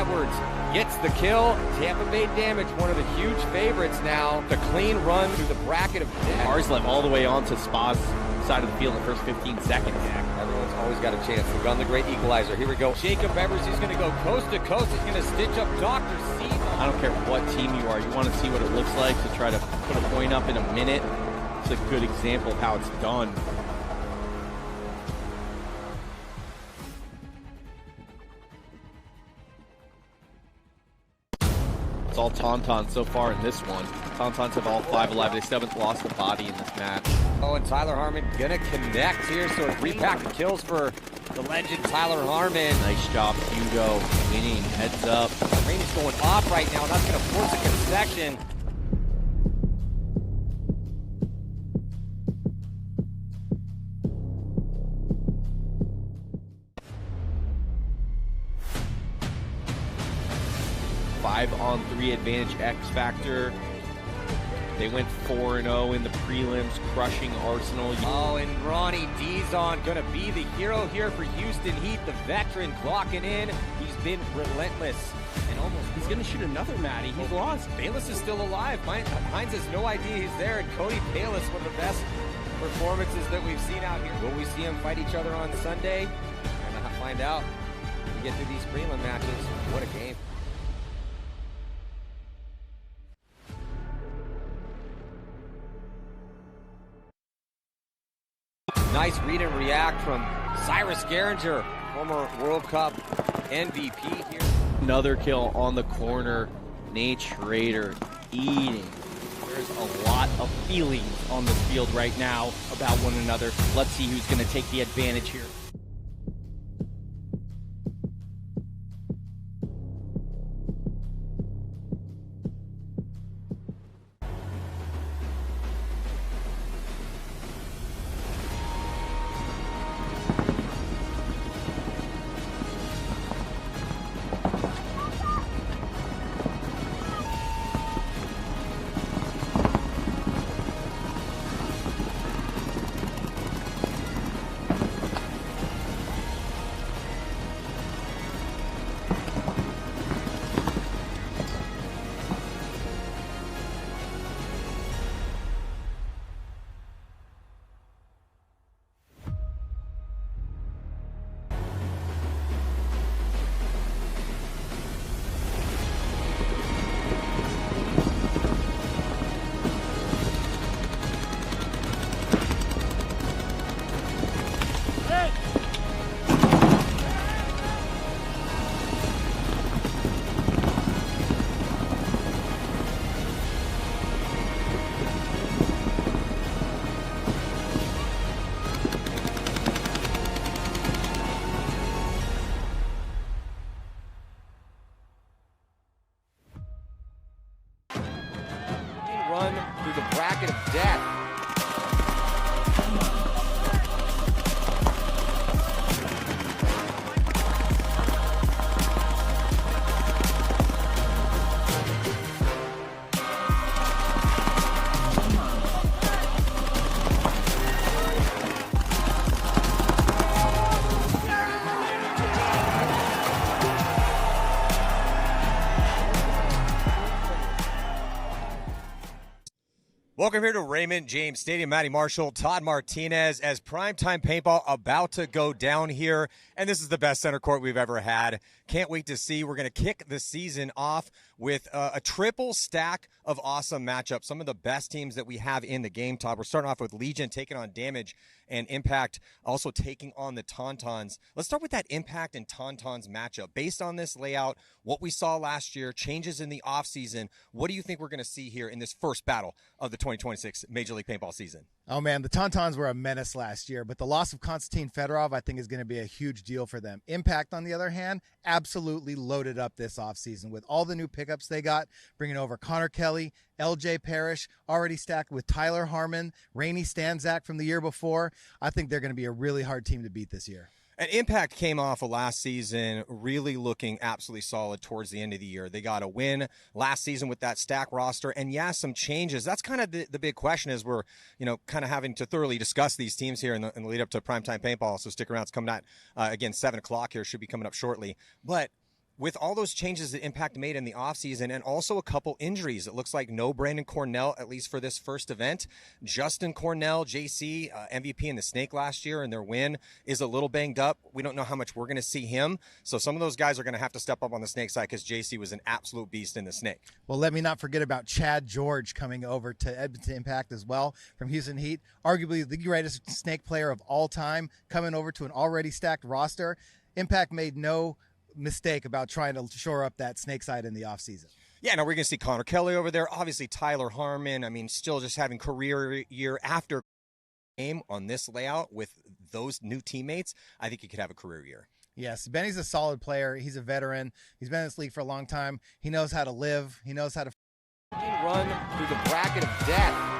Edwards gets the kill. Tampa Bay Damage, one of the huge favorites now. The clean run through the bracket of death. Arslan all the way on to Spa's side of the field in the first 15 seconds. Yeah, everyone's always got a chance. We've got the great equalizer. Here we go. Jacob Evers, he's going to go coast to coast. He's going to stitch up Dr. C. I don't care what team you are. You want to see what it looks like to try to put a point up in a minute. It's a good example of how it's done. It's all Tauntaun so far in this one. Tauntauns have all 5 alive. They still haven't lost a body in this match. Oh, and Tyler Harmon gonna connect here, so a 3-pack of kills for the legend Tyler Harmon. Nice job, Hugo, winning, heads up. Rain is going off right now, and that's gonna force a concession. On 3 advantage X Factor. They went 4-0 in the prelims, crushing Arsenal. Oh, and Ronnie Dizon gonna be the hero here for Houston Heat, the veteran clocking in. He's been relentless and almost. He's gonna shoot another Matty. He's lost. Bayless is still alive. Hines has no idea he's there, and Cody Bayless, one of the best performances that we've seen out here. Will we see them fight each other on Sunday? We're gonna find out when we get through these prelim matches. What a game. Nice read and react from Cyrus Garinger, former World Cup MVP here. Another kill on the corner. Nate Schrader eating. There's a lot of feelings on this field right now about one another. Let's see who's going to take the advantage here. Run through the bracket of death. Welcome here to Raymond James Stadium. Matty Marshall, Todd Martinez, as primetime paintball about to go down here. And this is the best center court we've ever had. Can't wait to see. We're going to kick the season off with a triple stack of awesome matchups. Some of the best teams that we have in the game, Todd. We're starting off with Legion taking on Damage and Impact also taking on the Tauntauns. Let's start with that Impact and Tauntauns matchup. Based on this layout, what we saw last year, changes in the offseason, what do you think we're going to see here in this first battle of the 2026 Major League Paintball season? Oh, man, the Tauntauns were a menace last year, but the loss of Konstantin Fedorov, I think, is going to be a huge deal for them. Impact, on the other hand, absolutely loaded up this offseason with all the new pickups they got, bringing over Connor Kelly, LJ Parrish, already stacked with Tyler Harmon, Rainey Stanzak from the year before. I think they're going to be a really hard team to beat this year. And Impact came off of last season really looking absolutely solid towards the end of the year. They got a win last season with that stack roster, and yeah, some changes. That's kind of the big question as we're, kind of having to thoroughly discuss these teams here in the lead up to primetime paintball. So stick around. It's coming out, again, 7 o'clock here. Should be coming up shortly. But with all those changes that Impact made in the offseason and also a couple injuries, it looks like no Brandon Cornell, at least for this first event. Justin Cornell, JC, MVP in the Snake last year, and their win is a little banged up. We don't know how much we're going to see him. So some of those guys are going to have to step up on the Snake side because JC was an absolute beast in the Snake. Well, let me not forget about Chad George coming over to Edmonton Impact as well from Houston Heat, arguably the greatest Snake player of all time, coming over to an already stacked roster. Impact made no mistake about trying to shore up that Snake side in the offseason. Yeah, now we're going to see Connor Kelly over there. Obviously, Tyler Harmon. I mean, still just having career year after game on this layout with those new teammates. I think he could have a career year. Yes, Benny's a solid player. He's a veteran. He's been in this league for a long time. He knows how to live. He knows how to run through the bracket of death.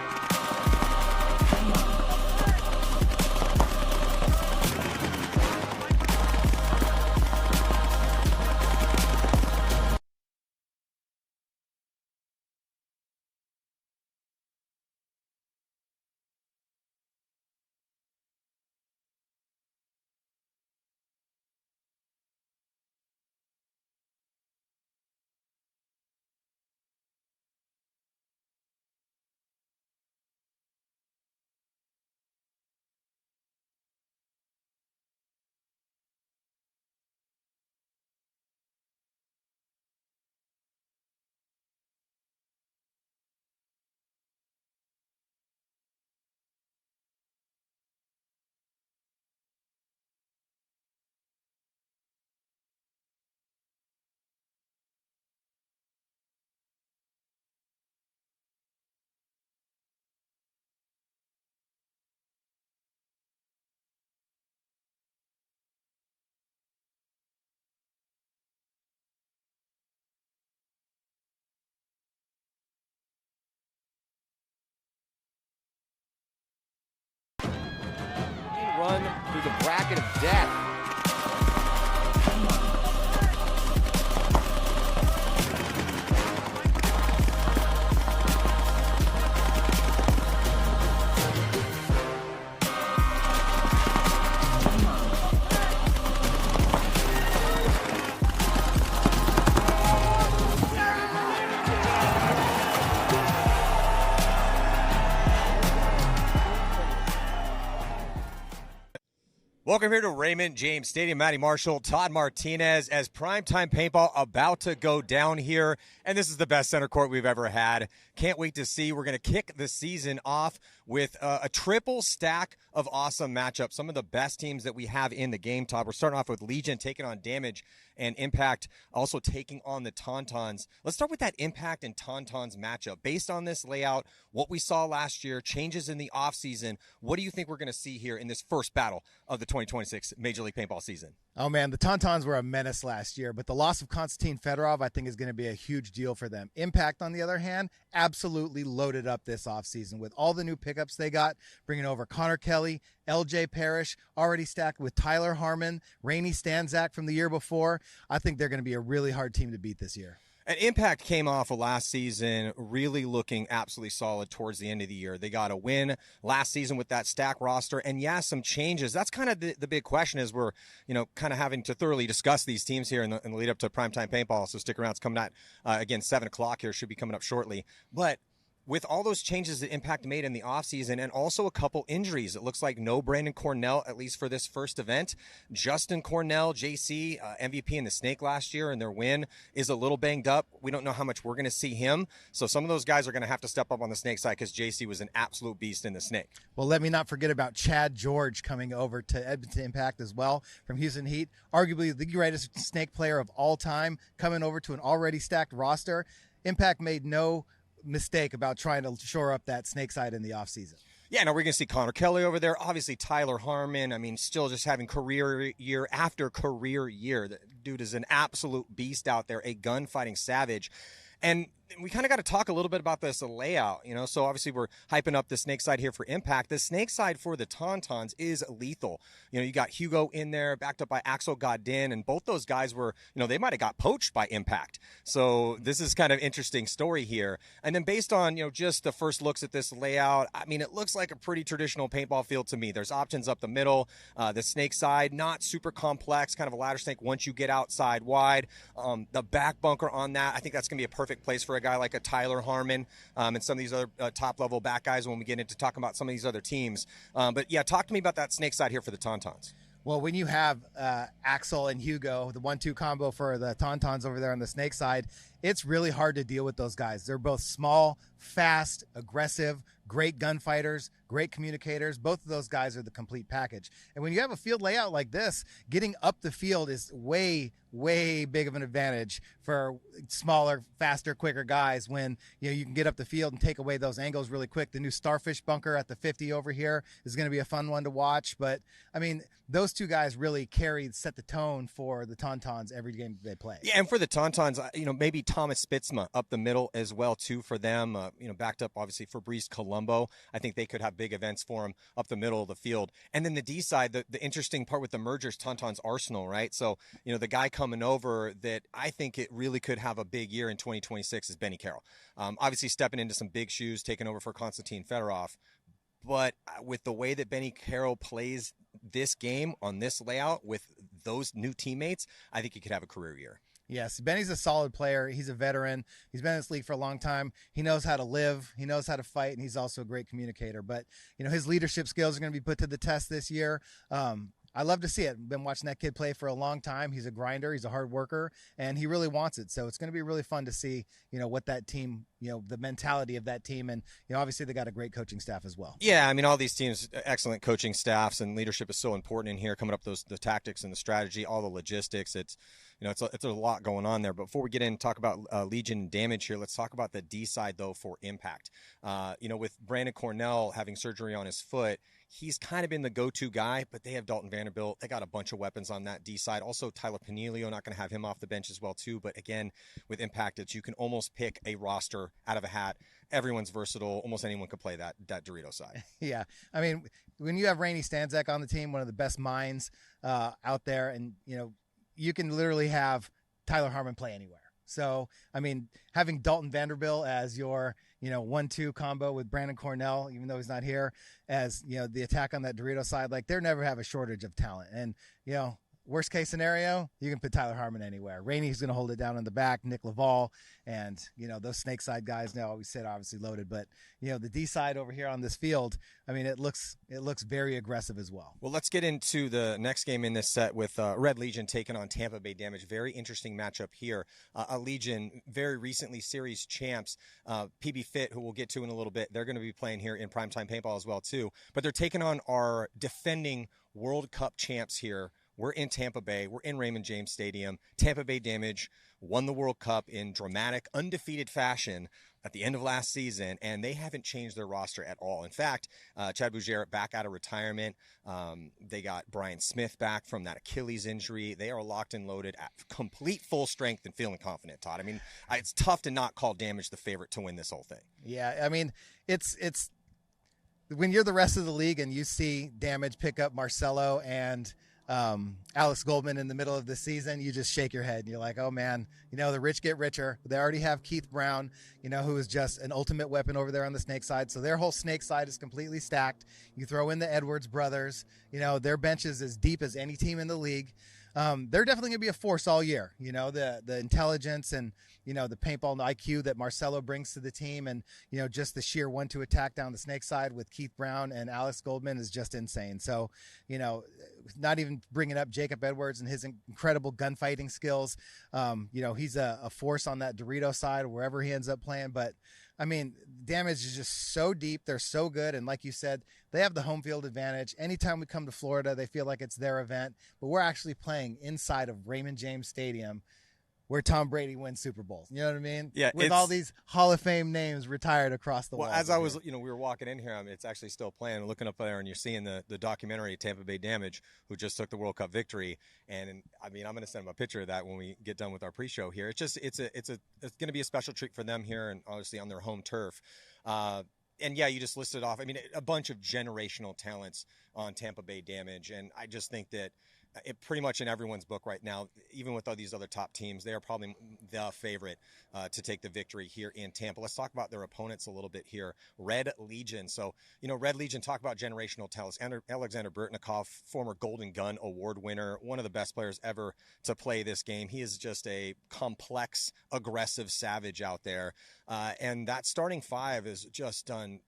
Run through the bracket of death. Welcome here to Raymond James Stadium. Matty Marshall, Todd Martinez, as primetime paintball about to go down here. And this is the best center court we've ever had. Can't wait to see. We're going to kick the season off with a triple stack of awesome matchups. Some of the best teams that we have in the game, Todd. We're starting off with Legion taking on Damage and Impact also taking on the Tauntauns. Let's start with that Impact and Tauntauns matchup. Based on this layout, what we saw last year, changes in the offseason, what do you think we're going to see here in this first battle of the 2026 Major League Paintball season? Oh, man, the Tauntauns were a menace last year, but the loss of Konstantin Fedorov, I think, is going to be a huge deal for them. Impact, on the other hand, absolutely loaded up this offseason with all the new pickups they got, bringing over Connor Kelly, LJ Parrish, already stacked with Tyler Harmon, Rainey Stanzak from the year before. I think they're going to be a really hard team to beat this year. And Impact came off of last season really looking absolutely solid towards the end of the year. They got a win last season with that stack roster, and yeah, some changes. That's kind of the big question as we're, kind of having to thoroughly discuss these teams here in the lead up to primetime paintball. So stick around. It's coming at, again, 7 o'clock here. Should be coming up shortly. But with all those changes that Impact made in the offseason and also a couple injuries, it looks like no Brandon Cornell, at least for this first event. Justin Cornell, JC, MVP in the Snake last year, and their win is a little banged up. We don't know how much we're going to see him. So some of those guys are going to have to step up on the Snake side because JC was an absolute beast in the Snake. Well, let me not forget about Chad George coming over to Edmonton Impact as well from Houston Heat, arguably the greatest Snake player of all time, coming over to an already stacked roster. Impact made no mistake about trying to shore up that Snake side in the offseason. Yeah, now we're going to see Connor Kelly over there. Obviously, Tyler Harmon. I mean, still just having career year after career year. The dude is an absolute beast out there, a gunfighting savage. And we kind of got to talk a little bit about this layout, So obviously we're hyping up the snake side here for impact. The snake side for the Tauntauns is lethal. You got Hugo in there, backed up by Axel Godin, and both those guys were, they might have got poached by impact. So this is kind of interesting story here. And then based on, just the first looks at this layout, I mean, it looks like a pretty traditional paintball field to me. There's options up the middle. The snake side, not super complex, kind of a ladder snake once you get outside wide. The back bunker on that, I think that's going to be a perfect place for a guy like a Tyler Harmon and some of these other top-level back guys when we get into talking about some of these other teams. But, yeah, talk to me about that snake side here for the Tauntauns. Well, when you have Axel and Hugo, the 1-2 combo for the Tauntauns over there on the snake side, it's really hard to deal with those guys. They're both small, fast, aggressive, great gunfighters, great communicators. Both of those guys are the complete package. And when you have a field layout like this, getting up the field is way big of an advantage for smaller, faster, quicker guys when you can get up the field and take away those angles really quick. The new Starfish bunker at the 50 over here is going to be a fun one to watch. But I mean, those two guys really set the tone for the Tauntauns every game they play. Yeah, and for the Tauntauns, maybe Thomas Spitzma up the middle as well too for them. Backed up obviously Fabrice Colombo. I think they could have big events for him up the middle of the field. And then the D side, the interesting part with the mergers, Tauntauns Arsenal, right? So the guy coming over that I think it really could have a big year in 2026 is Benny Carroll. Obviously stepping into some big shoes, taking over for Konstantin Fedorov. But with the way that Benny Carroll plays this game on this layout with those new teammates, I think he could have a career year. Yes, Benny's a solid player. He's a veteran. He's been in this league for a long time. He knows how to live. He knows how to fight, and he's also a great communicator. But, his leadership skills are going to be put to the test this year. I love to see it. Been watching that kid play for a long time. He's a grinder. He's a hard worker, and he really wants it. So it's going to be really fun to see, what that team, the mentality of that team. And, obviously they got a great coaching staff as well. Yeah, I mean, all these teams, excellent coaching staffs, and leadership is so important in here, coming up the tactics and the strategy, all the logistics. It's a lot going on there. But before we get in and talk about Legion damage here, let's talk about the D side, though, for impact. With Brandon Cornell having surgery on his foot, he's kind of been the go-to guy, but they have Dalton Vanderbilt. They got a bunch of weapons on that D side. Also, Tyler Panilio, not going to have him off the bench as well, too. But again, with impact, you can almost pick a roster out of a hat. Everyone's versatile. Almost anyone could play that Dorito side. Yeah. I mean, when you have Rainey Stanzak on the team, one of the best minds out there, and, you can literally have Tyler Harmon play anywhere. So, I mean, having Dalton Vanderbilt as your, 1-2 combo with Brandon Cornell, even though he's not here, as, the attack on that Dorito side, like, they never have a shortage of talent. And, worst case scenario, you can put Tyler Harmon anywhere. Rainey's going to hold it down in the back, Nick Laval, and, those snake side guys now, we said obviously loaded, but, the D side over here on this field, I mean, it looks very aggressive as well. Well, let's get into the next game in this set with Red Legion taking on Tampa Bay Damage. Very interesting matchup here. A Legion, very recently series champs, PB Fit, who we'll get to in a little bit. They're going to be playing here in Primetime Paintball as well, too. But they're taking on our defending World Cup champs here. We're in Tampa Bay. We're in Raymond James Stadium. Tampa Bay Damage won the World Cup in dramatic, undefeated fashion at the end of last season, and they haven't changed their roster at all. In fact, Chad Bougere back out of retirement. They got Brian Smith back from that Achilles injury. They are locked and loaded at complete full strength and feeling confident, Todd. I mean, it's tough to not call Damage the favorite to win this whole thing. Yeah, I mean, it's when you're the rest of the league and you see Damage pick up Marcelo and Alex Goldman in the middle of the season, you just shake your head and you're like, oh man, the rich get richer. They already have Keith Brown, who is just an ultimate weapon over there on the snake side. So their whole snake side is completely stacked. You throw in the Edwards brothers, their bench is as deep as any team in the league. They're definitely going to be a force all year. The intelligence and, the paintball and IQ that Marcelo brings to the team, and, just the sheer 1-2 attack down the snake side with Keith Brown and Alex Goldman is just insane. So, not even bringing up Jacob Edwards and his incredible gunfighting skills. He's a force on that Dorito side wherever he ends up playing. But I mean, Damage is just so deep. They're so good. And like you said, they have the home field advantage. Anytime we come to Florida, they feel like it's their event. But we're actually playing inside of Raymond James Stadium where Tom Brady wins Super Bowls. You know what I mean? Yeah, with all these Hall of Fame names retired across the well, walls. as I was, we were walking in here, it's actually still playing, looking up there, and you're seeing the documentary Tampa Bay Damage, who just took the World Cup victory. And I'm going to send them a picture of that when we get done with our pre-show here. It's going to be a special treat for them here, and obviously on their home turf. And yeah, you just listed off, a bunch of generational talents on Tampa Bay Damage, and I just think that it pretty much in everyone's book right now, even with all these other top teams, they are probably the favorite to take the victory here in Tampa. Let's talk about their opponents a little bit here. Red Legion. So, Red Legion, talk about generational talents. Alexander Burtnikov, former Golden Gun Award winner, one of the best players ever to play this game. He is just a complex, aggressive savage out there. And that starting five has just done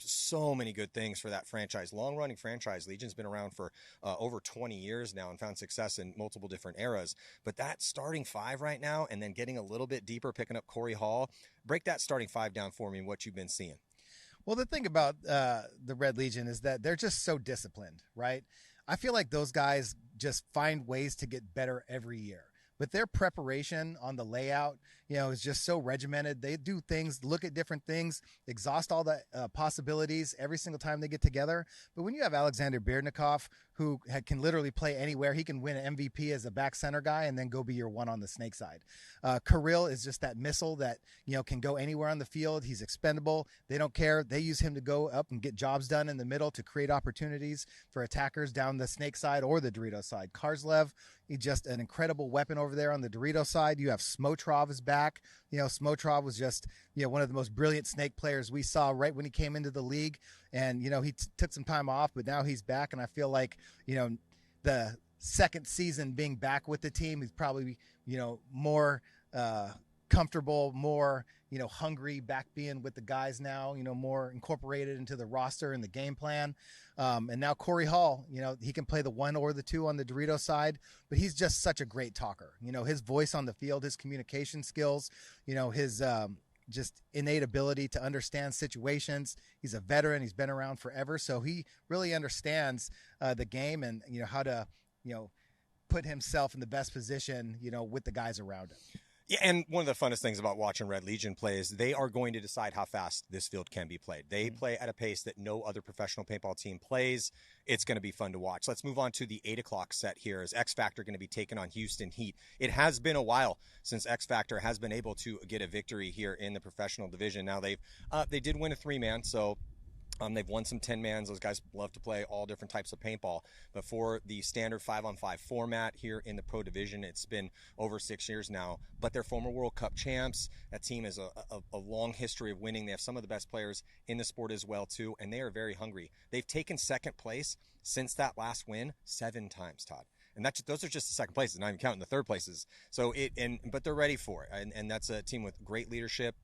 so many good things for that franchise. Long-running franchise. Legion's been around for over 20 years now and found success in multiple different eras. But that starting five right now, and then getting a little bit deeper, picking up Corey Hall, break that starting five down for me and what you've been seeing. Well, the thing about the Red Legion is that they're just so disciplined, right? I feel like those guys just find ways to get better every year. But their preparation on the layout, is just so regimented. They do things, look at different things, exhaust all the possibilities every single time they get together. But when you have Alexander Bierdnikov, who can literally play anywhere, he can win an MVP as a back center guy and then go be your one on the snake side. Kirill is just that missile that, can go anywhere on the field. He's expendable. They don't care. They use him to go up and get jobs done in the middle to create opportunities for attackers down the snake side or the Dorito side. Karslev, he's just an incredible weapon over there on the Dorito side. You have Smotrov is back. Smotrov was just, one of the most brilliant snake players we saw right when he came into the league. And, he took some time off, but now he's back. And I feel like, the second season being back with the team, he's probably, more comfortable, more, hungry, back being with the guys now, more incorporated into the roster and the game plan. And now Corey Hall, he can play the one or the two on the Dorito side, but he's just such a great talker. His voice on the field, his communication skills, his just innate ability to understand situations. He's a veteran. He's been around forever. So he really understands the game and, how to, put himself in the best position, with the guys around him. Yeah, and one of the funnest things about watching Red Legion play is they are going to decide how fast this field can be played. They play at a pace that no other professional paintball team plays. It's going to be fun to watch. Let's move on to the 8 o'clock set here. Is X Factor going to be taking on Houston Heat? It has been a while since X Factor has been able to get a victory here in the professional division. Now they did win a 3-man, so they've won some 10-mans. Those guys love to play all different types of paintball. But for the standard 5-on-5 format here in the pro division, it's been over 6 years now. But they're former World Cup champs. That team has a long history of winning. They have some of the best players in the sport as well, too, and they are very hungry. They've taken second place since that last win 7 times, Todd. And those are just the second places, not even counting the third places. But they're ready for it. And that's a team with great leadership,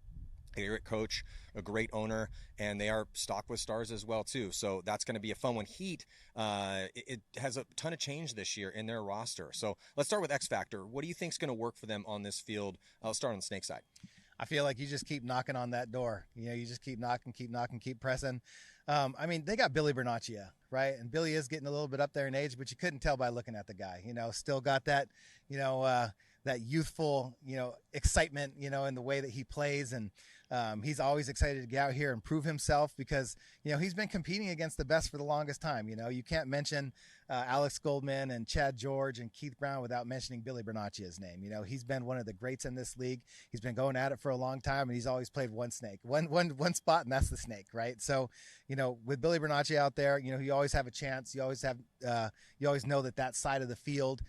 a great coach, a great owner, and they are stocked with stars as well too. So that's going to be a fun one. Heat, it has a ton of change this year in their roster. So let's start with X Factor. What do you think is going to work for them on this field? I'll start on the snake side. I feel like you just keep knocking on that door. You just keep knocking, keep pressing. They got Billy Bernaccia, right? And Billy is getting a little bit up there in age, but you couldn't tell by looking at the guy. Still got that, that youthful, excitement, in the way that he plays. And he's always excited to get out here and prove himself because, he's been competing against the best for the longest time. You can't mention Alex Goldman and Chad George and Keith Brown without mentioning Billy Bernaccia's name. He's been one of the greats in this league. He's been going at it for a long time, and he's always played one snake, one spot, and that's the snake, right? So, with Billy Bernaccia out there, you always have a chance. You always have, you always know that side of the field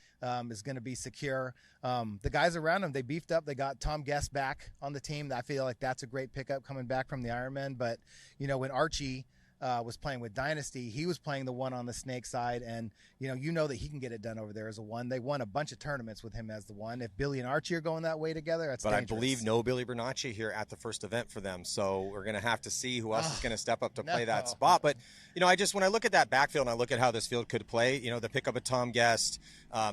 is going to be secure. The guys around him, they beefed up. They got Tom Guest back on the team. I feel like that's a great pickup coming back from the Ironman. But, when Archie was playing with Dynasty, he was playing the one on the snake side, and that he can get it done over there as a one. They won a bunch of tournaments with him as the one. If Billy and Archie are going that way together, that's dangerous. I believe no Billy Bernaccia here at the first event for them, so we're going to have to see who else is going to step up to play that spot. But when I look at that backfield and I look at how this field could play, the pickup of Tom Guest,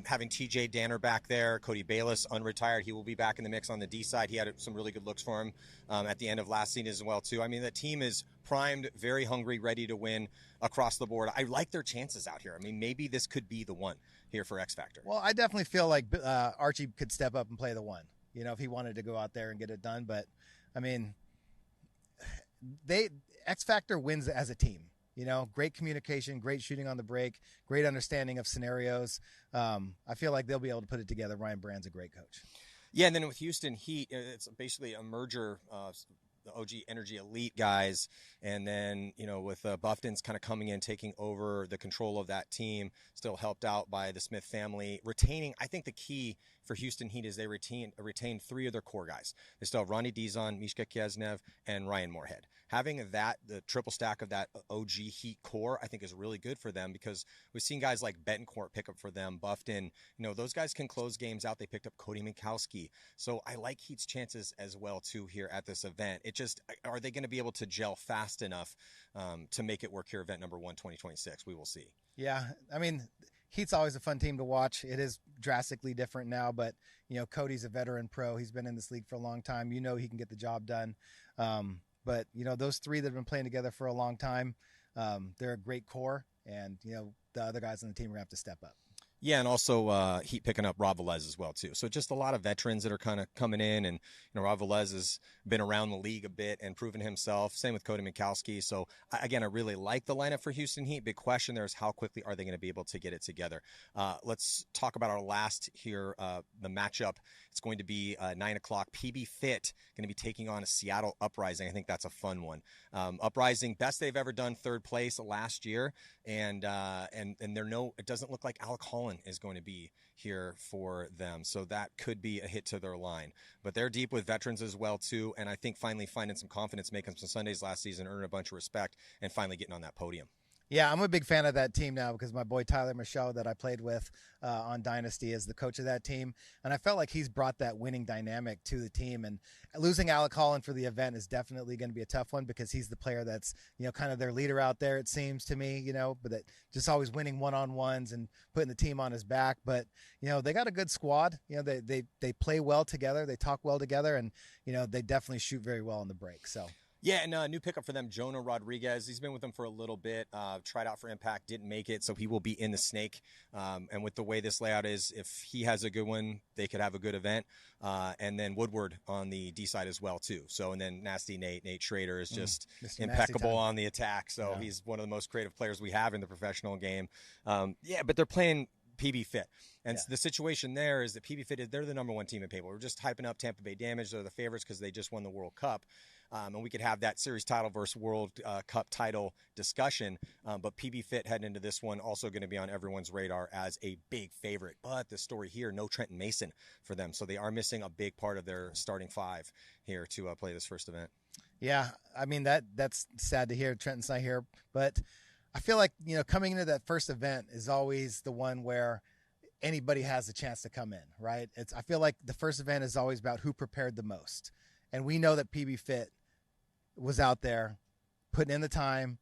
having TJ Danner back there, Cody Bayless unretired, he will be back in the mix on the D side. He had some really good looks for him at the end of last season as well too. The team is primed, very hungry, ready to win across the board. I like their chances out here. Maybe this could be the one here for X Factor. Well, I definitely feel like Archie could step up and play the one. if he wanted to go out there and get it done. But I mean, X Factor wins as a team. Great communication, great shooting on the break, great understanding of scenarios. I feel like they'll be able to put it together. Ryan Brand's a great coach. Yeah, and then with Houston Heat, it's basically a merger of the OG Energy Elite guys, and then with Buffton's kind of coming in, taking over the control of that team, still helped out by the Smith family, retaining. I think the key for Houston Heat is they retain 3 of their core guys. They still have Ronnie Dizon, Mishka Kiesnev, and Ryan Moorhead. Having the triple stack of that OG Heat core, I think is really good for them, because we've seen guys like Betancourt pick up for them, Buffton. Those guys can close games out. They picked up Cody Minkowski. So I like Heat's chances as well, too, here at this event. Are they going to be able to gel fast enough to make it work here, event number 1, 2026? We will see. Yeah, I mean, Heat's always a fun team to watch. It is drastically different now, but, Cody's a veteran pro. He's been in this league for a long time. He can get the job done. But, those 3 that have been playing together for a long time, they're a great core, and, the other guys on the team are going to have to step up. Yeah, and also Heat picking up Rob Velez as well, too. So just a lot of veterans that are kind of coming in, and Rob Velez has been around the league a bit and proven himself. Same with Cody Minkowski. So, again, I really like the lineup for Houston Heat. Big question there is how quickly are they going to be able to get it together? Let's talk about our last here, the matchup. It's going to be 9 o'clock. PB Fit going to be taking on a Seattle Uprising. I think that's a fun one. Uprising, best they've ever done, 3rd place last year, and it doesn't look like Alec Holland is going to be here for them, so that could be a hit to their line. But they're deep with veterans as well, too, and I think finally finding some confidence, making some Sundays last season, earning a bunch of respect, and finally getting on that podium. Yeah, I'm a big fan of that team now, because my boy Tyler Michaud that I played with on Dynasty is the coach of that team. And I felt like he's brought that winning dynamic to the team. And losing Alec Holland for the event is definitely going to be a tough one, because he's the player that's, kind of their leader out there, it seems to me, but that just always winning one-on-ones and putting the team on his back. But, they got a good squad. They play well together. They talk well together, and, they definitely shoot very well on the break. So. Yeah, and new pickup for them, Jonah Rodriguez. He's been with them for a little bit, tried out for Impact, didn't make it, so he will be in the Snake. And with the way this layout is, if he has a good one, they could have a good event. And then Woodward on the D side as well, too. So, and then Nasty Nate Schrader is just impeccable on the attack. So yeah. He's one of the most creative players we have in the professional game. But they're playing PB Fit. And the situation there is that PB Fit, they're the number 1 team in paintball. We're just hyping up Tampa Bay Damage. They're the favorites because they just won the World Cup. And we could have that series title versus World Cup title discussion. But PB Fit heading into this one also going to be on everyone's radar as a big favorite. But the story here, no Trenton Mason for them. So they are missing a big part of their starting 5 here to play this first event. Yeah, I mean, that's sad to hear. Trenton's not here. But I feel like, coming into that first event is always the one where anybody has a chance to come in, right? I feel like the first event is always about who prepared the most. And we know that PB Fit was out there putting in the time,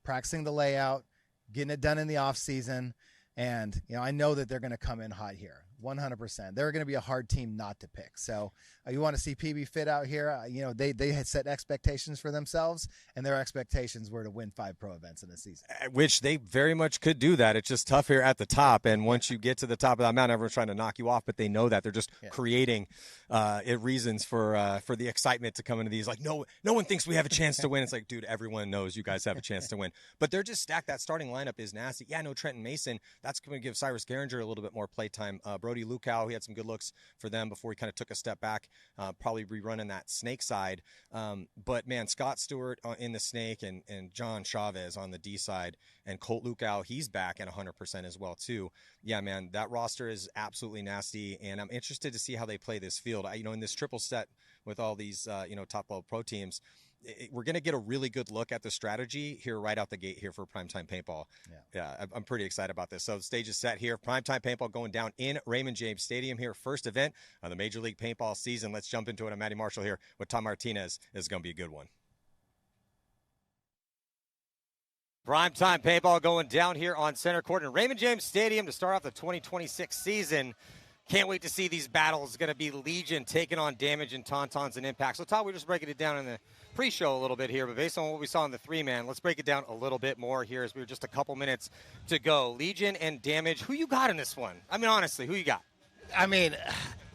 practicing the layout, getting it done in the off season. And, I know that they're going to come in hot here. 100%. They're going to be a hard team not to pick. So you want to see PB Fit out here. They had set expectations for themselves, and their expectations were to win 5 pro events in a season. Which they very much could do that. It's just tough here at the top. And once you get to the top of that mountain, everyone's trying to knock you off, but they know that. They're just creating reasons for the excitement to come into these. Like, no one thinks we have a chance to win. It's like, dude, everyone knows you guys have a chance to win. But they're just stacked. That starting lineup is nasty. Yeah, no Trenton Mason. That's going to give Cyrus Garinger a little bit more playtime. Brody Lukow, he had some good looks for them before he kind of took a step back, probably rerunning that Snake side. But, man, Scott Stewart in the Snake and John Chavez on the D side, and Colt Lukow, he's back at 100% as well, too. Yeah, man, that roster is absolutely nasty, and I'm interested to see how they play this field. In this triple set with all these, top-level pro teams, we're going to get a really good look at the strategy here right out the gate here for Primetime Paintball. Yeah, I'm pretty excited about this. So the stage is set here. Primetime Paintball going down in Raymond James Stadium here. First event of the Major League Paintball season. Let's jump into it. I'm Matty Marshall here with Tom Martinez. This is going to be a good one. Primetime Paintball going down here on center court in Raymond James Stadium to start off the 2026 season. Can't wait to see these battles. It's going to be Legion taking on Damage and Tauntauns and Impact. So, Todd, we're just breaking it down in the pre-show a little bit here, but based on what we saw in the 3-man, let's break it down a little bit more here as we're just a couple minutes to go. Legion and Damage, who you got in this one? I mean, honestly, who you got? I mean,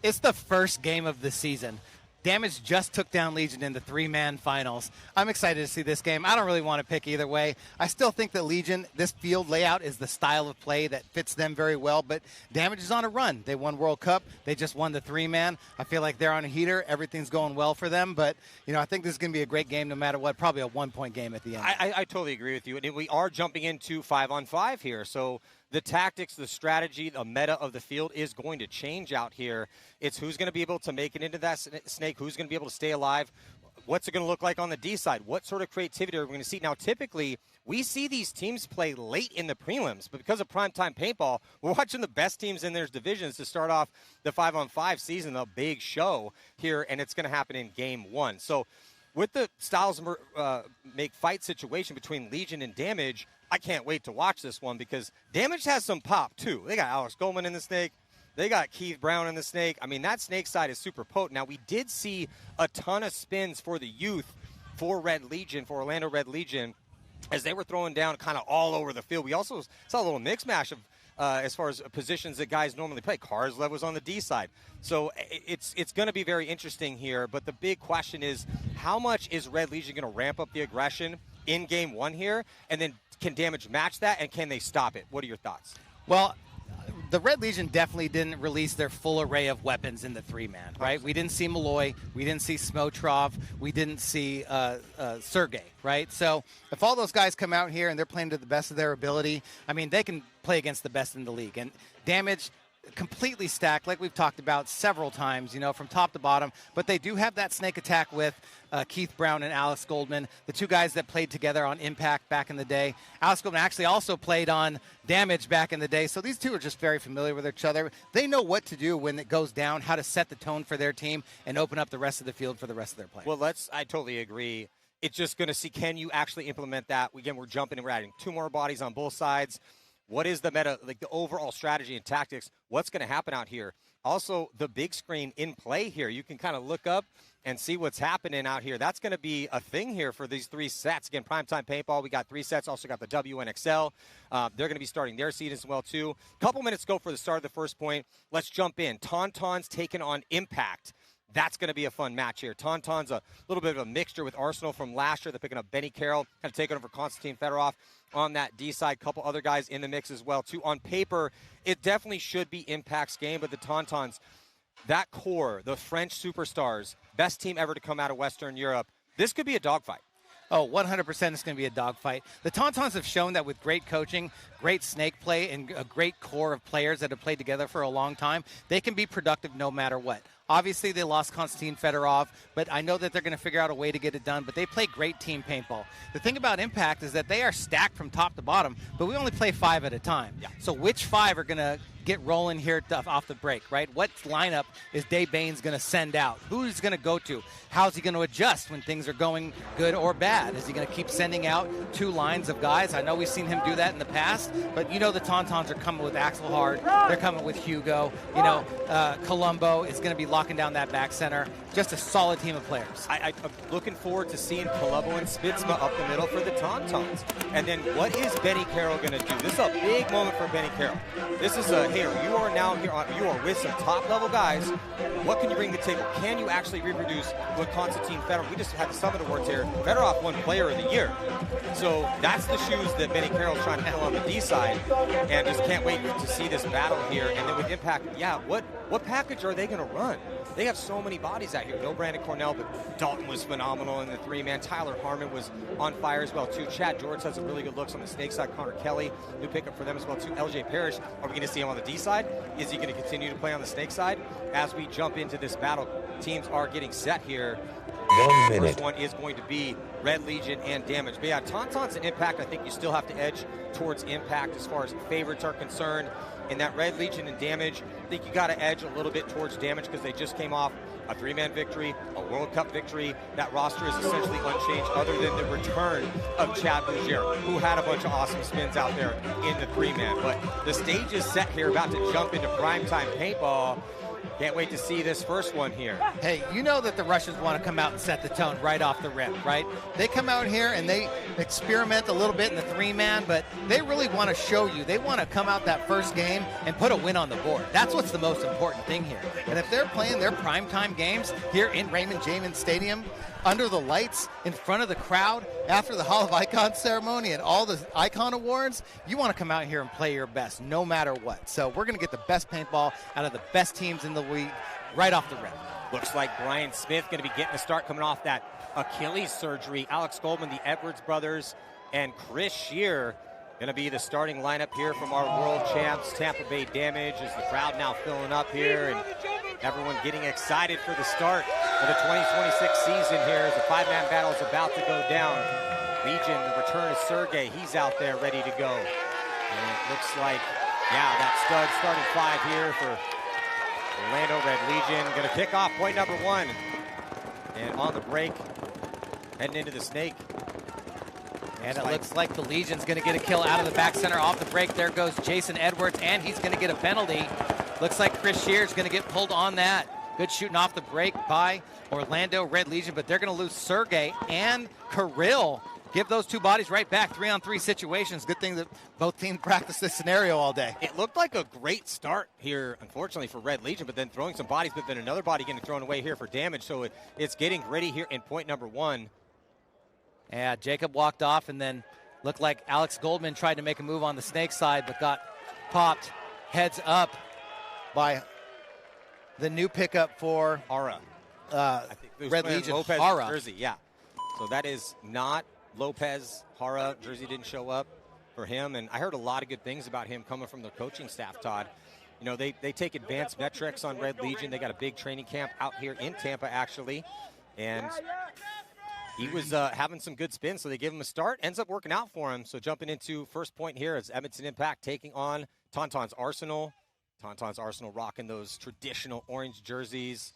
It's the first game of the season. Damage just took down Legion in the 3-man finals. I'm excited to see this game. I don't really want to pick either way. I still think that Legion, this field layout is the style of play that fits them very well, but Damage is on a run. They won World Cup. They just won the 3-man. I feel like they're on a heater. Everything's going well for them, but I think this is going to be a great game no matter what, probably a 1-point game at the end. I totally agree with you. And we are jumping into 5-on-5 here, so the tactics, the strategy, the meta of the field is going to change out here. It's who's going to be able to make it into that snake, who's going to be able to stay alive, what's it going to look like on the D side, what sort of creativity are we going to see. Now, typically, we see these teams play late in the prelims, but because of primetime paintball, we're watching the best teams in their divisions to start off the 5-on-5 season, a big show here, and it's going to happen in game 1. So with the styles make fight situation between Legion and Damage, I can't wait to watch this one because Damage has some pop, too. They got Alex Goldman in the snake. They got Keith Brown in the snake. I mean, that snake side is super potent. Now, we did see a ton of spins for the youth for Orlando Red Legion, as they were throwing down kind of all over the field. We also saw a little mix mash of as far as positions that guys normally play. Karslev was on the D side. So it's going to be very interesting here. But the big question is, how much is Red Legion going to ramp up the aggression in game 1 here? And then can Damage match that, and can they stop it? What are your thoughts? Well, the Red Legion definitely didn't release their full array of weapons in the 3-man, right? We didn't see Malloy. We didn't see Smotrov. We didn't see Sergey, right? So if all those guys come out here and they're playing to the best of their ability, I mean, they can play against the best in the league. And Damage completely stacked, like we've talked about several times, from top to bottom. But they do have that snake attack with Keith Brown and Alex Goldman, the two guys that played together on Impact back in the day. Alex Goldman actually also played on Damage back in the day, so these two are just very familiar with each other. They know what to do when it goes down, how to set the tone for their team and open up the rest of the field for the rest of their players. Well, I totally agree. It's just going to see, can you actually implement that? Again, we're jumping and we're adding 2 more bodies on both sides. What is the meta, like the overall strategy and tactics? What's going to happen out here? Also, the big screen in play here. You can kind of look up and see what's happening out here. That's going to be a thing here for these 3 sets. Again, primetime paintball, we got 3 sets. Also got the NXL. They're going to be starting their seed as well, too. A couple minutes go for the start of the first point. Let's jump in. Tauntaun's taking on Impact. That's going to be a fun match here. Tauntaun's a little bit of a mixture with Arsenal from last year. They're picking up Benny Carroll, kind of taking over Konstantin Fedorov on that D side. Couple other guys in the mix as well, too. On paper, it definitely should be Impact's game, but the Tauntauns, that core, the French superstars, best team ever to come out of Western Europe, this could be a dogfight. Oh, 100% it's going to be a dogfight. The Tauntauns have shown that with great coaching, great snake play, and a great core of players that have played together for a long time, they can be productive no matter what. Obviously, they lost Konstantin Fedorov, but I know that they're going to figure out a way to get it done. But they play great team paintball. The thing about Impact is that they are stacked from top to bottom, but we only play 5 at a time. Yeah. So which 5 are going to get rolling here off the break, right? What lineup is Dave Baines going to send out? Who is going to go to? How's he going to adjust when things are going good or bad? Is he going to keep sending out 2 lines of guys? I know we've seen him do that in the past, but the Tauntauns are coming with Axel Hard. They're coming with Hugo. Colombo is going to be locking down that back center. Just a solid team of players. I'm looking forward to seeing Colombo and Spitzma up the middle for the Tauntauns. And then what is Benny Carroll going to do? This is a big moment for Benny Carroll. This is hey, you are now here. You are with some top-level guys. What can you bring to the table? Can you actually reproduce with Konstantin Fedorov? We just had the Summit Awards here. Fedorov won Player of the Year. So that's the shoes that Benny Carroll's trying to fill on the D side. And just can't wait to see this battle here. And then with Impact, what package are they going to run? They have so many bodies out here. No Brandon Cornell, but Dalton was phenomenal in the 3-man. Tyler Harmon was on fire as well, too. Chad George has some really good looks on the snake side. Connor Kelly, new pickup for them as well, too. LJ Parrish, are we going to see him on the D side? Is he going to continue to play on the snake side? As we jump into this battle, teams are getting set here. 1 minute. First one is going to be Red Legion and Damage. But yeah, Tauntauns and Impact, I think you still have to edge towards Impact as far as favorites are concerned. In that Red Legion and Damage, I think you got to edge a little bit towards Damage because they just came off a 3-man victory, a World Cup victory. That roster is essentially unchanged other than the return of Chad Bougier, who had a bunch of awesome spins out there in the 3-man. But the stage is set here, about to jump into primetime paintball. Can't wait to see this first one here. Hey, you know that the Russians want to come out and set the tone right off the rip, right? They come out here and they experiment a little bit in the three-man, but they really want to show you. They want to come out that first game and put a win on the board. That's what's the most important thing here. And if they're playing their primetime games here in Raymond James Stadium, under the lights, in front of the crowd, after the Hall of Icons ceremony and all the Icon Awards, you want to come out here and play your best no matter what. So we're going to get the best paintball out of the best teams in the league right off the rip. Looks like Brian Smith going to be getting a start coming off that Achilles surgery. Alex Goldman, the Edwards brothers, and Chris Shear going to be the starting lineup here from our world champs, Tampa Bay Damage, as the crowd now filling up here and everyone getting excited for the start of the 2026 season here as the five-man battle is about to go down. Legion, the return of Sergey, he's out there ready to go. And it looks like, yeah, that stud starting five here for Orlando Red Legion. Going to kick off point number one. And on the break, heading into the snake. And it looks like the Legion's going to get a kill out of the back center off the break. There goes Jason Edwards, and he's going to get a penalty. Looks like Chris Shear's going to get pulled on that. Good shooting off the break by Orlando Red Legion, but they're going to lose Sergey and Kirill. Give those two bodies right back, 3-on-3 situations. Good thing that both teams practice this scenario all day. It looked like a great start here, unfortunately, for Red Legion, but then throwing some bodies, but then another body getting thrown away here for damage. So it's getting gritty here in point number one. Yeah, Jacob walked off, and then looked like Alex Goldman tried to make a move on the snake side, but got popped heads up by the new pickup for Hara. Red Legion, Lopez Hara. jersey, yeah. So that is not Lopez. Hara jersey didn't show up for him, and I heard a lot of good things about him coming from the coaching staff, Todd. You know, they take advanced metrics on Red Legion. They got a big training camp out here in Tampa, actually, and he was having some good spins, so they give him a start. Ends up working out for him. So jumping into first point here is Edmonton Impact taking on Tauntaun's Arsenal. Tauntaun's Arsenal rocking those traditional orange jerseys.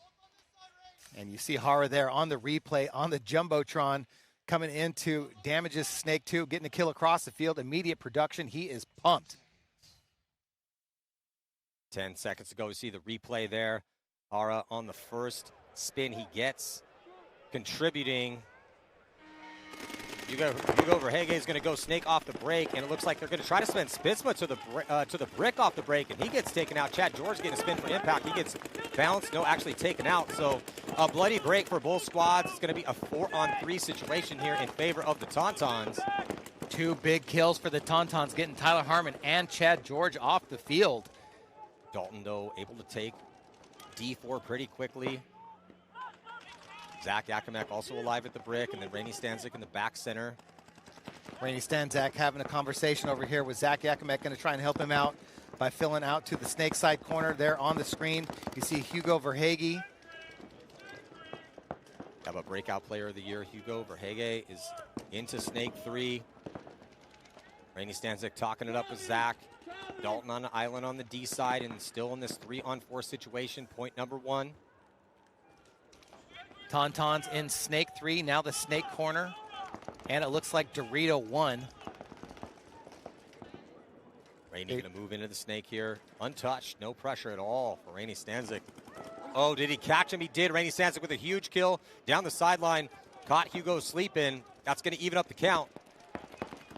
And you see Hara there on the replay on the Jumbotron coming into Damage's Snake 2, getting a kill across the field. Immediate production. He is pumped. 10 seconds to go. We see the replay there. Hara on the first spin he gets, contributing. Hugo Verhage is going to go snake off the break, and it looks like they're going to try to spin Spitzma to the brick off the break, and he gets taken out. Chad George getting a spin for impact. He gets bounced, no, actually taken out. So a bloody break for both squads. It's going to be a 4-on-3 situation here in favor of the Tauntauns. Two big kills for the Tauntauns, getting Tyler Harmon and Chad George off the field. Dalton, though, able to take D4 pretty quickly. Zach Yakimek also alive at the brick, and then Rainey Stanzik in the back center. Rainey Stanzik having a conversation over here with Zach Yakimek, going to try and help him out by filling out to the snake side corner there on the screen. You see Hugo Verhage. Have a breakout player of the year. Hugo Verhage is into snake 3. Rainey Stanzik talking it up with Zach. Dalton on the island on the D side, and still in this 3-on-4 situation. Point number 1. Tauntauns in snake 3, now the snake corner. And it looks like Dorito won. Rainey going to move into the snake here. Untouched, no pressure at all for Rainey Stanzik. Oh, did he catch him? He did. Rainey Stanzik with a huge kill down the sideline. Caught Hugo sleeping. That's going to even up the count.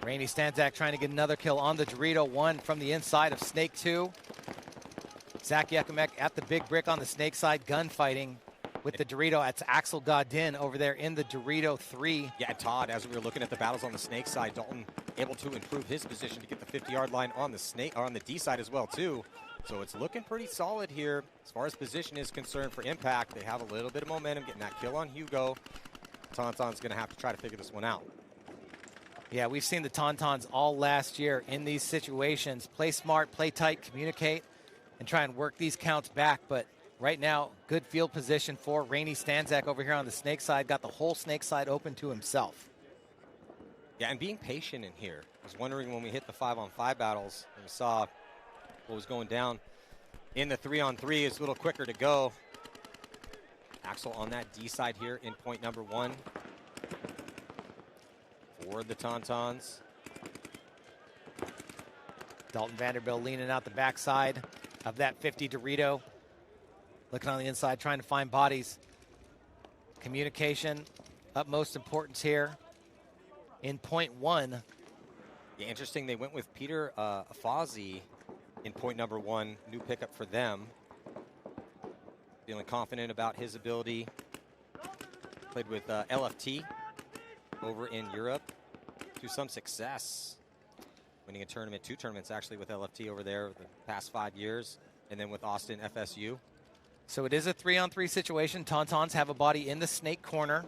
Rainey Stanzik trying to get another kill on the Dorito 1 from the inside of snake 2. Zach Yakimek at the big brick on the snake side, gunfighting with the Dorito. That's Axel Godin over there in the Dorito 3. Yeah, Todd, as we were looking at the battles on the snake side, Dalton able to improve his position to get the 50-yard line on the snake, or on the D side as well, too. So it's looking pretty solid here as far as position is concerned for Impact. They have a little bit of momentum getting that kill on Hugo. Tauntaun's going to have to try to figure this one out. Yeah, we've seen the Tauntauns all last year in these situations. Play smart, play tight, communicate, and try and work these counts back. But right now, good field position for Rainey Stanzik over here on the snake side. Got the whole snake side open to himself. Yeah, and being patient in here. I was wondering when we hit the 5-on-5 battles and we saw what was going down in the 3-on-3 is a little quicker to go. Axel on that D side here in point number 1 for the Tauntauns. Dalton Vanderbilt leaning out the backside of that 50 Dorito. Looking on the inside, trying to find bodies. Communication, utmost importance here in point one. Yeah, interesting. They went with Peter Afazi in point number one. New pickup for them. Feeling confident about his ability. Played with LFT over in Europe to some success. Winning a tournament, 2 tournaments actually with LFT over there the past 5 years. And then with Austin FSU. So it is a 3-on-3 situation. Tauntauns have a body in the snake corner.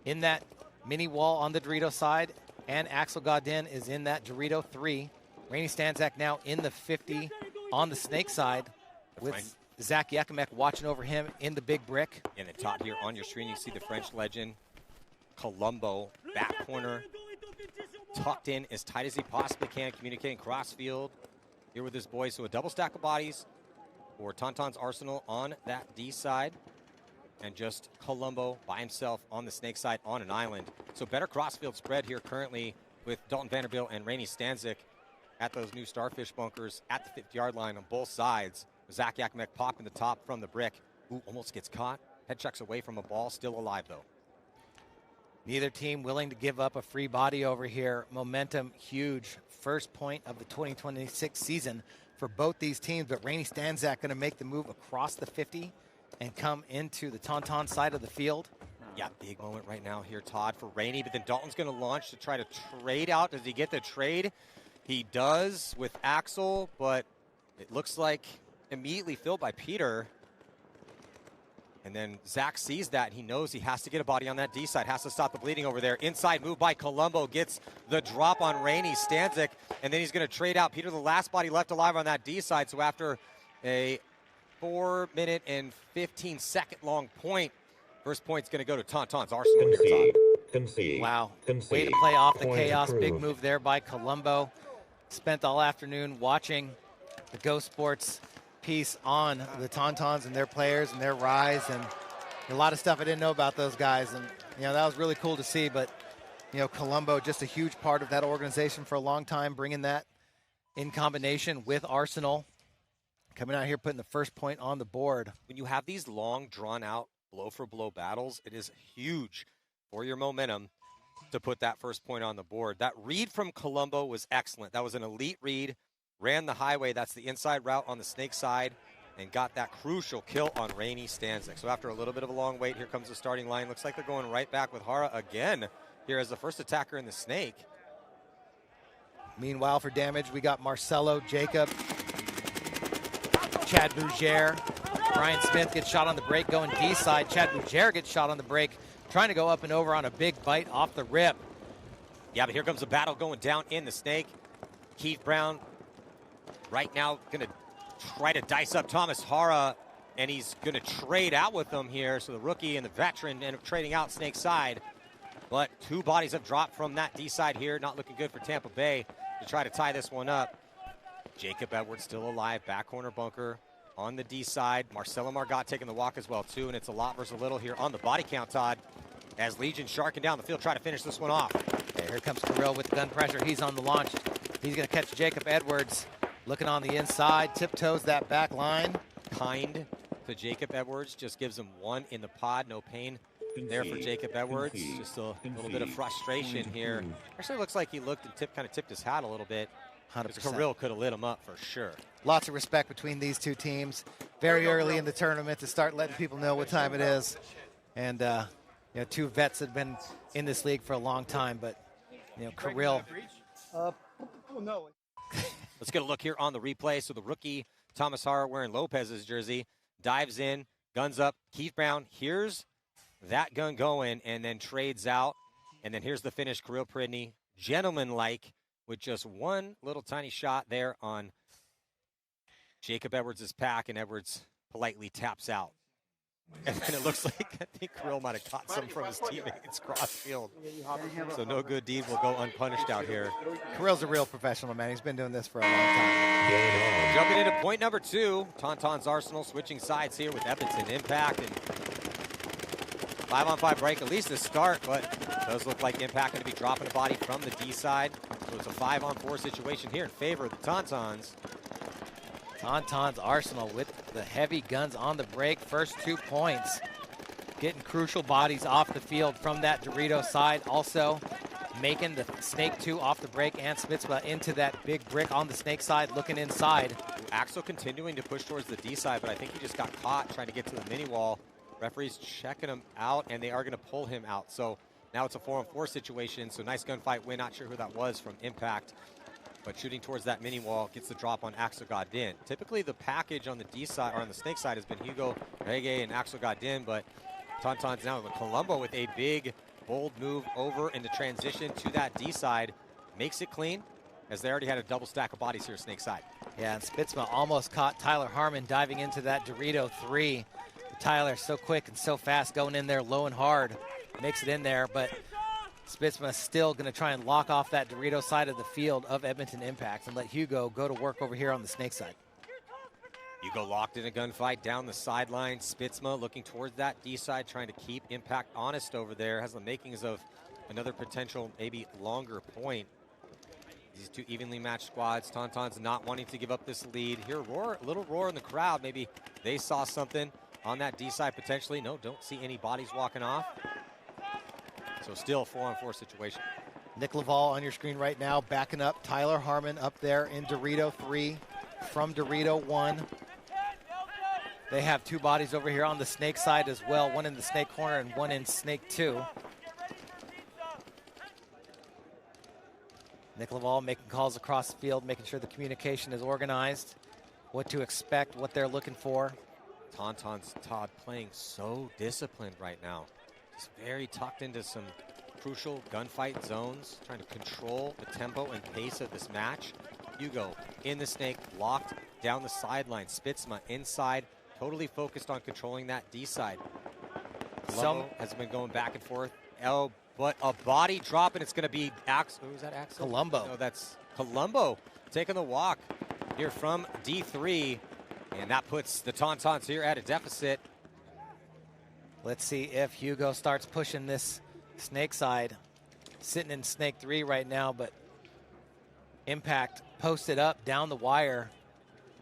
In that mini wall on the Dorito side. And Axel Godin is in that Dorito 3. Rainey Stanzak now in the 50 on the snake side with Zach Yakimek watching over him in the big brick. And then Todd, here on your screen, you see the French legend, Colombo, back corner, tucked in as tight as he possibly can, communicating cross field here with his boys. So a double stack of bodies for Tauntaun's Arsenal on that D side. And just Colombo by himself on the snake side on an island. So better crossfield spread here currently with Dalton Vanderbilt and Rainey Stanzik at those new Starfish bunkers at the 50-yard line on both sides. Zach Yakimek popping the top from the brick. Ooh, almost gets caught. Head checks away from a ball. Still alive, though. Neither team willing to give up a free body over here. Momentum huge. First point of the 2026 season for both these teams. But Rainey Stanzak going to make the move across the 50 and come into the Tauntaun side of the field. Yeah, big moment right now here, Todd, for Rainey. But then Dalton's going to launch to try to trade out. Does he get the trade? He does with Axel, but it looks like immediately filled by Peter. And then Zach sees that. He knows he has to get a body on that D side, has to stop the bleeding over there. Inside move by Colombo, gets the drop on Rainey Stanzik, and then he's going to trade out Peter, the last body left alive on that D side. So after a 4-minute and 15-second long point, first point's going to go to Tauntaun's Arsenal here, Todd. Wow. Way to play off the chaos. Big move there by Colombo. Spent all afternoon watching the Go Sports piece on the Tauntauns and their players and their rise, and a lot of stuff I didn't know about those guys, and that was really cool to see. But Colombo, just a huge part of that organization for a long time, bringing that in combination with Arsenal, coming out here putting the first point on the board. When you have these long drawn out blow for blow battles, it is huge for your momentum to put that first point on the board. That read from Colombo was excellent. That was an elite read. Ran the highway, that's the inside route on the snake side, and got that crucial kill on Rainey Stanzik. So after a little bit of a long wait, here comes the starting line. Looks like they're going right back with Hara again here as the first attacker in the snake. Meanwhile, for damage, we got Marcelo, Jacob, Chad Bougere. Brian Smith gets shot on the break going D side. Chad Bougere gets shot on the break, trying to go up and over on a big bite off the rip. Yeah, but here comes the battle going down in the snake. Keith Brown right now going to try to dice up Thomas Hara, and he's going to trade out with them here. So the rookie and the veteran end up trading out snake side. But 2 bodies have dropped from that D side here. Not looking good for Tampa Bay to try to tie this one up. Jacob Edwards still alive, back corner bunker on the D side. Marcelo Margot taking the walk as well, too, and it's a lot versus a little here on the body count, Todd, as Legion sharking down the field, try to finish this one off. Okay, here comes Kirill with the gun pressure. He's on the launch. He's going to catch Jacob Edwards. Looking on the inside, tiptoes that back line. Kind to Jacob Edwards, just gives him 1 in the pod, no pain there for Jacob Edwards. Just a little bit of frustration here. Actually looks like he looked and kind of tipped his hat a little bit. 100%. Kirill could have lit him up for sure. Lots of respect between these two teams. Very early in the tournament to start letting people know what time it is. And, 2 vets that have been in this league for a long time. But, Kirill. No. Let's get a look here on the replay. So the rookie, Thomas Hara, wearing Lopez's jersey, dives in, guns up. Keith Brown hears that gun going and then trades out. And then here's the finish, Kirill Pridney, gentleman-like, with just 1 little tiny shot there on Jacob Edwards' pack, and Edwards politely taps out. And then it looks like, I think Kirill might have caught some from his teammates cross field. So no good deed will go unpunished out here. Kirill's a real professional, man. He's been doing this for a long time. Jumping into point number 2, Tauntaun's Arsenal switching sides here with Edmonton Impact. And 5-on-5 break, at least to start, but it does look like Impact going to be dropping a body from the D side. So it's a 5-on-4 situation here in favor of the Tauntauns. Tauntaun's Arsenal with the heavy guns on the break. First 2 points. Getting crucial bodies off the field from that Dorito side. Also making the Snake 2 off the break and Spitzma into that big brick on the Snake side, looking inside. Axel continuing to push towards the D side, but I think he just got caught trying to get to the mini wall. Referee's checking him out, and they are going to pull him out. So now it's a 4-on-4 situation. So nice gunfight win. Not sure who that was from Impact, but shooting towards that mini wall gets the drop on Axel Godin. Typically the package on the D side or on the Snake side has been Hugo Rege and Axel Godin, but Tauntaun's now with Colombo with a big, bold move over into transition to that D side. Makes it clean, as they already had a double stack of bodies here, Snake side. Yeah, and Spitzma almost caught Tyler Harmon diving into that Dorito 3. Tyler so quick and so fast going in there low and hard. Makes it in there, but Spitzma still going to try and lock off that Dorito side of the field of Edmonton Impact and let Hugo go to work over here on the Snake side. Hugo locked in a gunfight down the sideline. Spitzma looking towards that D side, trying to keep Impact honest over there. Has the makings of another potential, maybe longer point. These two evenly matched squads. Tauntaun's not wanting to give up this lead. Here, a little roar in the crowd. Maybe they saw something on that D side potentially. No, don't see any bodies walking off. So still a 4-on-4 situation. Nick Laval on your screen right now, backing up Tyler Harmon up there in Dorito 3 from Dorito 1. They have 2 bodies over here on the Snake side as well, one in the Snake corner and one in Snake 2. Nick Laval making calls across the field, making sure the communication is organized, what to expect, what they're looking for. Tauntaun's Todd playing so disciplined right now. Just very tucked into some crucial gunfight zones, trying to control the tempo and pace of this match. Hugo in the Snake, locked down the sideline. Spitzma inside, totally focused on controlling that D side. Colombo has been going back and forth. Oh, but a body drop, and it's going to be Axel. Who was that, Axel? Colombo. No, that's Colombo taking the walk here from D3, and that puts the Tauntauns here at a deficit. Let's see if Hugo starts pushing this Snake side. Sitting in Snake 3 right now, but Impact posted up down the wire.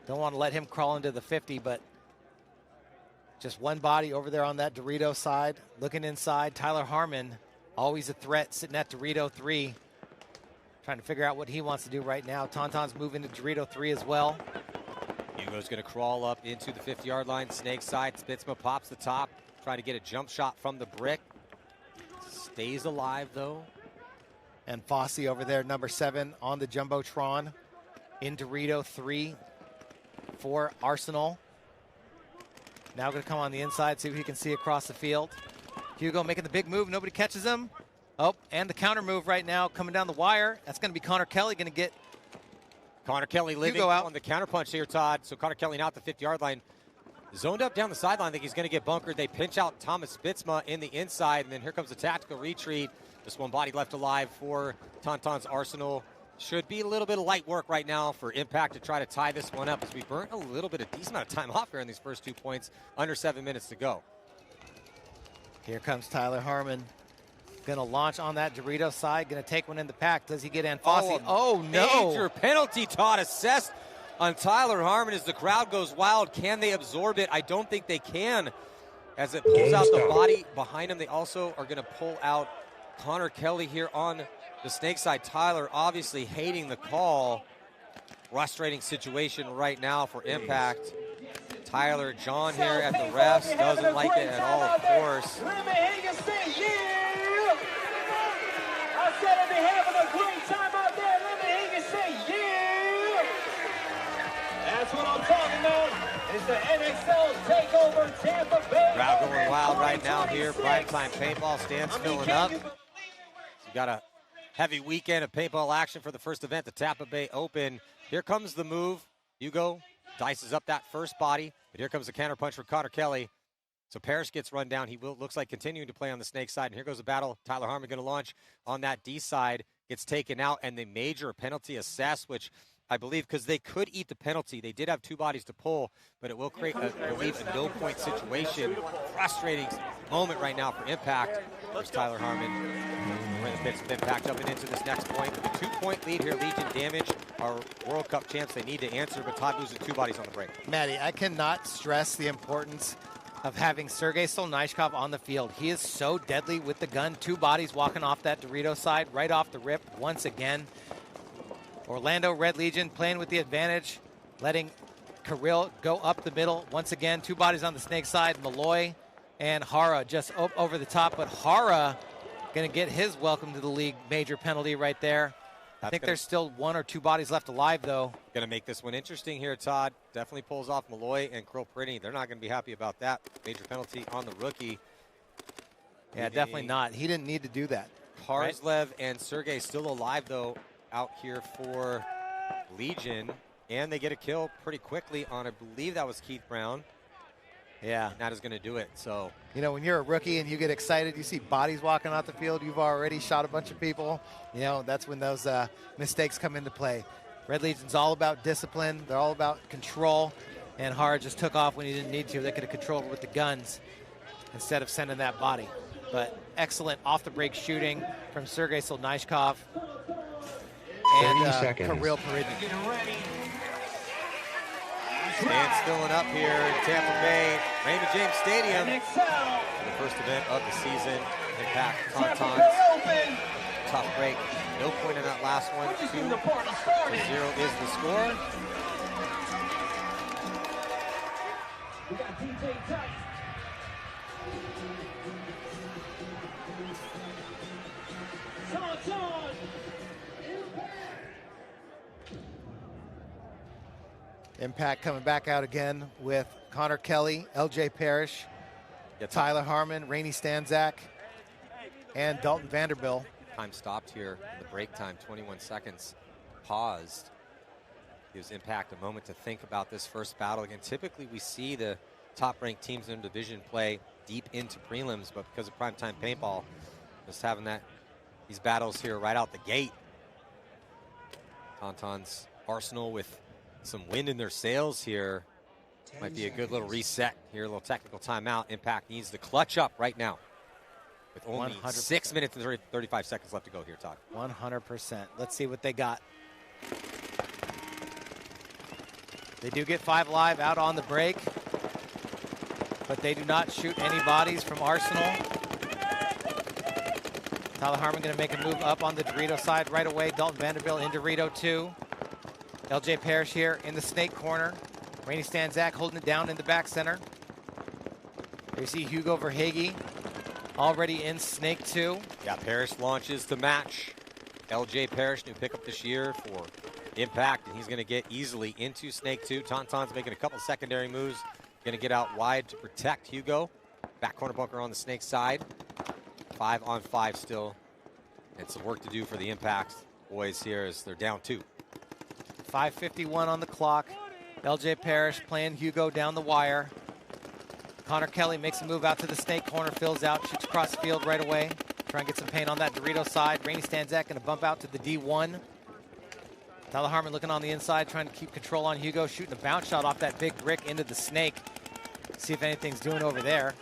Don't want to let him crawl into the 50, but just one body over there on that Dorito side. Looking inside, Tyler Harmon, always a threat, sitting at Dorito 3. Trying to figure out what he wants to do right now. Tauntaun's moving to Dorito 3 as well. Hugo's going to crawl up into the 50-yard line. Snake side, Spitzma pops the top. Trying to get a jump shot from the brick. Stays alive, though. And Fosse over there, number 7 on the Jumbotron in Dorito 3 for Arsenal. Now going to come on the inside, see if he can see across the field. Hugo making the big move. Nobody catches him. Oh, and the counter move right now coming down the wire. That's going to be Connor Kelly going to get Connor Kelly living out on the counterpunch here, Todd. So Connor Kelly now at the 50-yard line. Zoned up down the sideline. I think he's going to get bunkered. They pinch out Thomas Spitzma in the inside, and then here comes a tactical retreat. Just one body left alive for Tauntaun's Arsenal. Should be a little bit of light work right now for Impact to try to tie this one up, as we burnt a little bit, a decent amount of time off here in these first 2 points. Under 7 minutes to go. Here comes Tyler Harmon. Going to launch on that Dorito side. Going to take one in the pack. Does he get Anfossi? Oh, no. Major penalty, Todd, assessed on Tyler Harmon as the crowd goes wild. Can they absorb it? I don't think they can, as it pulls out the body behind him. They also are going to pull out Connor Kelly here on the Snake side. Tyler obviously hating the call. Frustrating situation right now for Impact. Tyler John here at the refs doesn't like it at all, of course. I said if they're having a great time out there, let me hear you say yeah. That's what I'm talking about. It's the NXL takeover Tampa Bay. Crowd going wild right now here. Primetime paintball stands filling up. You got a heavy weekend of paintball action for the first event, the Tampa Bay Open. Here comes the move. Hugo dices up that first body, but here comes the counterpunch for Connor Kelly. So Parrish gets run down. He looks like continuing to play on the Snake side. And here goes the battle. Tyler Harmon going to launch on that D side. Gets taken out, and the major penalty assessed, which I believe, because they could eat the penalty. They did have 2 bodies to pull, but it will create, I believe, a no-point situation. Frustrating moment right now for Impact. There's Tyler Harmon. Where the pits have been packed up and into this next point. With a 2-point lead here, Legion Damage, our World Cup champs, they need to answer, but Todd loses 2 bodies on the break. Maddie, I cannot stress the importance of having Sergei Solnyshkov on the field. He is so deadly with the gun. 2 bodies walking off that Dorito side right off the rip once again. Orlando Red Legion playing with the advantage, letting Kirill go up the middle. Once again, 2 bodies on the Snake side. Malloy and Hara just over the top, but Hara going to get his welcome to the league major penalty right there. I think there's still 1 or 2 bodies left alive, though. Going to make this one interesting here, Todd. Definitely pulls off Malloy and Krill Pritty. They're not going to be happy about that. Major penalty on the rookie. Yeah, definitely not. He didn't need to do that. Karslev and Sergey still alive, though, out here for Legion. And they get a kill pretty quickly on, I believe that was Keith Brown. Yeah. And that is going to do it. So, you know, when you're a rookie and you get excited, you see bodies walking off the field, you've already shot a bunch of people. You know, that's when those mistakes come into play. Red Legion's all about discipline. They're all about control. And Hara just took off when he didn't need to. They could have controlled it with the guns instead of sending that body. But excellent off-the-break shooting from Sergei Solnyshkov and Kirill Peridin. Stand stilling up here in Tampa Bay, Raymond James Stadium. NXL. The first event of the season. Impact Tauntauns. Tough break. No point in that last one. 2-0 is the score. We got DJ Tuck. Tauntaun. Impact coming back out again with Connor Kelly, LJ Parrish, Tyler Harmon, Rainey Stanzak, and Dalton Vanderbilt. Time stopped here in the break time, 21 seconds. Paused. Gives Impact a moment to think about this first battle. Again, typically we see the top-ranked teams in the division play deep into prelims, but because of primetime paintball, just having these battles here right out the gate. Tauntaun's arsenal with some wind in their sails here. Might be a good little reset here, a little technical timeout. Impact needs to clutch up right now with only 100%. 6 minutes and 35 seconds left to go here, Todd. 100%. Let's see what they got. They do get 5 live out on the break, but they do not shoot any bodies from Arsenal. Tyler Harmon going to make a move up on the Dorito side right away. Dalton Vanderbilt in Dorito 2. LJ Parrish here in the snake corner. Rainey Stanzak holding it down in the back center. There you see Hugo Verhage already in snake 2. Yeah, Parrish launches to match. LJ Parrish, new pickup this year for Impact, and he's going to get easily into snake 2. Tauntaun's making a couple secondary moves. Going to get out wide to protect Hugo. Back corner bunker on the snake side. 5-on-5 still. And some work to do for the Impact boys here as they're down 2. 5:51 on the clock. LJ Parrish playing Hugo down the wire. Connor Kelly makes a move out to the snake corner, fills out, shoots across the field right away. Try and get some paint on that Dorito side. Rainey Stanzak going to bump out to the D1. Tyler Harmon looking on the inside, trying to keep control on Hugo, shooting a bounce shot off that big brick into the snake. See if anything's doing over there.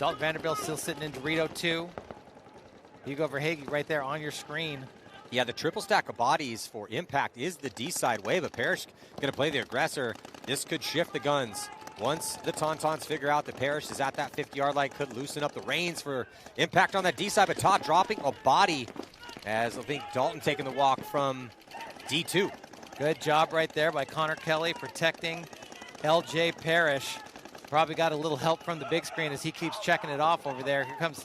Dalton Vanderbilt still sitting in Dorito 2. Hugo Verhage right there on your screen. Yeah, the triple stack of bodies for Impact is the D-side way, but Parrish going to play the aggressor. This could shift the guns. Once the Tauntauns figure out that Parrish is at that 50-yard line, could loosen up the reins for Impact on that D-side, but Todd dropping a body as I think Dalton taking the walk from D2. Good job right there by Connor Kelly protecting LJ Parrish. Probably got a little help from the big screen as he keeps checking it off over there. Here comes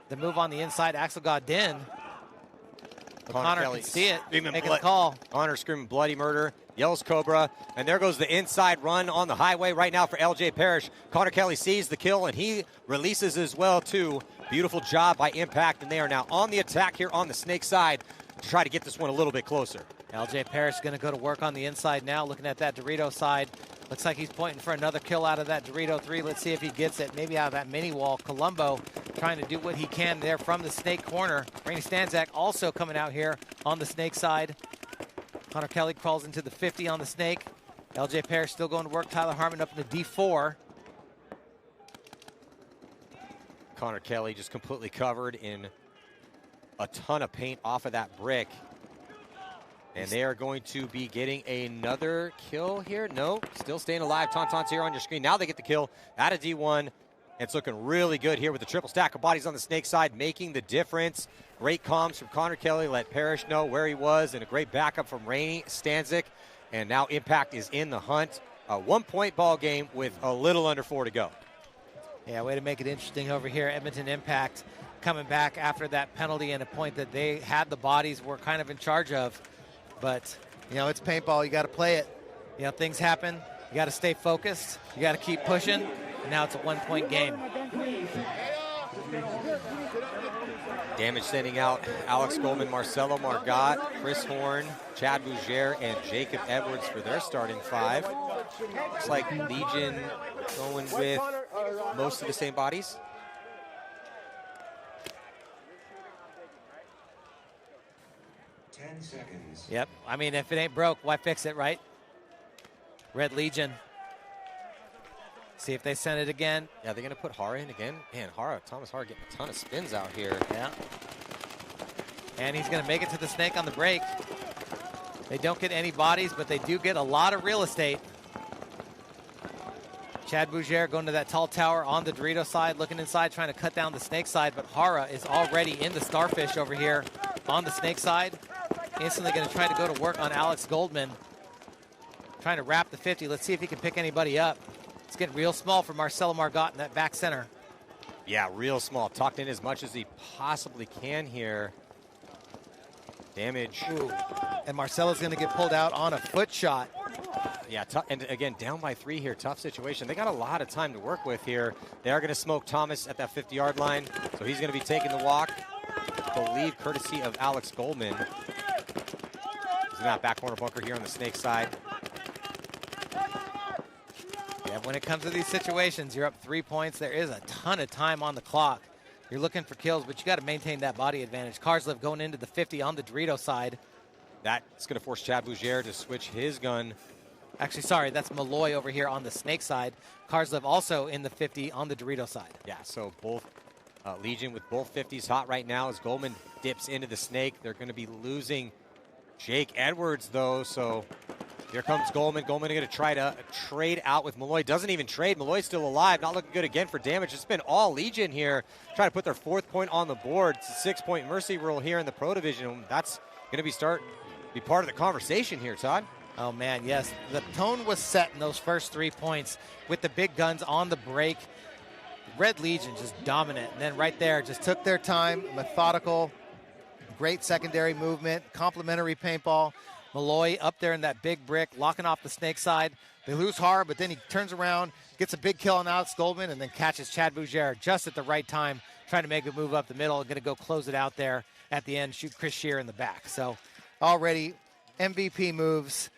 the move on the inside, Axel Godin. Connor can see it, making a call. Connor screaming bloody murder, yells Cobra, and there goes the inside run on the highway right now for LJ Parrish. Connor Kelly sees the kill, and he releases as well, too. Beautiful job by Impact, and they are now on the attack here on the snake side to try to get this one a little bit closer. LJ Parrish is going to go to work on the inside now, looking at that Dorito side. Looks like he's pointing for another kill out of that Dorito 3. Let's see if he gets it. Maybe out of that mini wall. Colombo trying to do what he can there from the snake corner. Rainey Stanzak also coming out here on the snake side. Connor Kelly crawls into the 50 on the snake. LJ Parrish still going to work. Tyler Harmon up in the D4. Connor Kelly just completely covered in a ton of paint off of that brick. And they are going to be getting another kill here. No, still staying alive. Tauntaun's here on your screen. Now they get the kill out of D1. It's looking really good here with the triple stack of bodies on the Snake side, making the difference. Great comms from Connor Kelly, let Parrish know where he was, and a great backup from Rainey Stanzik. And now Impact is in the hunt. A 1-point ball game with a little under 4 to go. Yeah, way to make it interesting over here. Edmonton Impact coming back after that penalty and a point that they had the bodies, were kind of in charge of. But, you know, it's paintball. You got to play it. You know, things happen. You got to stay focused. You got to keep pushing. And now it's a 1-point game. Damage sending out Alex Goldman, Marcelo Margot, Chris Horn, Chad Bougere, and Jacob Edwards for their starting 5. Looks like Legion going with most of the same bodies. Yep. I mean, if it ain't broke, why fix it, right? Red Legion. See if they send it again. Yeah, they're going to put Hara in again. Man, Thomas Hara getting a ton of spins out here. Yeah. And he's going to make it to the Snake on the break. They don't get any bodies, but they do get a lot of real estate. Chad Bougere going to that tall tower on the Dorito side, looking inside, trying to cut down the Snake side, but Hara is already in the Starfish over here on the Snake side. Instantly going to try to go to work on Alex Goldman. Trying to wrap the 50. Let's see if he can pick anybody up. It's getting real small for Marcelo Margot in that back center. Yeah, real small. Tucked in as much as he possibly can here. Damage. Ooh. And Marcelo's going to get pulled out on a foot shot. Yeah, and again, down by 3 here. Tough situation. They got a lot of time to work with here. They are going to smoke Thomas at that 50-yard line, so he's going to be taking the walk. I believe courtesy of Alex Goldman. He's in that back corner bunker here on the Snake side. Yeah, when it comes to these situations, you're up 3 points. There is a ton of time on the clock. You're looking for kills, but you got to maintain that body advantage. Karslev going into the 50 on the Dorito side. That's going to force Chad Bougere to switch his gun. Actually, sorry, that's Malloy over here on the Snake side. Karslev also in the 50 on the Dorito side. Yeah, so both Legion with both 50s hot right now as Goldman dips into the Snake. They're going to be losing Jake Edwards, though, so here comes Goldman. Goldman going to try to trade out with Malloy. Doesn't even trade. Malloy's still alive. Not looking good again for damage. It's been all Legion here. Trying to put their 4th point on the board. It's a 6-point mercy rule here in the Pro Division. That's going to be part of the conversation here, Todd. Oh, man, yes. The tone was set in those first 3 points with the big guns on the break. Red Legion just dominant. And then right there, just took their time, methodical, great secondary movement, complementary paintball. Malloy up there in that big brick, locking off the Snake side. They lose hard, but then he turns around, gets a big kill on Alex Goldman, and then catches Chad Bougere just at the right time, trying to make a move up the middle, and going to go close it out there at the end, shoot Chris Shear in the back. So already MVP moves,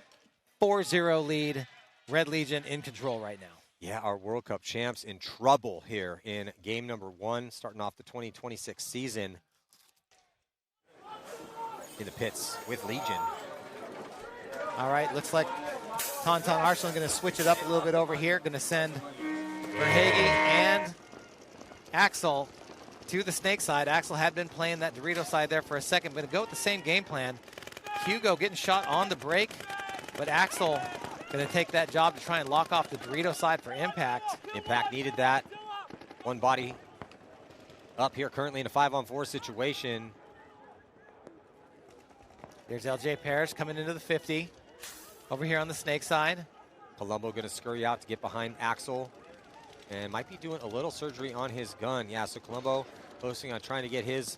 4-0 lead, Red Legion in control right now. Yeah, our World Cup champs in trouble here in game number 1, starting off the 2026 season in the pits with Legion. All right, looks like Tauntaun Arsenal going to switch it up a little bit over here. Going to send Verhage and Axel to the Snake side. Axel had been playing that Dorito side there for a second. Going to go with the same game plan. Hugo getting shot on the break, but Axel going to take that job to try and lock off the Dorito side for Impact. Impact needed that. One body up here currently in a 5-on-4 situation. There's LJ Parrish coming into the 50. Over here on the Snake side. Colombo going to scurry out to get behind Axel. And might be doing a little surgery on his gun. Yeah, so Colombo focusing on trying to get his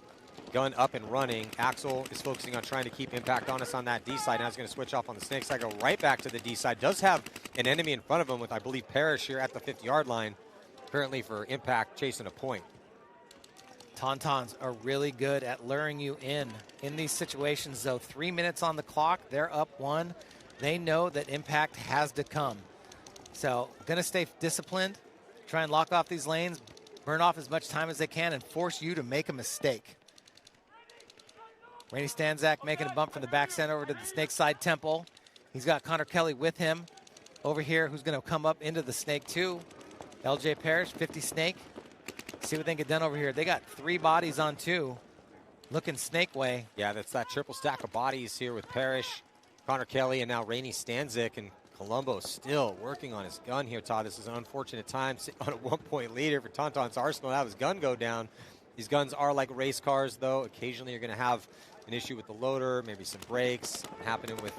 gun up and running. Axel is focusing on trying to keep Impact on us on that D side. Now he's going to switch off on the Snake side, go right back to the D side. Does have an enemy in front of him with, I believe, Parrish here at the 50-yard line. Currently for Impact chasing a point. Tauntauns are really good at luring you in these situations, though. 3 minutes on the clock. They're up 1. They know that Impact has to come. So going to stay disciplined, try and lock off these lanes, burn off as much time as they can, and force you to make a mistake. Rainey Stanzik making a bump from the back center over to the Snake side temple. He's got Connor Kelly with him over here, who's going to come up into the Snake too. LJ Parrish, 50 Snake. See what they can get done over here. They got 3 bodies on 2. Looking snake way. Yeah, that's that triple stack of bodies here with Parrish, Connor Kelly, and now Rainey Stanzik. And Colombo still working on his gun here, Todd. This is an unfortunate time sitting on a 1-point lead here for Tauntaun's Arsenal. Have his gun go down. These guns are like race cars, though. Occasionally you're going to have an issue with the loader, maybe some brakes happening with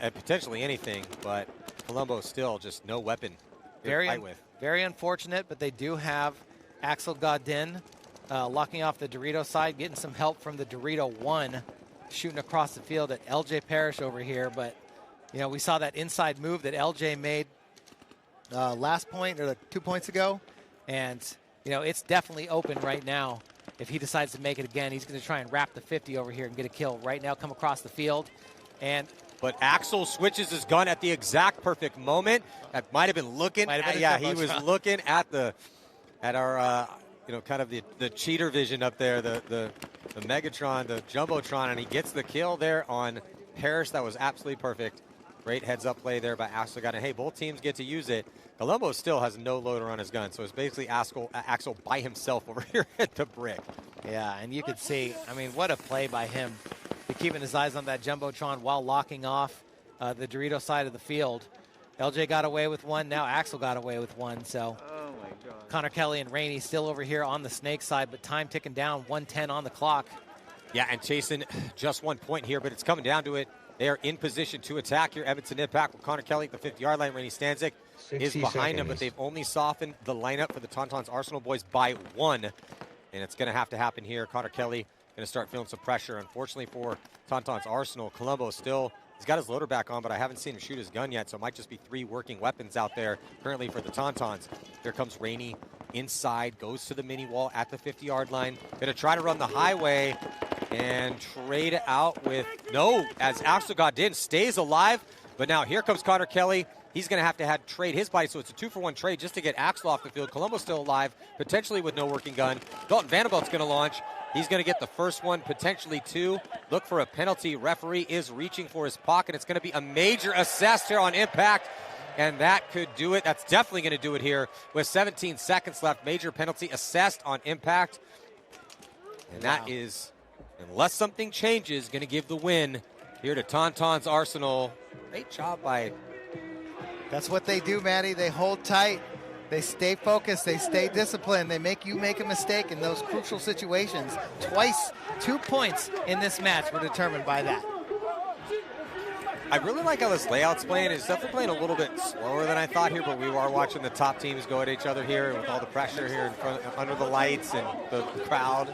potentially anything. But Colombo still just no weapon to fight with. Very unfortunate, but they do have Axel Godin locking off the Dorito side, getting some help from the Dorito 1, shooting across the field at LJ Parrish over here. But, you know, we saw that inside move that LJ made last point, or 2 points ago. And, you know, it's definitely open right now. If he decides to make it again, he's going to try and wrap the 50 over here and get a kill right now, come across the field. But Axel switches his gun at the exact perfect moment. That might have been looking. He was looking at our you know, kind of the cheater vision up there, the Megatron, the Jumbotron, and he gets the kill there on Parrish. That was absolutely perfect. Great heads-up play there by Axel. And hey, both teams get to use it. Colombo still has no loader on his gun, so it's basically Axel by himself over here at the brick. Yeah, and you could see, I mean, what a play by him. Keeping his eyes on that Jumbotron while locking off the Dorito side of the field. LJ got away with one. Now Axel got away with one. So Connor Kelly and Rainey still over here on the snake side, but time ticking down, 1:10 on the clock. Yeah, and chasing just 1 point here, but it's coming down to it. They are in position to attack here. Edmonton Impact with Connor Kelly at the 50-yard line. Rainey Stanzik is behind him, but they've only softened the lineup for the Tauntaun's Arsenal boys by 1. And it's going to have to happen here. Connor Kelly going to start feeling some pressure. Unfortunately for Tauntaun's Arsenal, Colombo still, he's got his loader back on, but I haven't seen him shoot his gun yet, so it might just be 3 working weapons out there currently for the Tauntauns. Here comes Rainey inside, goes to the mini wall at the 50-yard line. Going to try to run the highway and trade out with, no, as Axel Godin stays alive, but now here comes Connor Kelly. He's going to have trade his body, so it's a 2-for-1 trade just to get Axel off the field. Colombo's still alive, potentially with no working gun. Dalton Vanderbilt's going to launch. He's going to get the first one, potentially 2. Look for a penalty. Referee is reaching for his pocket. It's going to be a major assist here on impact, and that could do it. That's definitely going to do it here with 17 seconds left. Major penalty assessed on impact, and that is, unless something changes, going to give the win here to Tauntaun's Arsenal. Great job by... That's what they do, Maddie. They hold tight. They stay focused. They stay disciplined. They make you make a mistake in those crucial situations. Twice, 2 points in this match were determined by that. I really like how this layout's playing. It's definitely playing a little bit slower than I thought here, but we are watching the top teams go at each other here with all the pressure here in front, under the lights and the crowd.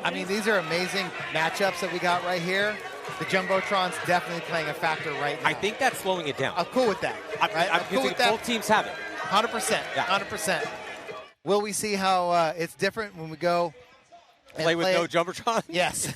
I mean, these are amazing matchups that we got right here. The Jumbotron's definitely playing a factor right now. I think that's slowing it down. I'm cool with that. I'm cool with that. Both teams have it. 100%. Yeah. 100%. Will we see how it's different when we go play with no Jumbotron? Yes.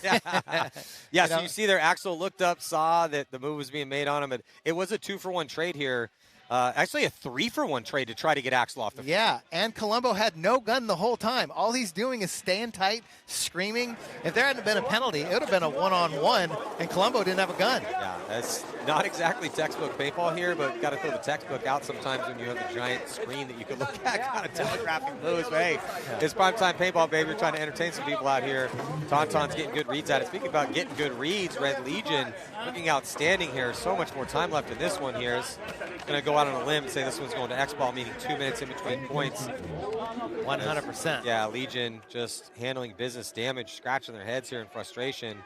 Yeah, so you see there, Axel looked up, saw that the move was being made on him. But it was a 2-for-1 trade here. Actually a 3-for-1 trade to try to get Axel off the field. Yeah, and Colombo had no gun the whole time. All he's doing is staying tight, screaming. If there hadn't been a penalty, it would have been a one-on-one, and Colombo didn't have a gun. Yeah, that's not exactly textbook paintball here, but got to throw the textbook out sometimes when you have a giant screen that you can look at, kind of telegraphing moves. But hey, it's primetime paintball, baby. We're trying to entertain some people out here. Tauntaun's getting good reads at it. Speaking about getting good reads, Red Legion looking outstanding here. So much more time left in this one here. Is going to go out on a limb and say this one's going to X-Ball, meaning 2 minutes in between points. 100%. Yeah, Legion just handling business, damage, scratching their heads here in frustration.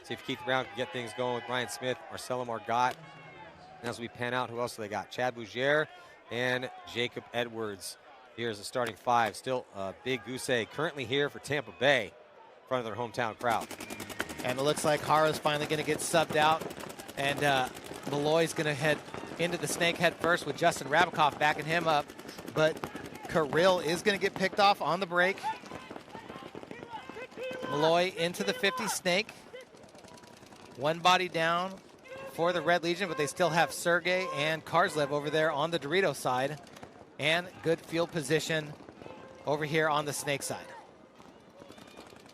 See if Keith Brown can get things going with Ryan Smith, Marcelo Margot. And as we pan out, who else do they got? Chad Bougier and Jacob Edwards. Here's the starting 5. Still Big Goose Egg currently here for Tampa Bay in front of their hometown crowd. And it looks like Hara's finally going to get subbed out. And Malloy's going to head into the snake head first with Justin Rabikoff backing him up. But Kirill is going to get picked off on the break. Malloy into the 50 snake. One body down for the Red Legion, but they still have Sergey and Karslev over there on the Dorito side. And good field position over here on the snake side.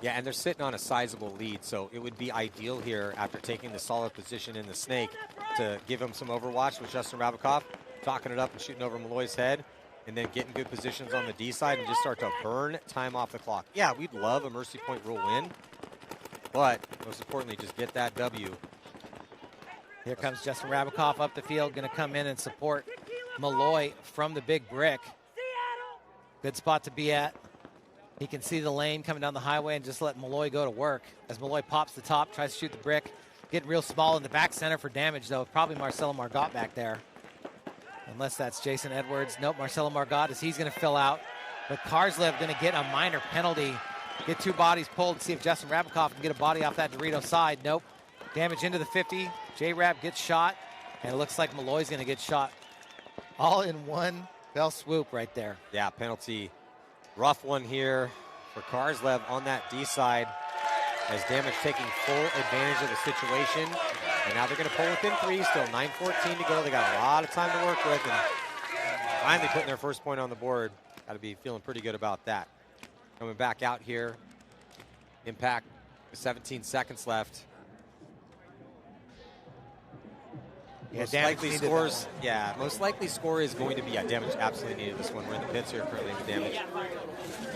Yeah, and they're sitting on a sizable lead, so it would be ideal here after taking the solid position in the snake to give him some overwatch with Justin Rabikoff, talking it up and shooting over Malloy's head. and then get in good positions on the D side and just start to burn time off the clock. Yeah, we'd love a mercy point rule win, but most importantly, just get that W. Here comes Justin Rabikoff up the field, going to come in and support Malloy from the big brick. Good spot to be at. He can see the lane coming down the highway and just let Malloy go to work. As Malloy pops the top, tries to shoot the brick. Getting real small in the back center for damage, though. Probably Marcelo Margot back there. Unless that's Jason Edwards. Nope, Marcelo Margot as he's going to fill out. But Karslev going to get a minor penalty. Get 2 bodies pulled to see if Justin Rabikoff can get a body off that Dorito side. Nope. Damage into the 50. J-Rab gets shot. And it looks like Malloy's going to get shot. All in one fell swoop right there. Yeah, penalty. Rough one here for Karslev on that D side. As Damage taking full advantage of the situation. And now they're going to pull within 3. Still 9:14 to go. They got a lot of time to work with. And finally putting their first point on the board. Got to be feeling pretty good about that. Coming back out here. Impact, 17 seconds left. Yeah, Most Damage likely needed scores. Yeah, most likely score is going to be Damage absolutely needed this one. We're in the pits here currently with Damage.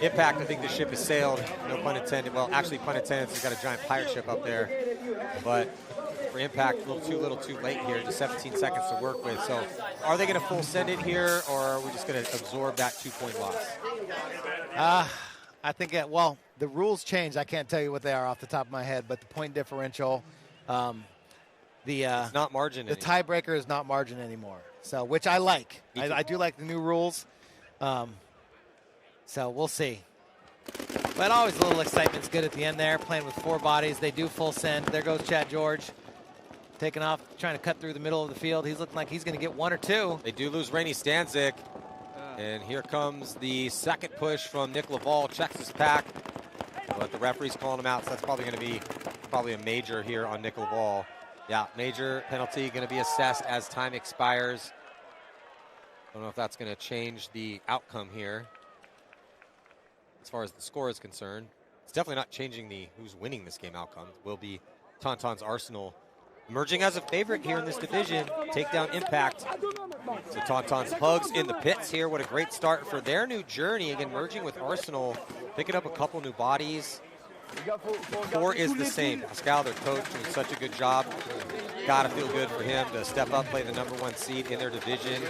Impact, I think the ship has sailed. No pun intended. Well, actually pun intended. He's got a giant pirate ship up there. But for Impact, a little too late here. Just 17 seconds to work with. So are they going to full send it here, or are we just going to absorb that 2-point loss? I think, well, the rules changed. I can't tell you what they are off the top of my head, but the point differential, it's not margin the anymore. tiebreaker is not margin anymore. So, which I like. I do like the new rules. So we'll see. But always a little excitement's good at the end there, playing with 4 bodies. They do full send. There goes Chad George. Taking off, trying to cut through the middle of the field. He's looking like he's going to get 1 or 2. They do lose Rainey Stanzik. And here comes the second push from Nick Laval. Checks his pack. But the referee's calling him out, so that's probably going to be a major here on Nick Laval. Yeah, major penalty going to be assessed as time expires. Don't know if that's going to change the outcome here as far as the score is concerned. It's definitely not changing the who's winning this game outcome. It will be Tauntaun's Arsenal emerging as a favorite here in this division. Take down Impact. So Tauntaun's Pugs in the pits here. What a great start for their new journey. Again, merging with Arsenal, picking up a couple new bodies. The core is the same. Pascal, their coach, doing such a good job. Gotta feel good for him to step up, play the #1 seed in their division.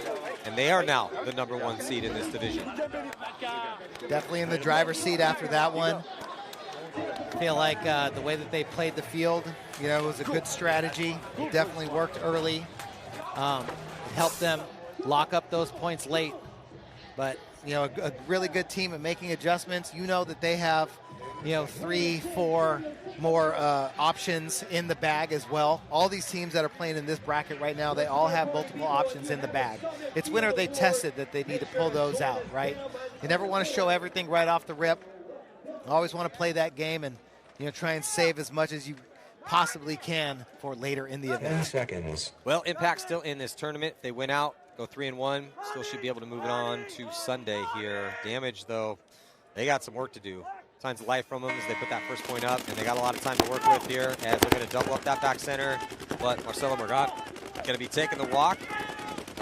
And they are now the #1 seed in this division. Definitely in the driver's seat after that one. I feel like the way that they played the field, it was a good strategy. It definitely worked early. It helped them lock up those points late. But, a really good team at making adjustments. That they have 3, 4 more options in the bag as well. All these teams that are playing in this bracket right now, they all have multiple options in the bag. It's when are they tested that they need to pull those out, right? You never want to show everything right off the rip. You always want to play that game and try and save as much as you possibly can for later in the event. 10 seconds. Well, Impact's still in this tournament. If they win out, go 3-1, still should be able to move it on to Sunday here. Damage, though, they got some work to do. Signs of life from them as they put that first point up, and they got a lot of time to work with here as they're going to double up that back center. But Marcelo Margot going to be taking the walk.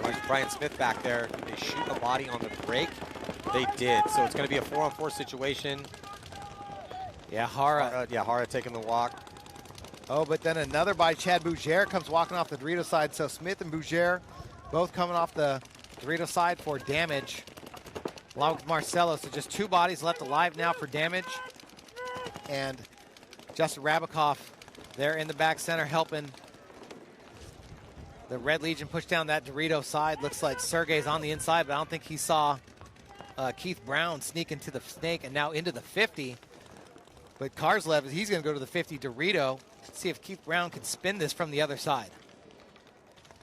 There's Brian Smith back there. They shoot a body on the break. They did. So it's going to be a 4-on-4 situation. Yeah, Hara. Hara taking the walk. Oh, but then another by Chad Bougere comes walking off the Dorito side. So Smith and Bougere both coming off the Dorito side for damage. Along with Marcelo, so just 2 bodies left alive now for damage. And Justin Rabikoff there in the back center helping the Red Legion push down that Dorito side. Looks like Sergey's on the inside, but I don't think he saw Keith Brown sneak into the snake and now into the 50. But Karslev, he's going to go to the 50 Dorito. See if Keith Brown can spin this from the other side.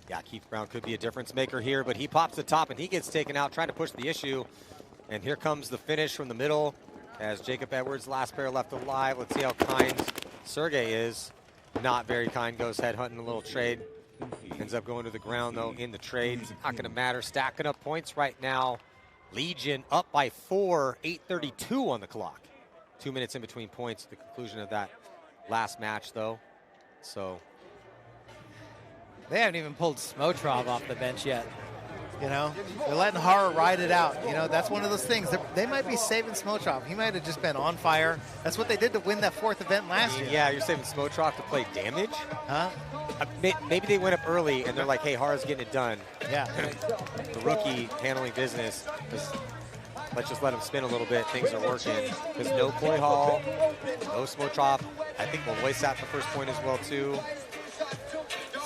Yeah, Keith Brown could be a difference maker here, but he pops the top and he gets taken out trying to push the issue. And here comes the finish from the middle as Jacob Edwards, last pair left alive. Let's see how kind Sergey is. Not very kind, goes head hunting a little trade. Ends up going to the ground, though, in the trade. It's not going to matter. Stacking up points right now. Legion up by 4, 8:32 on the clock. 2 minutes in between points at the conclusion of that last match, though. So they haven't even pulled Smotrov off the bench yet. They're letting Horror ride it out. That's one of those things. They might be saving Smotrov. He might have just been on fire. That's what they did to win that 4th event last year. Yeah, you're saving Smotrov to play damage? Huh? Maybe they went up early and they're like, hey, Horror's getting it done. Yeah. The rookie handling business. Let's just let him spin a little bit. Things are working. Because no Coy Hall, no Smotrov. I think Malloy sat the first point as well, too.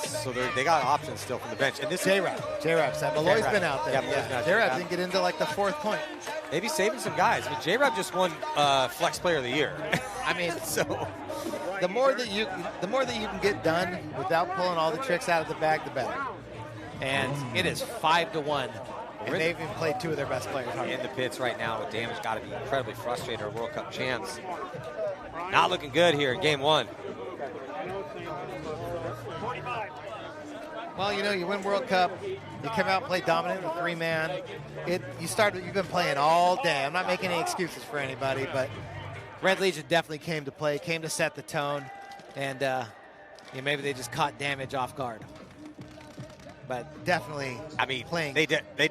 So they got options still from the bench. And this J-Rap said Malloy's been out there. Yeah, J-Rap didn't get into like the 4th point. Maybe saving some guys. I mean, J-Rap just won Flex Player of the Year. I mean, so the more that you can get done without pulling all the tricks out of the bag, the better. And it is 5-1. And they've even played 2 of their best players. In the pits right now with damage. Got to be incredibly frustrated. Our World Cup champs. Not looking good here in game 1. Well, you win World Cup, you come out and play dominant with 3-man. You've been playing all day. I'm not making any excuses for anybody, but Red Legion definitely came to play, came to set the tone, and maybe they just caught damage off guard. But definitely, playing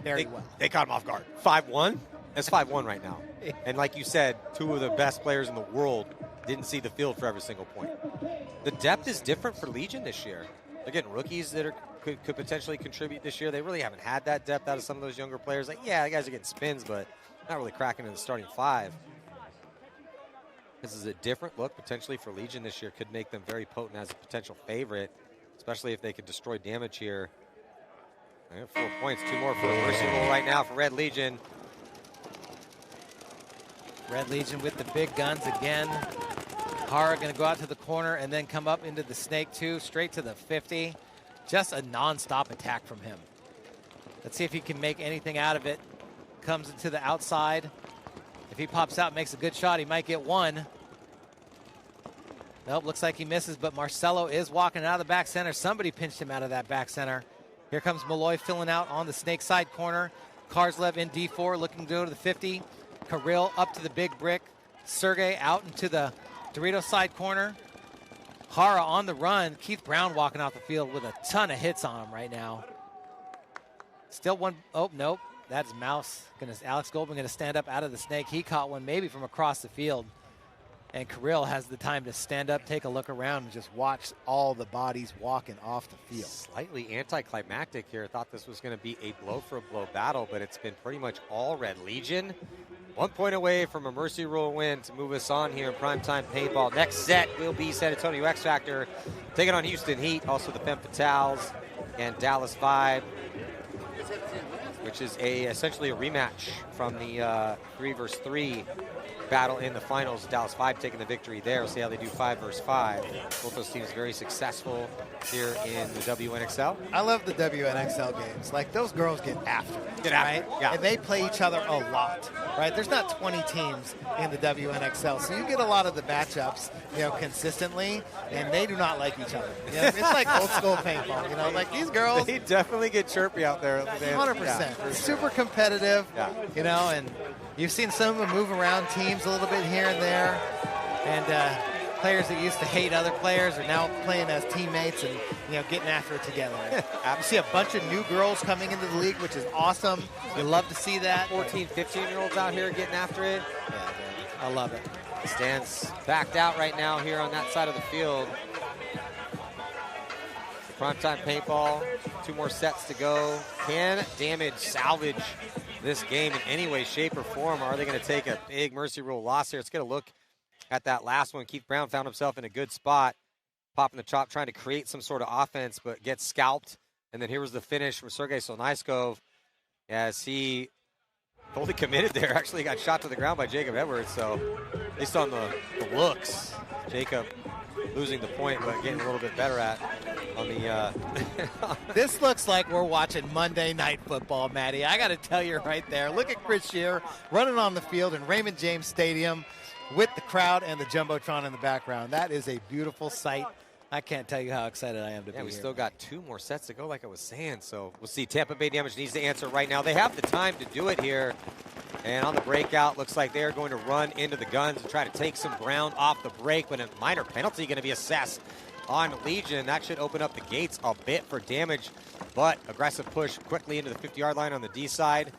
very well. They caught him off guard. 5-1? That's 5-1 right now. And like you said, 2 of the best players in the world didn't see the field for every single point. The depth is different for Legion this year. They're getting rookies that could potentially contribute this year. They really haven't had that depth out of some of those younger players. Like, yeah, the guys are getting spins, but not really cracking in the starting 5. This is a different look potentially for Legion this year. Could make them very potent as a potential favorite, especially if they could destroy damage here. 4 points, 2 more for a mercy roll right now for Red Legion. Red Legion with the big guns again. Hara going to go out to the corner and then come up into the snake 2, straight to the 50. Just a non-stop attack from him. Let's see if he can make anything out of it. Comes into the outside. If he pops out and makes a good shot, he might get 1. Nope, looks like he misses, but Marcelo is walking out of the back center. Somebody pinched him out of that back center. Here comes Malloy filling out on the snake side corner. Karslev in D4 looking to go to the 50. Kirill up to the big brick. Sergey out into the Dorito side corner. Hara on the run. Keith Brown walking off the field with a ton of hits on him right now. Still one. Oh, nope. That's Mouse. Alex Goldman going to stand up out of the snake. He caught one maybe from across the field. And Kirill has the time to stand up, take a look around, and just watch all the bodies walking off the field. Slightly anticlimactic here. Thought this was going to be a blow-for-blow battle, but it's been pretty much all Red Legion. 1 point away from a Mercy Rule win to move us on here in primetime paintball. Next set will be San Antonio X Factor taking on Houston Heat, also the Femme Fatales and Dallas Vibe, which is essentially a rematch from the 3 versus 3 battle in the finals. Dallas Vibe taking the victory there. We'll see how they do 5 versus 5. Both those teams very successful here in the WNXL. I love the WNXL games. Like, those girls get after it, right? Yeah. And they play each other a lot, right? There's not 20 teams in the WNXL, so you get a lot of the matchups, consistently, and they do not like each other. It's like old school paintball, like these girls. They definitely get chirpy out there. 100%. Yeah, super competitive, yeah. And you've seen some of them move around teams a little bit here and there, and players that used to hate other players are now playing as teammates and getting after it together. You see a bunch of new girls coming into the league, which is awesome. You love to see that. 14, 15-year-olds out here getting after it. Yeah, I love it. Stands backed out right now here on that side of the field. Primetime paintball, 2 more sets to go. Can Damage salvage this game in any way, shape, or form? Or are they going to take a big Mercy Rule loss here? Let's get a look at that last one. Keith Brown found himself in a good spot, popping the chop, trying to create some sort of offense, but gets scalped. And then here was the finish from Sergei Solnaiskov as he fully committed there. Actually got shot to the ground by Jacob Edwards, so at least on the looks, Jacob losing the point, but getting a little bit better at on the This looks like we're watching Monday Night Football, Maddie. I got to tell you right there. Look at Chris Shear running on the field in Raymond James Stadium with the crowd and the Jumbotron in the background. That is a beautiful sight. I can't tell you how excited I am to be here. We still got 2 more sets to go, like I was saying, so we'll see. Tampa Bay Damage needs to answer right now. They have the time to do it here. And on the breakout, looks like they're going to run into the guns and try to take some ground off the break, but a minor penalty going to be assessed on Legion. That should open up the gates a bit for Damage. But aggressive push quickly into the 50-yard line on the D side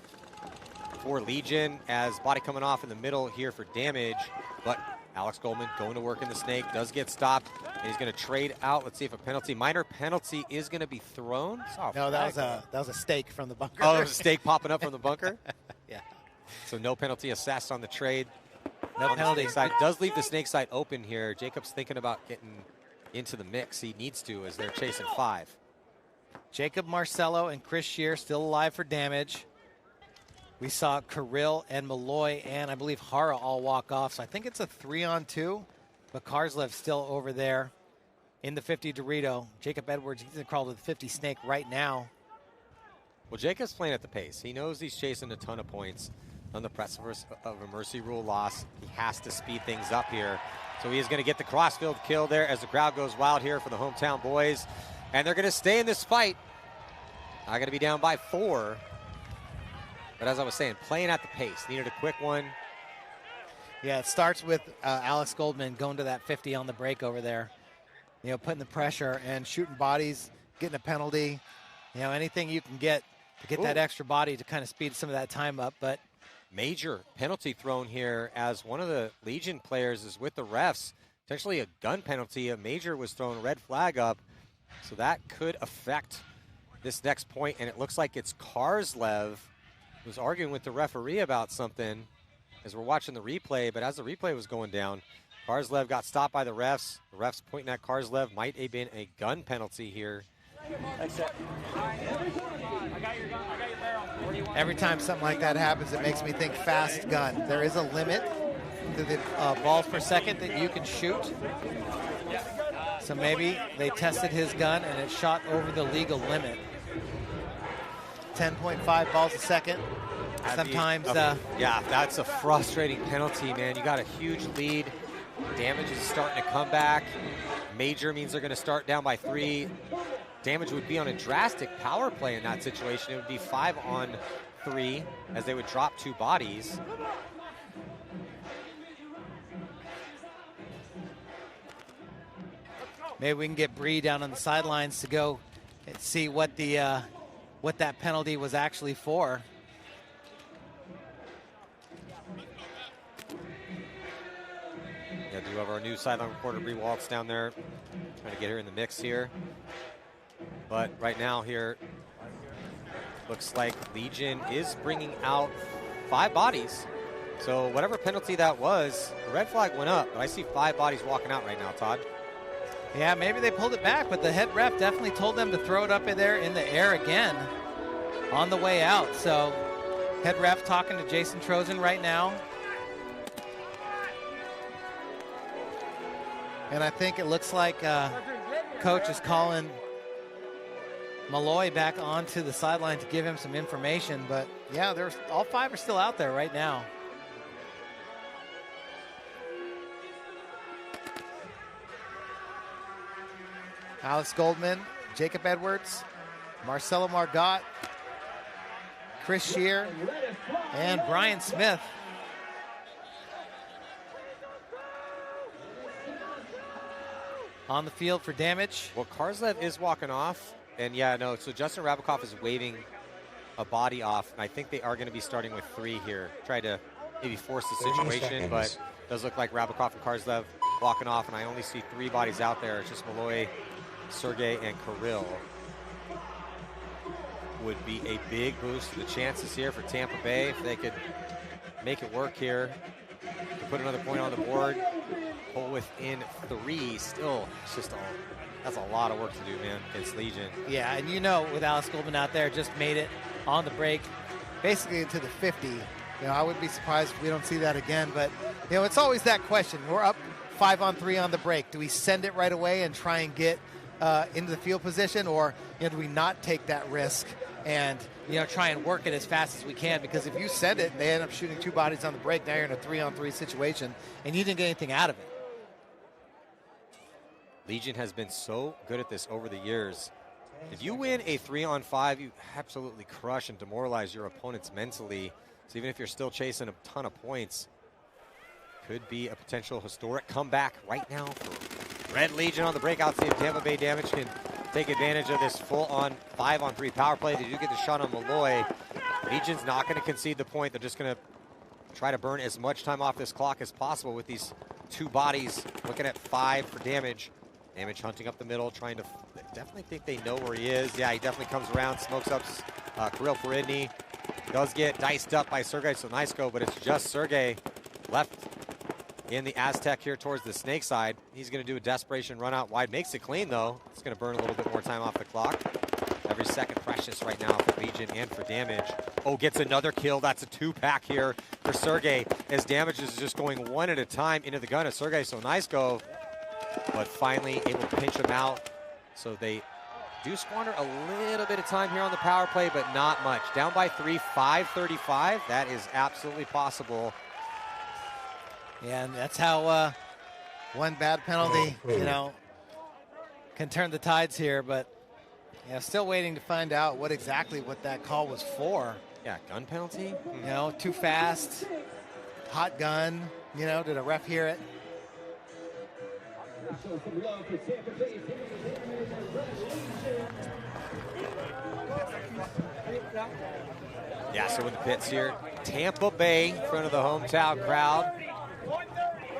for Legion, as body coming off in the middle here for damage. But Alex Goldman going to work in the snake, does get stopped, and he's going to trade out. Let's see if a penalty, minor penalty, is going to be thrown. No, that was a stake from the bunker. Oh, there's a stake popping up from the bunker? Yeah. So no penalty assessed on the trade. No on penalty. The snake side. Does leave the snake side open here. Jacob's thinking about getting into the mix. He needs to, as they're chasing 5. Jacob Marcello and Chris Shear still alive for damage. We saw Kirill and Malloy and I believe Hara all walk off. So I think it's a 3-on-2. But Karslev still over there in the 50 Dorito. Jacob Edwards, he's going to crawl to the 50 snake right now. Well, Jacob's playing at the pace. He knows he's chasing a ton of points on the precipice of a mercy rule loss. He has to speed things up here. So he is going to get the crossfield kill there as the crowd goes wild here for the hometown boys. And they're going to stay in this fight. Not going to be down by 4. But as I was saying, playing at the pace. Needed a quick one. Yeah, it starts with Alex Goldman going to that 50 on the break over there. You know, putting the pressure and shooting bodies, getting a penalty. You know, anything you can get to get that extra body to kind of speed some of that time up. But major penalty thrown here as one of the Legion players is with the refs. Potentially a gun penalty. A major was thrown, red flag up. So that could affect this next point. And it looks like it's Karslev who's arguing with the referee about something as we're watching the replay. But as the replay was going down, Karslev got stopped by the refs. The refs pointing at Karslev. Might have been a gun penalty here. Every time something like that happens, it makes me think fast gun. There is a limit to the balls per second that you can shoot. So maybe they tested his gun and it shot over the legal limit. 10.5 balls a second. Sometimes, yeah, that's a frustrating penalty, man. You got a huge lead. Damage is starting to come back. Major means they're going to start down by 3. Damage would be on a drastic power play in that situation. It would be 5-on-3 as they would drop 2 bodies. Maybe we can get Bree down on the sidelines to go and see what the what that penalty was actually for. Yeah, do have our new sideline reporter Bree Waltz down there, trying to get her in the mix here. But right now here, looks like Legion is bringing out 5 bodies. So whatever penalty that was, the red flag went up, but I see 5 bodies walking out right now, Todd. Yeah, maybe they pulled it back, but the head ref definitely told them to throw it up in there in the air again on the way out. So head ref talking to Jason Trojan right now. And I think it looks like coach is calling Malloy back onto the sideline to give him some information. But yeah, there's all 5 are still out there right now. Alex Goldman, Jacob Edwards, Marcelo Margot, Chris Shear, and Brian Smith. On the field for damage. Well, Karslev is walking off. And yeah, no, so Justin Rabikoff is waving a body off. And I think they are going to be starting with 3 here. Try to maybe force the situation, but it does look like Rabikoff and Karslev walking off. And I only see 3 bodies out there. It's just Malloy, Sergey, and Kirill. Would be a big boost to the chances here for Tampa Bay if they could make it work here to put another point on the board. Pull within 3 still. It's just that's a lot of work to do, man. It's Legion. Yeah, and you know, with Alex Goldman out there, just made it on the break, basically into the 50. You know, I wouldn't be surprised if we don't see that again. But you know, it's always that question. We're up 5-on-3 on the break. Do we send it right away and try and get into the field position, or you know, do we not take that risk and you know, try and work it as fast as we can? Because if you send it and they end up shooting 2 bodies on the break, now you're in a 3-on-3 situation and you didn't get anything out of it. Legion has been so good at this over the years. If you win a 3-on-5, you absolutely crush and demoralize your opponents mentally. So even if you're still chasing a ton of points, could be a potential historic comeback right now for Red Legion on the breakout. See if Tampa Bay Damage can take advantage of this full-on 5-on-3 power play. They do get the shot on Malloy. Legion's not going to concede the point. They're just going to try to burn as much time off this clock as possible with these two bodies. Looking at 5 for Damage. Damage hunting up the middle, trying to definitely think they know where he is. Yeah, he definitely comes around, smokes up Kirill Feridny. Does get diced up by Sergey Sonaisko, but it's just Sergey left in the Aztec here towards the Snake side. He's going to do a desperation run out wide. Makes it clean, though. It's going to burn a little bit more time off the clock. Every second precious right now for Legion and for Damage. Oh, gets another kill. That's a 2-pack here for Sergey, as Damage is just going one at a time into the gun of Sergey Sonaisko, but finally able to pinch him out. So they do squander a little bit of time here on the power play, but not much. Down by 3, 5:35. That is absolutely possible. Yeah, and that's how one bad penalty, can turn the tides here. But still waiting to find out what that call was for. Yeah, gun penalty. Too fast, hot gun. Did a ref hear it? Yeah, so in the pits here, Tampa Bay in front of the hometown crowd,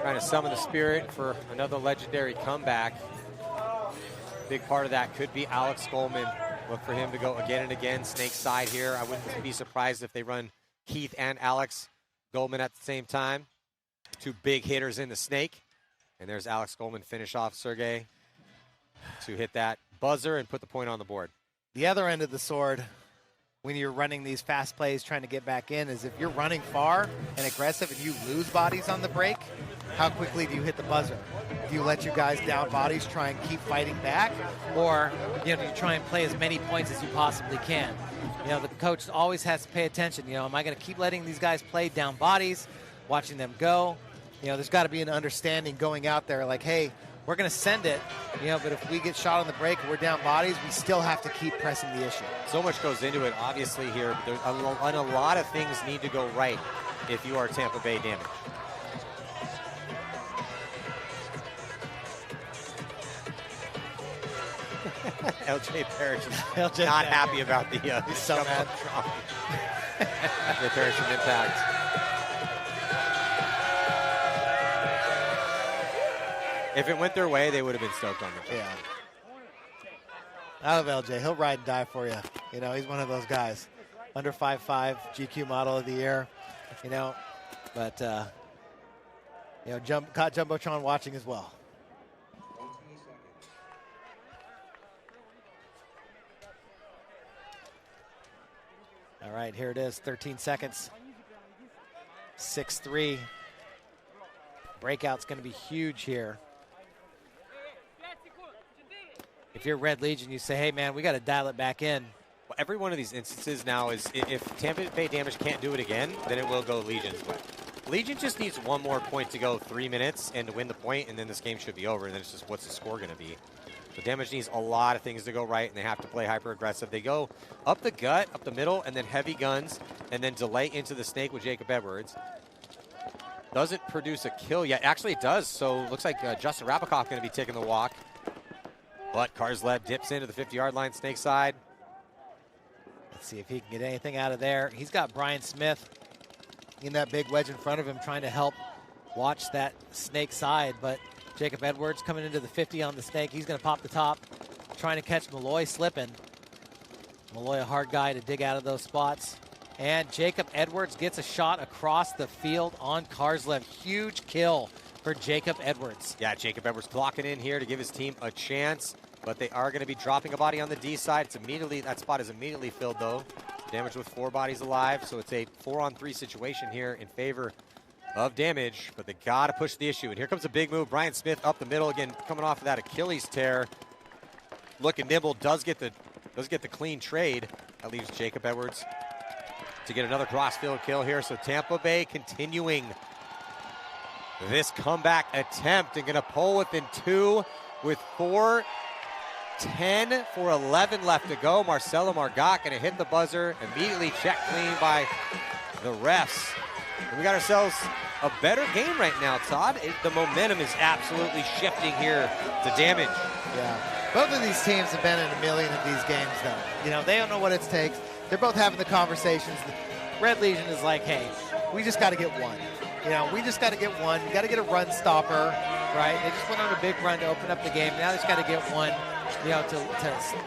trying to summon the spirit for another legendary comeback. Big part of that could be Alex Goldman. Look for him to go again and again. Snake side here. I wouldn't be surprised if they run Keith and Alex Goldman at the same time. Two big hitters in the Snake. And there's Alex Goldman finish off Sergey to hit that buzzer and put the point on the board. The other end of the sword, when you're running these fast plays trying to get back in, is if you're running far and aggressive and you lose bodies on the break, how quickly do you hit the buzzer? Do you let your guys down bodies try and keep fighting back? Or do you try and play as many points as you possibly can? The coach always has to pay attention. Am I going to keep letting these guys play down bodies, watching them go? There's got to be an understanding going out there like, hey, we're going to send it, but if we get shot on the break and we're down bodies, we still have to keep pressing the issue. So much goes into it, obviously, here. But a lot of things need to go right if you are Tampa Bay Damage. LJ Parrish is not happy about the he's so mad. The Parrish impact. If it went their way, they would have been stoked on it. Yeah. I love LJ. He'll ride and die for you. He's one of those guys. Under 5'5", GQ model of the year. But caught Jumbotron watching as well. All right, here it is. 13 seconds. 6-3. Breakout's going to be huge here. If you're Red Legion, you say, hey, man, we got to dial it back in. Well, every one of these instances now is, if Tampa Bay Damage can't do it again, then it will go Legion's way. Legion just needs one more point to go 3 minutes and to win the point, and then this game should be over, and then it's just what's the score going to be. So Damage needs a lot of things to go right, and they have to play hyper-aggressive. They go up the gut, up the middle, and then heavy guns, and then delay into the Snake with Jacob Edwards. Doesn't produce a kill yet. Actually, it does, so looks like Justin Rabikoff going to be taking the walk. But Karslev dips into the 50-yard line, Snake side. Let's see if he can get anything out of there. He's got Brian Smith in that big wedge in front of him trying to help watch that Snake side. But Jacob Edwards coming into the 50 on the Snake. He's going to pop the top, trying to catch Malloy slipping. Malloy, a hard guy to dig out of those spots. And Jacob Edwards gets a shot across the field on Karslev. Huge kill for Jacob Edwards. Yeah, Jacob Edwards clocking in here to give his team a chance, but they are going to be dropping a body on the D side. That spot is immediately filled, though. Damage with 4 bodies alive, so it's a 4-on-3 situation here in favor of Damage, but they got to push the issue. And here comes a big move. Brian Smith up the middle again, coming off of that Achilles tear. Looking nimble, does get the clean trade. That leaves Jacob Edwards to get another cross-field kill here. So Tampa Bay continuing this comeback attempt and going to pull within 2 with 4:10 for 11 left to go. Marcelo Margot going to hit the buzzer, immediately checked clean by the refs. And we got ourselves a better game right now, Todd. The momentum is absolutely shifting here to Damage. Yeah. Both of these teams have been in a million of these games, though. You know, they don't know what it takes. They're both having the conversations. Red Legion is like, hey, we just got to get one. You know, we just got to get one. We got to get a run stopper, right? They just went on a big run to open up the game. Now they just got to get one, you know,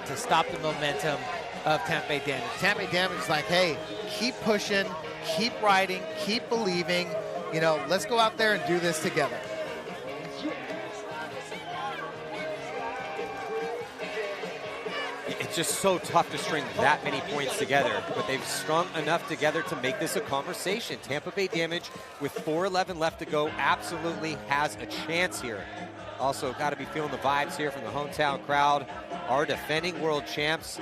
to stop the momentum of Tampa Bay Damage. Tampa Bay Damage is like, hey, keep pushing, keep riding, keep believing. You know, let's go out there and do this together. It's just so tough to string that many points together, but they've strung enough together to make this a conversation. Tampa Bay Damage, with 4:11 left to go, absolutely has a chance here. Also, got to be feeling the vibes here from the hometown crowd. Our defending world champs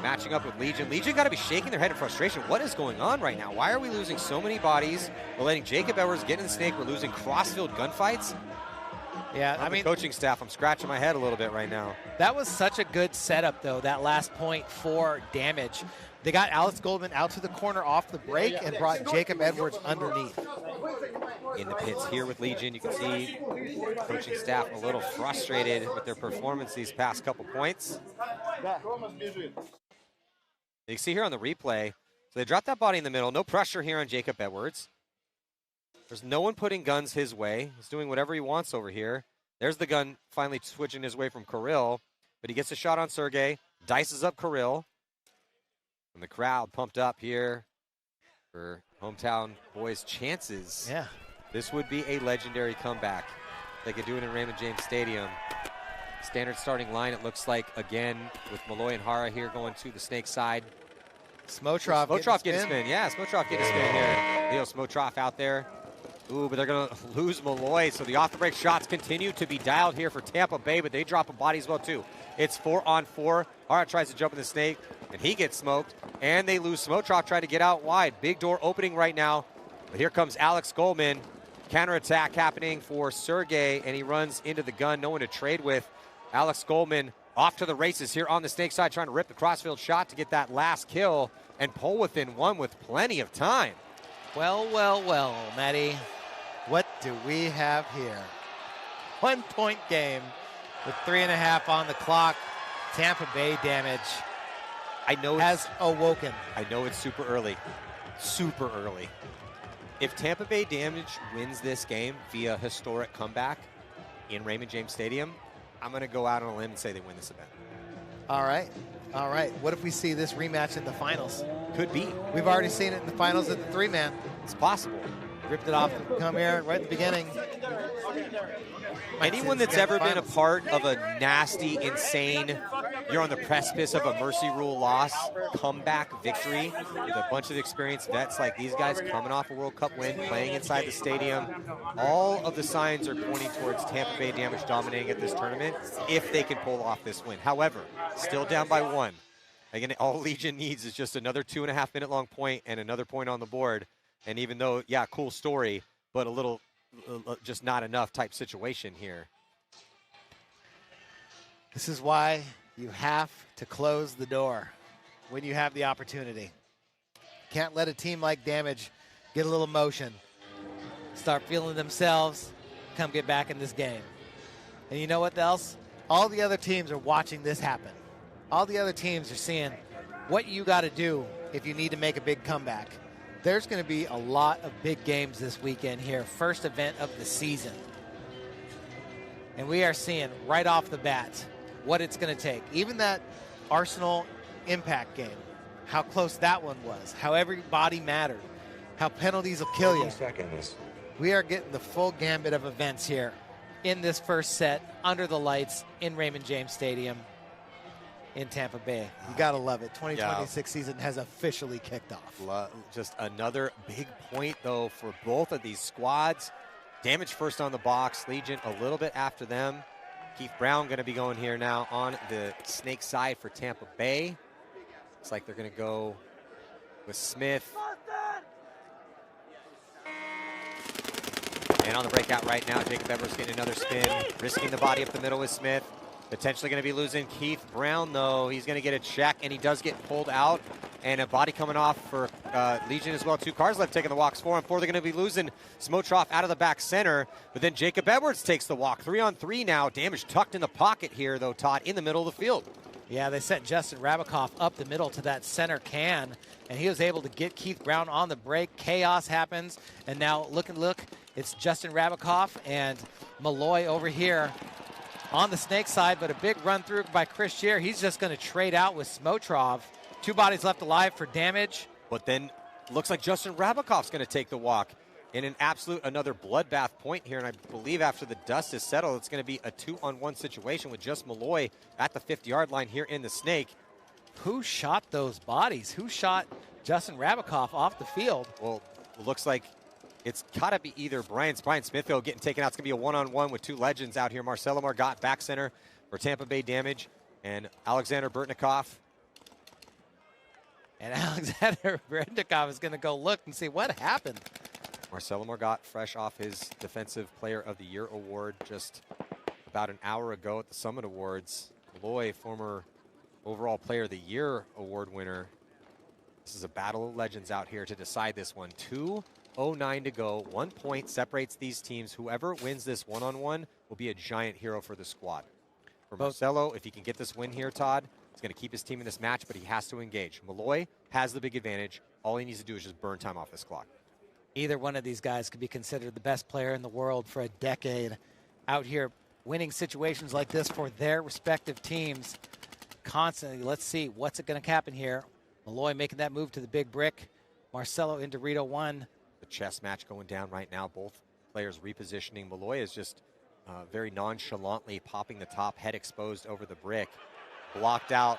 matching up with Legion. Legion got to be shaking their head in frustration. What is going on right now? Why are we losing so many bodies? We're letting Jacob Edwards get in the snake. We're losing cross-field gunfights. Yeah, I mean, coaching staff, I'm scratching my head a little bit right now. That was such a good setup, though, that last point for Damage. They got Alex Goldman out to the corner off the break and brought Jacob Edwards underneath. In the pits here with Legion, you can see coaching staff a little frustrated with their performance these past couple points. You can see here on the replay, so they dropped that body in the middle. No pressure here on Jacob Edwards. There's no one putting guns his way. He's doing whatever he wants over here. There's the gun finally switching his way from Kirill, but he gets a shot on Sergey, dices up Kirill. And the crowd pumped up here for hometown boys' chances. Yeah. This would be a legendary comeback. They could do it in Raymond James Stadium. Standard starting line, it looks like, again, with Malloy and Hara here going to the snake side. Smotrov getting a spin. Yeah, Smotrov getting a spin here. Leo Smotrov out there. Ooh, but they're going to lose Malloy, so the off-the-break shots continue to be dialed here for Tampa Bay, but they drop a body as well, too. It's 4-on-4. Hara tries to jump in the snake, and he gets smoked, and they lose Smotrov trying to get out wide. Big door opening right now. But here comes Alex Goldman. Counterattack happening for Sergey, and he runs into the gun. No one to trade with. Alex Goldman off to the races here on the snake side, trying to rip the crossfield shot to get that last kill and pull within one with plenty of time. Well, well, well, Matty. What do we have here? 1 point game with 3.5 on the clock. Tampa Bay Damage has awoken. I know it's super early. Super early. If Tampa Bay Damage wins this game via historic comeback in Raymond James Stadium, I'm going to go out on a limb and say they win this event. All right. All right. What if we see this rematch in the finals? Could be. We've already seen it in the finals at the 3-man. It's possible. Ripped it off, come here right at the beginning. Anyone that's ever been a part of a nasty, insane, you're on the precipice of a mercy rule loss, comeback victory with a bunch of experienced vets like these guys coming off a World Cup win, playing inside the stadium, all of the signs are pointing towards Tampa Bay Damage dominating at this tournament if they can pull off this win. However, still down by 1. Again, all Legion needs is just another 2.5-minute long point and another point on the board. And even though, yeah, cool story, but a little just not enough type situation here. This is why you have to close the door when you have the opportunity. Can't let a team like Damage get a little motion, start feeling themselves, come get back in this game. And you know what else? All the other teams are watching this happen. All the other teams are seeing what you got to do if you need to make a big comeback. There's going to be a lot of big games this weekend here. First event of the season. And we are seeing right off the bat what it's going to take. Even that Arsenal Impact game, how close that one was, how every body mattered, how penalties will kill you. Seconds. We are getting the full gambit of events here in this first set, under the lights, in Raymond James Stadium in Tampa Bay. You got to love it. 2026 season has officially kicked off. Just another big point, though, for both of these squads. Damage first on the box. Legion a little bit after them. Keith Brown going to be going here now on the snake side for Tampa Bay. Looks like they're going to go with Smith. And on the breakout right now, Jacob Edwards getting another spin, risking the body up the middle with Smith. Potentially going to be losing Keith Brown, though. He's going to get a check, and he does get pulled out. And a body coming off for Legion as well. 2 cars left taking the walks for him. 4, they're going to be losing Smotroff out of the back center. But then Jacob Edwards takes the walk. 3-on-3 now. Damage tucked in the pocket here, though, Todd, in the middle of the field. Yeah, they sent Justin Rabikoff up the middle to that center can, and he was able to get Keith Brown on the break. Chaos happens, and now look, it's Justin Rabikoff and Malloy over here on the snake side, but a big run through by Chris Shear. He's just going to trade out with Smotrov. 2 bodies left alive for damage. But then looks like Justin Rabikoff's going to take the walk in an absolute another bloodbath point here. And I believe after the dust is settled, it's going to be a 2-on-1 situation with just Malloy at the 50-yard line here in the snake. Who shot those bodies? Who shot Justin Rabikoff off the field? Well, it looks like it's got to be either Brian Smithfield getting taken out. It's going to be a 1-on-1 with 2 legends out here. Marcelo Margot back center for Tampa Bay damage, and Alexander Burtnikov. And Alexander Burtnikov is going to go look and see what happened. Marcelo Margot, fresh off his Defensive Player of the Year award just about an hour ago at the Summit Awards. Malloy, former Overall Player of the Year award winner. This is a battle of legends out here to decide this one. 2:09 to go. 1 point separates these teams. Whoever wins this one-on-one will be a giant hero for the squad. For Marcelo, if he can get this win here, Todd, he's going to keep his team in this match, but he has to engage. Malloy has the big advantage. All he needs to do is just burn time off this clock. Either one of these guys could be considered the best player in the world for a decade, out here winning situations like this for their respective teams constantly. Let's see what's it going to happen here. Malloy making that move to the big brick. Marcelo in Dorito 1. The chess match going down right now. Both players repositioning. Malloy is just very nonchalantly popping the top, head exposed over the brick. Blocked out.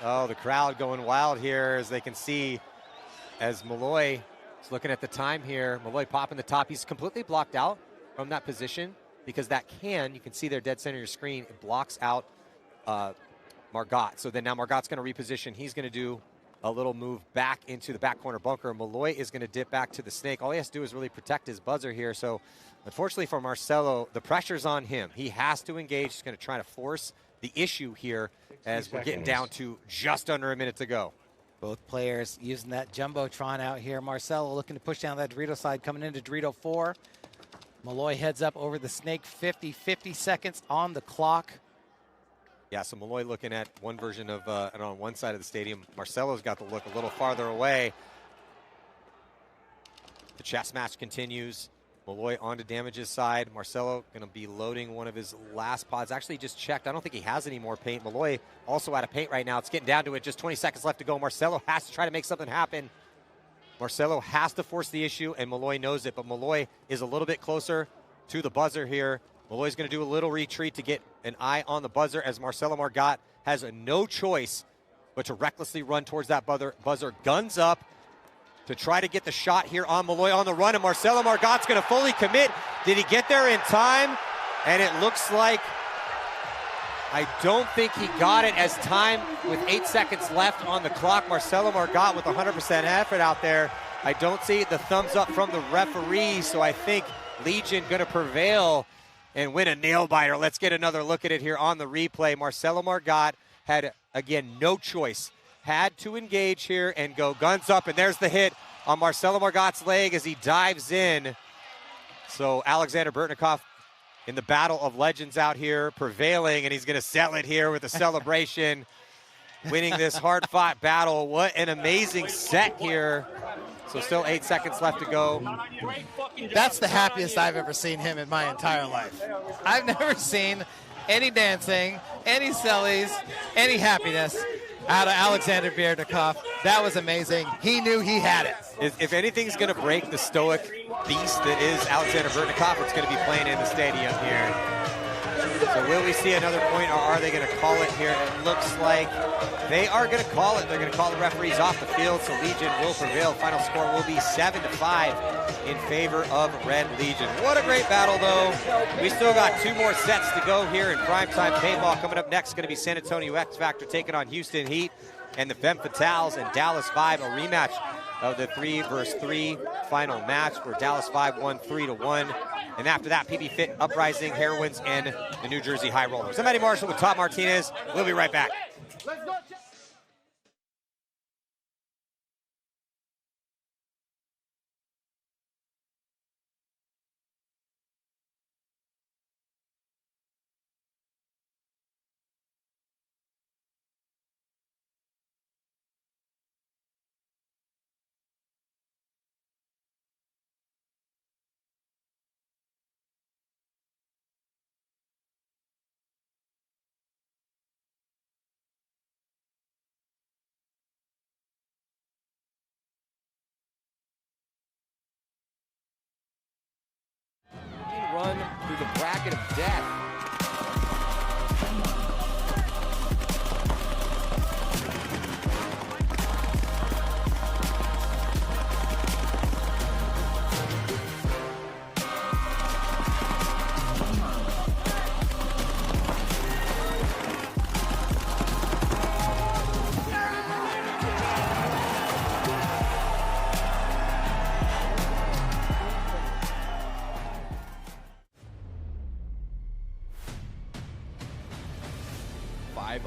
Oh, the crowd going wild here as they can see as Malloy is looking at the time here. Malloy popping the top. He's completely blocked out from that position because that can, you can see there dead center of your screen, it blocks out Margot. So then now Margot's going to reposition. He's going to do a little move back into the back corner bunker. Malloy is going to dip back to the snake. All he has to do is really protect his buzzer here. So unfortunately for Marcelo, the pressure's on him. He has to engage. He's going to try to force the issue here as we're getting down to just under a minute to go. Both players using that Jumbotron out here. Marcelo looking to push down that Dorito side, coming into Dorito 4. Malloy heads up over the snake, 50 seconds on the clock. Yeah, so Malloy looking at one version of, and on one side of the stadium, Marcelo's got to look a little farther away. The chess match continues. Malloy on to Damage's side. Marcelo going to be loading one of his last pods. Actually just checked. I don't think he has any more paint. Malloy also out of paint right now. It's getting down to it. Just 20 seconds left to go. Marcelo has to try to make something happen. Marcelo has to force the issue, and Malloy knows it. But Malloy is a little bit closer to the buzzer here. Malloy's going to do a little retreat to get an eye on the buzzer as Marcelo Margot has no choice but to recklessly run towards that buzzer. Guns up to try to get the shot here on Malloy on the run, and Marcelo Margot's going to fully commit. Did he get there in time? And it looks like, I don't think he got it as time with 8 seconds left on the clock. Marcelo Margot with 100% effort out there. I don't see the thumbs up from the referee, so I think Legion going to prevail and win a nail biter. Let's get another look at it here on the replay. Marcelo Margot had, again, no choice. Had to engage here and go guns up, and there's the hit on Marcelo Margot's leg as he dives in. So Alexander Burtnikov in the battle of legends out here, prevailing, and he's going to sell it here with a celebration, winning this hard-fought battle. What an amazing set here. So still 8 seconds left to go. That's the happiest I've ever seen him in my entire life. I've never seen any dancing, any sellies, any happiness out of Alexander Burtnikov. That was amazing. He knew he had it. If anything's going to break the stoic beast that is Alexander Burtnikov, it's going to be playing in the stadium here. So will we see another point, or are they going to call it here? It looks like they are going to call it. They're going to call the referees off the field, so Legion will prevail. Final score will be 7-5 in favor of Red Legion. What a great battle, though. We still got 2 more sets to go here in primetime paintball. Coming up next is going to be San Antonio X Factor taking on Houston Heat, and the Femme Fatales and Dallas 5, a rematch of the 3-versus-3 final match where Dallas 5 won 3-1. And after that, PB Fit, Uprising, Heroines, and the New Jersey High Rollers. I'm Matty Marshall with Todd Martinez. We'll be right back. run through the bracket of death.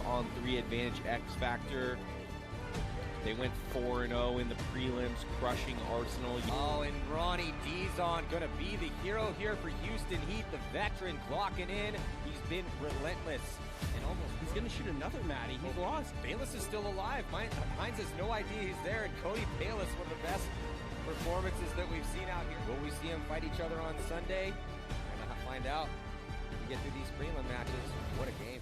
On 3 advantage X Factor. They went 4-0 in the prelims, crushing Arsenal. Oh, and Ronnie Dizon gonna be the hero here for Houston Heat, the veteran clocking in. He's been relentless and almost. He's gonna shoot another Matty. He's lost. Bayless is still alive. Hines has no idea he's there, and Cody Bayless, one of the best performances that we've seen out here. Will we see them fight each other on Sunday? We're gonna find out. We get through these prelim matches. What a game.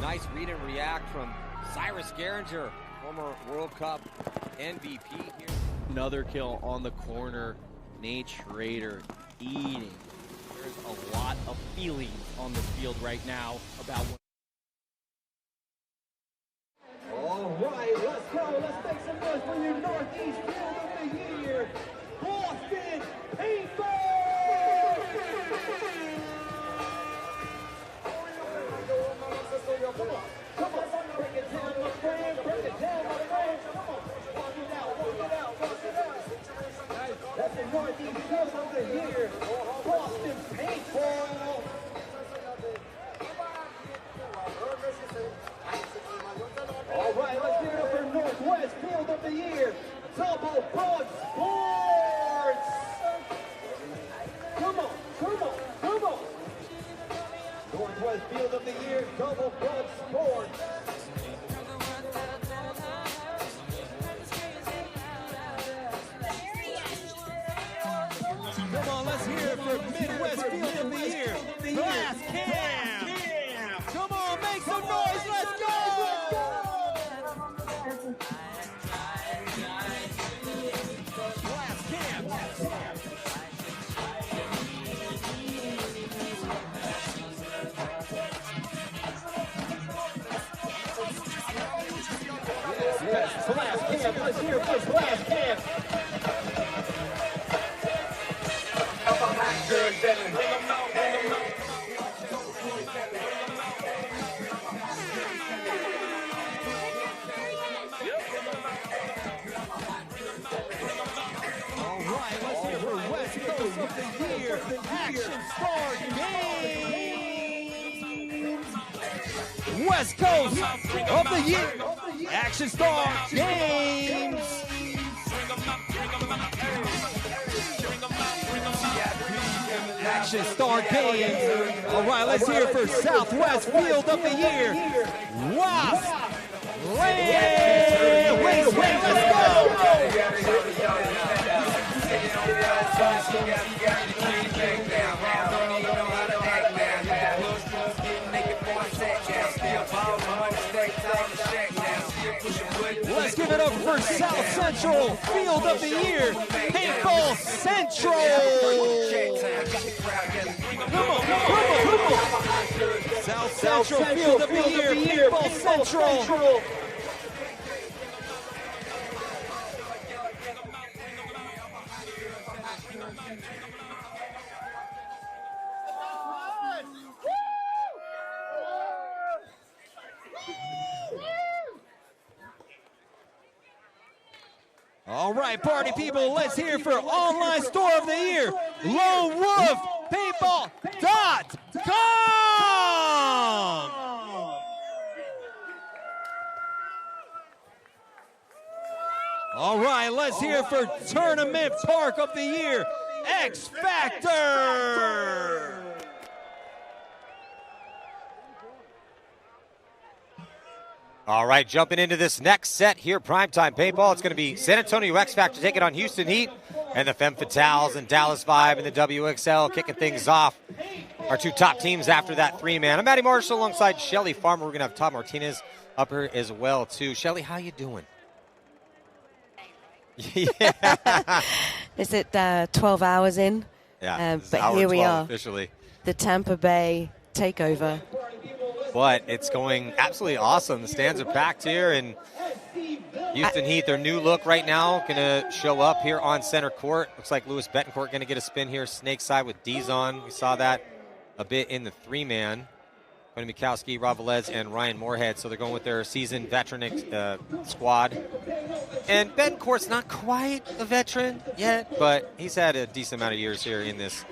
Nice read and react from Cyrus Garinger, former World Cup MVP here. Another kill on the corner. Nate Schrader eating. There's a lot of feelings on this field right now about what. All right, let's go. Let's make some noise for your Northeast Field of the Year, Boston Paintball! Come on, break it down, my friend. Break it down, my friend. Come on, walk it out, walk it out, walk it out. That's the Northeast Field of the Year, Boston Paintball. All right, let's give it up for Northwest Field of the Year, Double Bug Sports. Come on, come on, come on. Northwest Field of the Year, Double Bug Sports. Come on, let's hear it for Midwest Field of the Year, Glass Cam. Come on, make some noise, let's go! Glass Cam. Yes, Glass Cam, let's hear it for Glass Cam. Of the Year, Action Star Games. West Coast of the Year, Action Star Games. Action Star Games. All right, let's hear it for Southwest Field of the Year, Wasp. Let's give it up for South Central Field of the Year, Paintball Central. Come on, come on, come on. South Central Field of the Year, Paintball Central. All right, party people, let's hear for online store of the year, LoneWolfPaintball.com. All right, let's hear for Tournament Park of the Year, X Factor. All right, jumping into this next set here, Primetime Paintball. It's going to be San Antonio X Factor taking on Houston Heat, and the Femme Fatales and Dallas Vibe and the WXL kicking things off. Our two top teams after that three-man. I'm Matty Marshall alongside Shelly Farmer. We're going to have Todd Martinez up here as well, too. Shelly, how you doing? Yeah. Is it 12 hours in? Yeah, but here we are. Officially. The Tampa Bay takeover. But it's going absolutely awesome. The stands are packed here, and Houston Heat, their new look right now, going to show up here on center court. Looks like Louis Betancourt going to get a spin here, snake side with D's on. We saw that a bit in the three-man. Tony Mikowski, Rob Velez, and Ryan Moorhead. So they're going with their seasoned veteran squad. And Betancourt's not quite a veteran yet, but he's had a decent amount of years here in this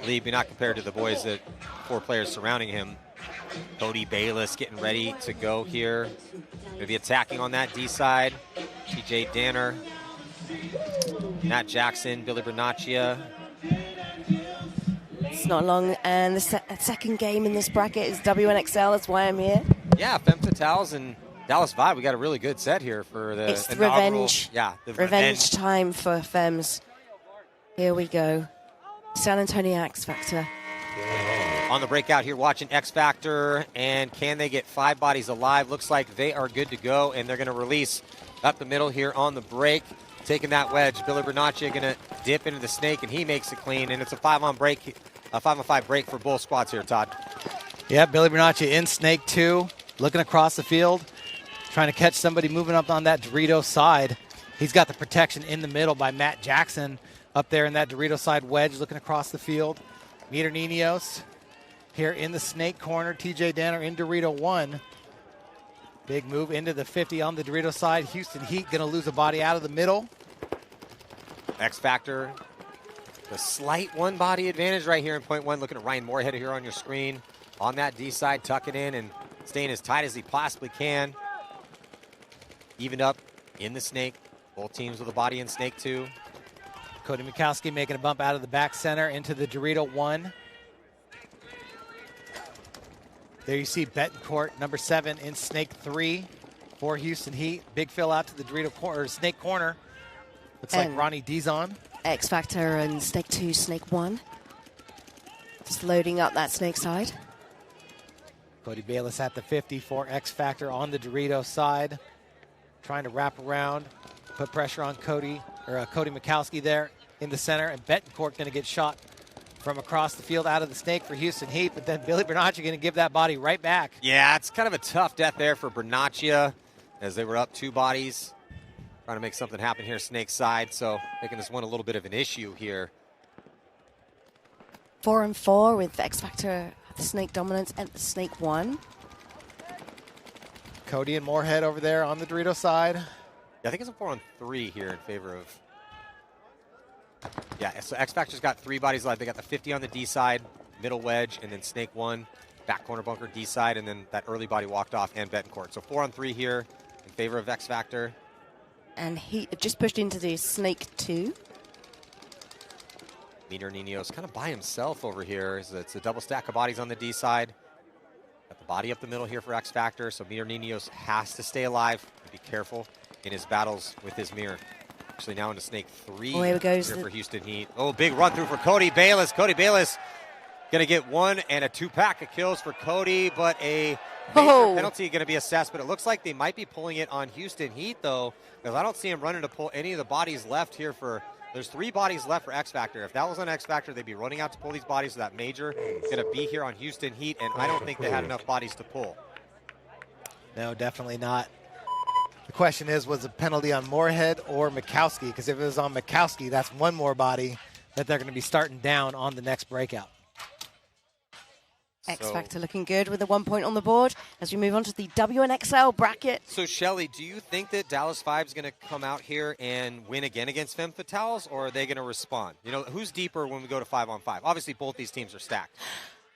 league, but not compared to the boys, that 4 players surrounding him. Cody Bayless getting ready to go here. Going to be attacking on that D side. TJ Danner, Matt Jackson, Billy Bernaccia. It's not long, and the second game in this bracket is WNXL. That's why I'm here. Yeah, Femme Fatales and Dallas Vibe. We got a really good set here for the It's the revenge. Yeah, the revenge time for Femmes. Here we go. San Antonio X Factor. On the breakout here, watching X Factor, and can they get 5 bodies alive? Looks like they are good to go, and they're going to release up the middle here on the break. Taking that wedge, Billy Bernaccia going to dip into the snake, and he makes it clean, and it's a 5-on-5 break for both squads here, Todd. Yeah, Billy Bernaccia in snake 2, looking across the field, trying to catch somebody moving up on that Dorito side. He's got the protection in the middle by Matt Jackson up there in that Dorito side wedge, looking across the field. Meter Ninos here in the snake corner. TJ Danner in Dorito 1. Big move into the 50 on the Dorito side. Houston Heat going to lose a body out of the middle. X Factor, the slight 1 body advantage right here in point 1. Looking at Ryan Moorhead here on your screen. On that D side, tucking in and staying as tight as he possibly can. Evened up in the snake. Both teams with a body in snake 2. Cody Mikowski making a bump out of the back center into the Dorito 1. There you see Betancourt, number 7, in snake 3 for Houston Heat. Big fill out to the Dorito corner, snake corner. Looks like Ronnie Dizon. X Factor and snake 2, snake 1. Just loading up that snake side. Cody Bayless at the 50 for X Factor on the Dorito side. Trying to wrap around, put pressure on Cody Mikowski there in the center, and Betancourt going to get shot from across the field out of the snake for Houston Heat, but then Billy Bernaccia going to give that body right back. Yeah, it's kind of a tough death there for Bernaccia as they were up 2 bodies. Trying to make something happen here, snake side, so making this one a little bit of an issue here. 4-on-4 with X Factor, the snake dominance, and the snake 1. Cody and Moorhead over there on the Dorito side. Yeah, I think it's a 4-on-3 here in favor of... Yeah, so X Factor's got 3 bodies alive. They got the 50 on the D side, middle wedge, and then snake 1, back corner bunker D side, and then that early body walked off and Betancourt. So 4-on-3 here in favor of X Factor. And he just pushed into the snake 2. Meter Ninos kind of by himself over here. It's a double stack of bodies on the D side. Got the body up the middle here for X Factor, so Meter Ninos has to stay alive. Be careful in his battles with his mirror. Actually now into snake 3 here goes here for Houston Heat. Oh, big run through for Cody Bayless. Cody Bayless going to get 1 and a 2-pack of kills for Cody, but a major penalty going to be assessed. But it looks like they might be pulling it on Houston Heat, though, because I don't see him running to pull any of the bodies left here for... There's 3 bodies left for X Factor. If that was on X Factor, they'd be running out to pull these bodies, so that major is going to be here on Houston Heat, and I don't think they had enough bodies to pull. No, definitely not. The question is, was a penalty on Moorhead or Mikowski? Because if it was on Mikowski, that's 1 more body that they're going to be starting down on the next breakout. X Factor looking good with the 1 point on the board as we move on to the WNXL bracket. So, Shelly, do you think that Dallas 5 is going to come out here and win again against Femme Fatales, or are they going to respond? You know, who's deeper when we go to 5-on-5? Obviously, both these teams are stacked.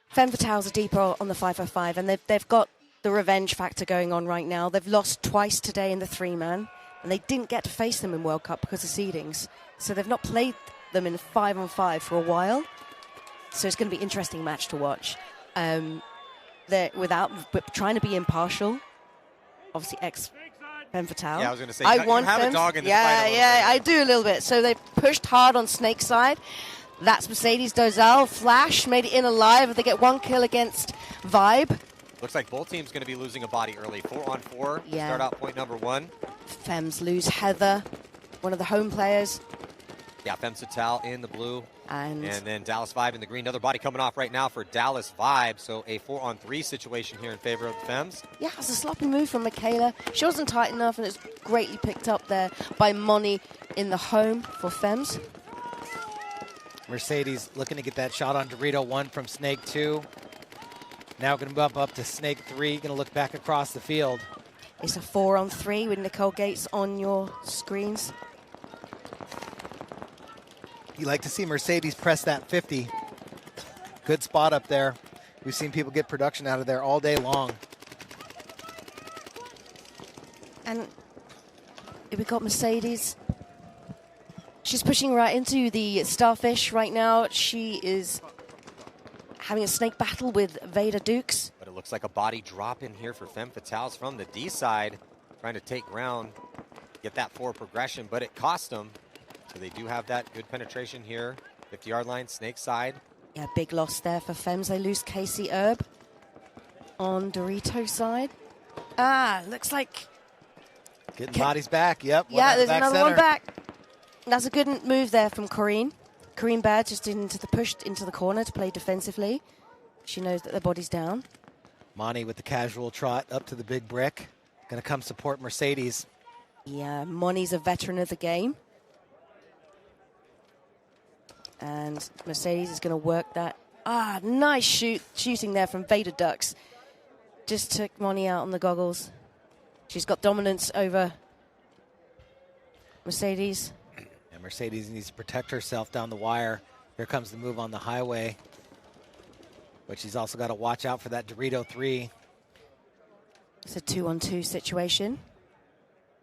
Femme Fatales are deeper on the 5-on-5, and they've got the revenge factor going on right now. They've lost twice today in the 3-man, and they didn't get to face them in World Cup because of seedings. So they've not played them in 5-on-5 for a while. So it's going to be an interesting match to watch. They're but trying to be impartial. Obviously, Femme Fatale. Yeah, I was going to say, I you want have them. a dog in this yeah, fight. Yeah, I do a little bit. So they pushed hard on Snake's side. That's Mercedes Dozal. Flash made it in alive. They get 1 kill against Vibe. Looks like both teams going to be losing a body early. 4-on-4. Yeah. Start out point number 1. Femmes lose Heather, one of the home players. Yeah, Femme Fatale in the blue. And then Dallas 5 in the green. Another body coming off right now for Dallas Vibe. So a 4-on-3 situation here in favor of the Femmes. yeah, it's a sloppy move from Michaela. She wasn't tight enough, and it's greatly picked up there by Moni in the home for Femmes. Mercedes looking to get that shot on Dorito 1 from Snake 2. Now going to move up to Snake 3. Going to look back across the field. It's a 4-on-3 with Nicole Gates on your screens. You like to see Mercedes press that 50. Good spot up there. We've seen people get production out of there all day long. And we got Mercedes. She's pushing right into the Starfish right now. She is having a snake battle with Vader Dukes. But it looks like a body drop in here for Femme Fatales from the D side. Trying to take ground, get that forward progression, but it cost them. So they do have that good penetration here. 50-yard line, Snake side. Yeah, big loss there for Femmes. They lose Casey Erb on Dorito's side. Looks like... Getting bodies back, yep. Yeah, there's another one back. That's a good move there from Corrine. Corrine Baird just pushed into the corner to play defensively. She knows that their body's down. Moni with the casual trot up to the big brick. Going to come support Mercedes. Yeah, Moni's a veteran of the game. And Mercedes is going to work that. Nice shooting there from Vader Ducks. Just took Moni out on the goggles. She's got dominance over Mercedes. And Mercedes needs to protect herself down the wire. Here comes the move on the highway. But she's also got to watch out for that Dorito 3. It's a 2-on-2 situation.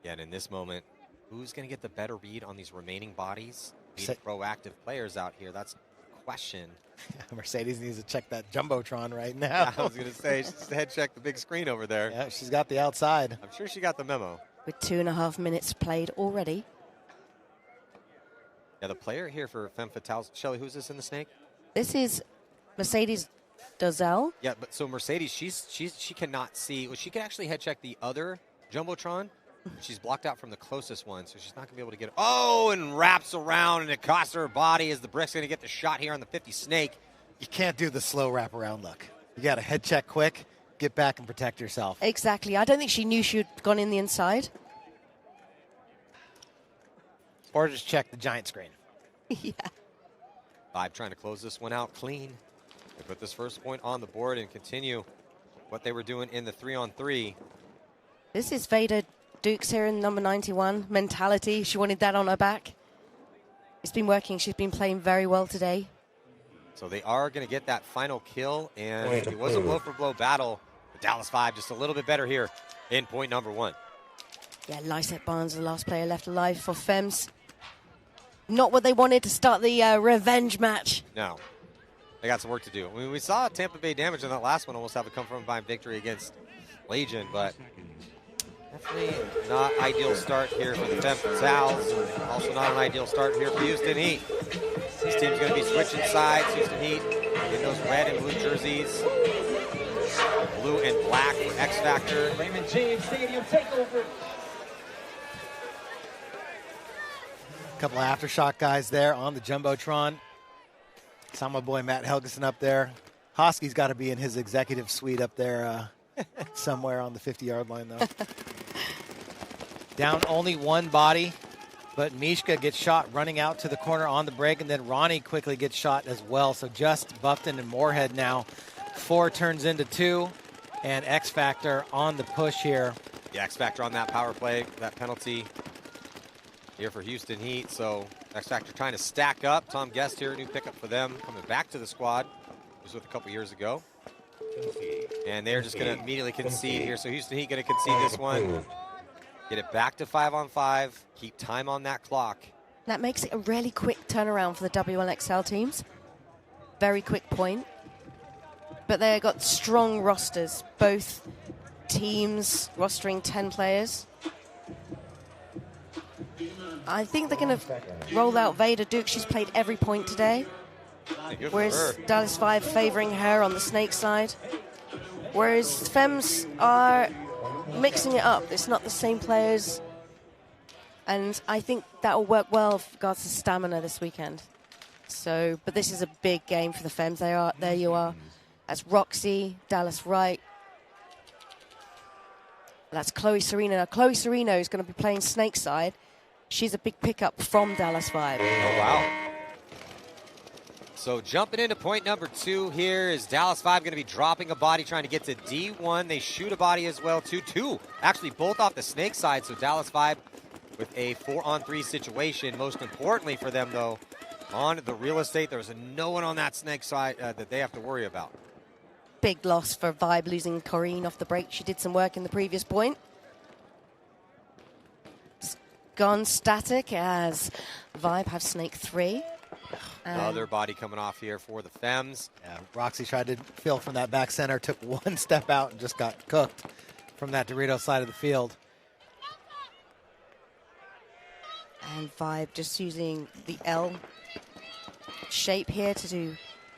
Yeah, and in this moment, who's going to get the better read on these remaining bodies? Need proactive players out here. That's the question. Mercedes needs to check that Jumbotron right now. Yeah, I was going to say, she's head check the big screen over there. Yeah, she's got the outside. I'm sure she got the memo. With 2.5 minutes played already. Yeah, the player here for Femme Fatale. Shelly, who's this in the Snake? This is Mercedes Dozal. Yeah, but so Mercedes, she cannot see. Well, she can actually head check the other Jumbotron. She's blocked out from the closest one, so she's not going to be able to get it. Oh, and wraps around, and it costs her body as the brick's going to get the shot here on the 50 Snake. You can't do the slow wraparound look. You got to head check quick, get back and protect yourself. Exactly. I don't think she knew she had gone in the inside. Or just check the giant screen. Yeah. Vibe trying to close this one out clean. They put this first point on the board and continue what they were doing in the 3-on-3. This is Vader Dukes here in number 91. Mentality. She wanted that on her back. It's been working. She's been playing very well today. So they are going to get that final kill, and it was a blow-for-blow battle. The Dallas 5 just a little bit better here in point number 1. Yeah, Lysette Barnes, the last player left alive for Femmes. Not what they wanted to start the revenge match. No. They got some work to do. I mean, we saw Tampa Bay Damage in that last one almost have a come-from-behind victory against Legion, but definitely not ideal start here for the Femme Fatales. Also not an ideal start here for Houston Heat. This team's going to be switching sides. Houston Heat in those red and blue jerseys. Blue and black for X Factor. Raymond James Stadium takeover. A couple of aftershock guys there on the Jumbotron. Saw my boy Matt Helgeson up there. Hosky's got to be in his executive suite up there somewhere on the 50-yard line, though. Down only one body, but Mishka gets shot running out to the corner on the break, and then Ronnie quickly gets shot as well. So just Buffton and Moorhead now 4 turns into 2, and X Factor on the push here. Yeah, X Factor on that power play, that penalty here for Houston Heat. So X Factor trying to stack up. Tom Guest here, new pickup for them, coming back to the squad. He was with a couple years ago. And they're just going to immediately concede here. So Houston Heat going to concede this one. Get it back to 5-on-5. Keep time on that clock. That makes it a really quick turnaround for the NXL teams. Very quick point. But they've got strong rosters. Both teams rostering 10 players. I think they're going to roll out Vader Duke. She's played every point today. Whereas Dallas 5 favoring her on the Snake side. Whereas Femmes are mixing it up. It's not the same players. And I think that will work well with regards to stamina this weekend. So, but this is a big game for the Femmes. There you are. That's Roxy, Dallas Wright. That's Chloe Serena. Now, Chloe Serena is going to be playing Snake side. She's a big pickup from Dallas 5. Oh, wow. So jumping into point number 2 here is Dallas 5 going to be dropping a body, trying to get to D1. They shoot a body as well, too. 2, actually both off the Snake side. So Dallas 5 with a 4-on-3 situation. Most importantly for them, though, on the real estate, there's no one on that Snake side that they have to worry about. Big loss for Vibe losing Corrine off the break. She did some work in the previous point. It's gone static as Vibe have Snake 3. Another body coming off here for the Femmes. Yeah, Roxy tried to fill from that back center, took one step out and just got cooked from that Dorito side of the field. And Vibe just using the L shape here to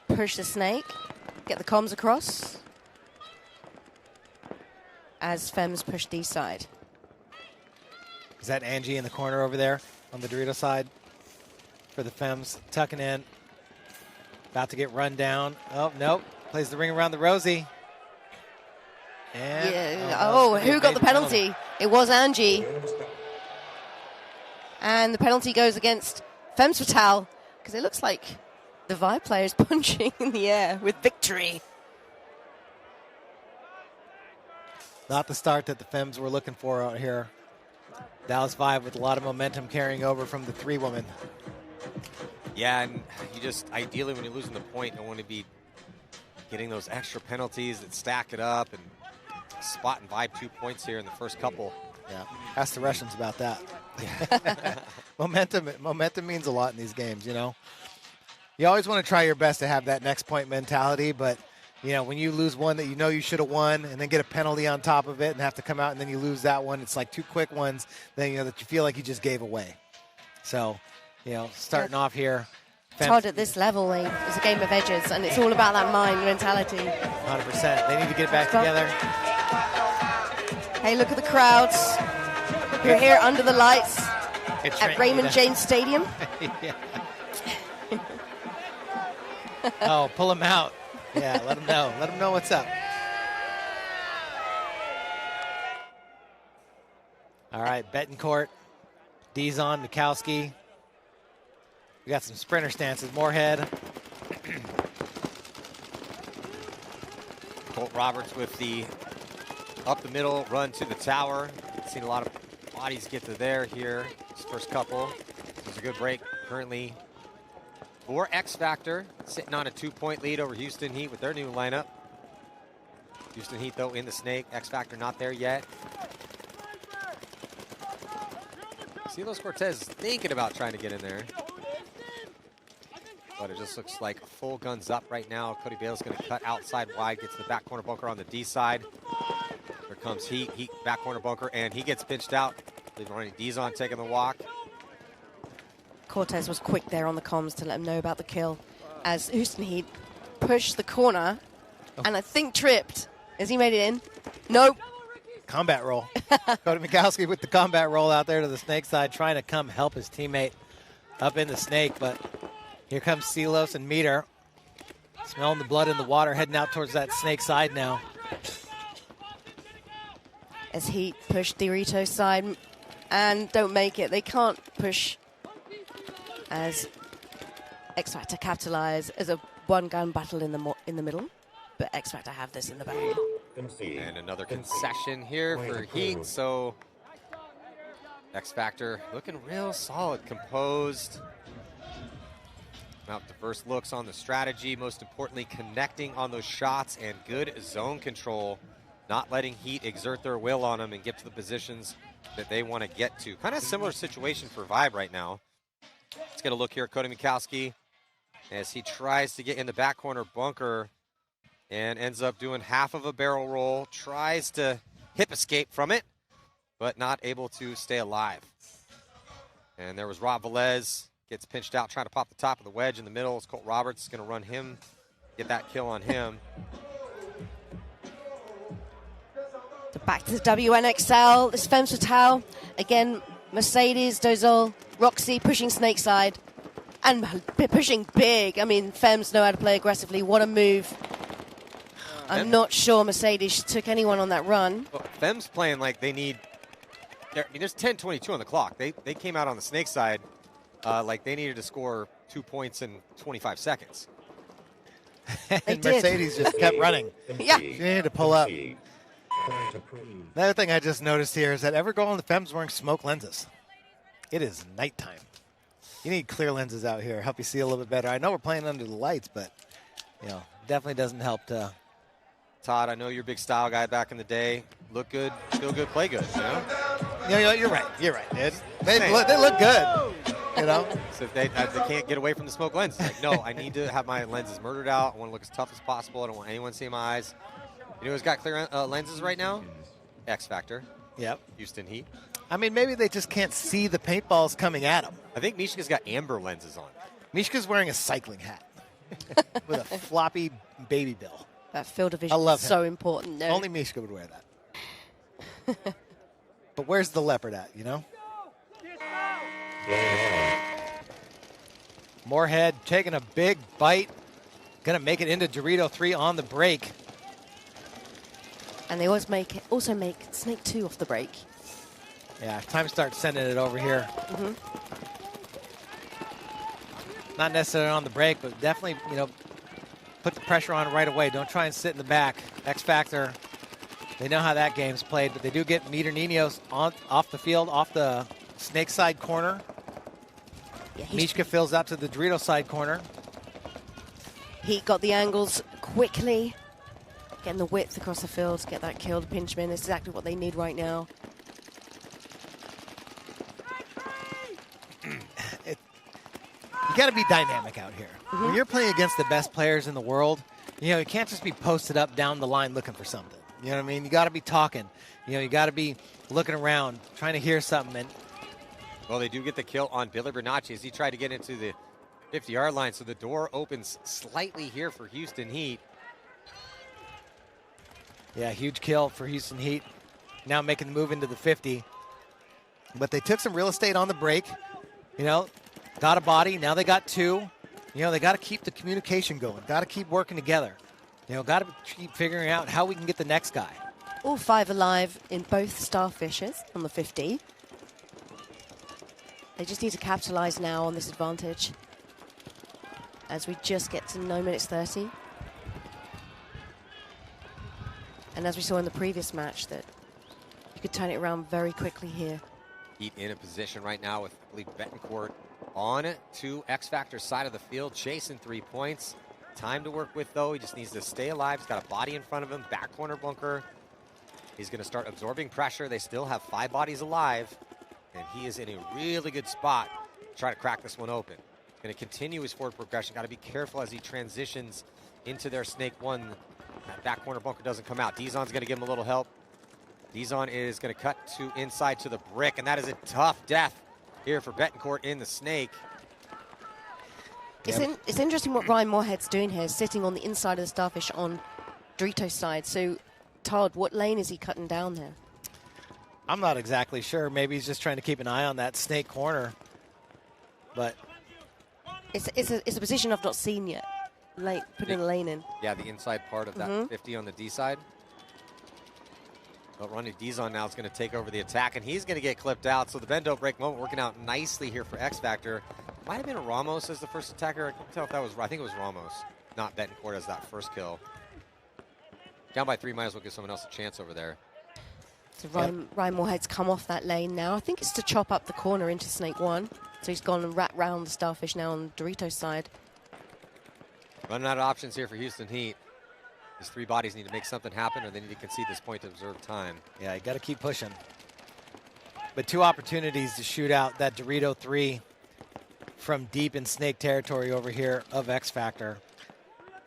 push the Snake, get the comms across as Femmes push D side. Is that Angie in the corner over there on the Dorito side for the Femmes? Tucking in. About to get run down. Oh, nope. Plays the ring around the Rosie. And yeah. Who got the penalty? It was Angie. And the penalty goes against Femmes Fatale because it looks like the Vibe player is punching in the air with victory. Not the start that the Femmes were looking for out here. Dallas 5 with a lot of momentum carrying over from the 3-woman. Yeah, and you just, ideally when you're losing the point, you don't want to be getting those extra penalties that stack it up and spotting Vibe 2 points here in the first couple. Yeah, ask the Russians about that. Momentum means a lot in these games, you know. You always want to try your best to have that next point mentality, but, you know, when you lose one that you know you should have won and then get a penalty on top of it and have to come out and then you lose that one, it's like 2 quick ones then, you know, that you feel like you just gave away. So, you know, starting off here. Todd, at this level, it's a game of edges, and it's all about that mind mentality. 100%. They need to get it back together. Hey, look at the crowds. We're here under the lights at Raymond James Stadium. Oh, pull him out. Yeah, let him know. Let him know what's up. All right, Betancourt, Dizon, Mikowski. We got some sprinter stances. Moorhead. Colt Roberts with the up the middle run to the tower. Seen a lot of bodies get to there here. This first couple. This is a good break currently for X Factor, sitting on a 2-point lead over Houston Heat with their new lineup. Houston Heat, though, in the Snake. X Factor not there yet. Silos Cortez thinking about trying to get in there. But it just looks like full guns up right now. Cody Bale's going to cut outside wide, gets the back corner bunker on the D side. Here comes Heat, back corner bunker, and he gets pinched out. Leaving Ronnie Dizon taking the walk. Cortez was quick there on the comms to let him know about the kill as Houston Heat pushed the corner and I think tripped. Has he made it in? Nope. Combat roll. Cody Mikowski with the combat roll out there to the Snake side, trying to come help his teammate up in the Snake, but here comes Silos and Meter. Smelling the blood in the water, heading out towards that Snake side now. As Heat push Dorito side and don't make it. They can't push as X Factor capitalize as a one-gun battle in the middle. but X Factor have this in the bag. And another concession here for Heat. So X Factor looking real solid, composed. Out the first looks on the strategy, most importantly connecting on those shots and good zone control, not letting Heat exert their will on them and get to the positions that they want to get to. Kind of similar situation for Vibe right now. Let's get a look here at Cody Mikowski as he tries to get in the back corner bunker and ends up doing half of a barrel roll, tries to hip escape from it, but not able to stay alive. And there was Rob Velez. Gets pinched out, trying to pop the top of the wedge in the middle. It's Colt Roberts going to run him, get that kill on him. So back to the WNXL. This Femmes Fatale. Again, Mercedes, Dozol, Roxy pushing Snake side. And pushing big. I mean, Femmes know how to play aggressively. What a move. I'm not sure Mercedes took anyone on that run. Well, Femmes playing like they need... I mean, there's 10:22 on the clock. They came out on the Snake side like they needed to score 2 points in 25 seconds. And Mercedes just kept running. Yeah. She needed to pull up. Another thing I just noticed here is that every girl on the Femmes wearing smoke lenses. It is nighttime. You need clear lenses out here, help you see a little bit better. I know we're playing under the lights, but definitely doesn't help to. Todd, I know you're a big style guy back in the day. Look good, feel good, play good, you know? You're right, dude. They look good. So if they can't get away from the smoke lenses. Like, no, I need to have my lenses murdered out. I want to look as tough as possible. I don't want anyone to see my eyes. You know who's got clear lenses right now? X Factor. Yep. Houston Heat. I mean, maybe they just can't see the paintballs coming at them. I think Mishka's got amber lenses on. Mishka's wearing a cycling hat with a floppy baby bill. That field of vision is so important. No. Only Mishka would wear that. But where's the leopard at, Moorhead taking a big bite. Going to make it into Dorito 3 on the break. And they always also make Snake 2 off the break. Yeah, time to start sending it over here. Mm-hmm. Not necessarily on the break, but definitely, put the pressure on right away. Don't try and sit in the back. X Factor, they know how that game's played, but they do get Meter Ninos off the field, off the Snake side corner. Yeah, Mishka fills out to the Dorito side corner. He got the angles quickly. Getting the width across the field to get that kill to pinch him in. It's exactly what they need right now. You got to be dynamic out here. Mm-hmm. When you're playing against the best players in the world, you can't just be posted up down the line looking for something. You know what I mean? You got to be talking. You got to be looking around, trying to hear something. Well, they do get the kill on Billy Bernacci as he tried to get into the 50-yard line. So the door opens slightly here for Houston Heat. Yeah, huge kill for Houston Heat. Now making the move into the 50. But they took some real estate on the break. Got a body. Now they got 2. They got to keep the communication going. Got to keep working together. Got to keep figuring out how we can get the next guy. All 5 alive in both Starfishes on the 50. They just need to capitalize now on this advantage as we just get to 9 minutes 30. And as we saw in the previous match, that you could turn it around very quickly here. Heat in a position right now with, I believe, Betancourt on to X Factor's side of the field, chasing 3 points. Time to work with, though. He just needs to stay alive. He's got a body in front of him, back corner bunker. He's going to start absorbing pressure. They still have 5 bodies alive, and he is in a really good spot to try to crack this one open. Going to continue his forward progression. Got to be careful as he transitions into their Snake 1. That back corner bunker doesn't come out. Dizon's going to give him a little help. Dizon is going to cut to inside to the brick, and that is a tough death here for Betancourt in the Snake. It's interesting what Ryan Moorhead's doing here, sitting on the inside of the Starfish on Dorito's side. So, Todd, what lane is he cutting down there? I'm not exactly sure. Maybe he's just trying to keep an eye on that Snake corner. But it's a position I've not seen yet. Putting a lane in. Yeah, the inside part of that 50 on the D side. But Ronnie Dizon now is going to take over the attack, and he's going to get clipped out. So the bend don't break moment working out nicely here for X Factor. Might have been Ramos as the first attacker. I can't tell if that was, I think it was Ramos, not Betancourt as that first kill. Down by 3, might as well give someone else a chance over there. So Ryan Moorhead's come off that lane now. I think it's to chop up the corner into Snake 1. So he's gone and wrapped round the Starfish now on Doritos' side. Running out of options here for Houston Heat. These 3 bodies need to make something happen, or they need to concede this point to observe time. Yeah, you got to keep pushing. But 2 opportunities to shoot out that Dorito 3 from deep in Snake territory over here of X Factor.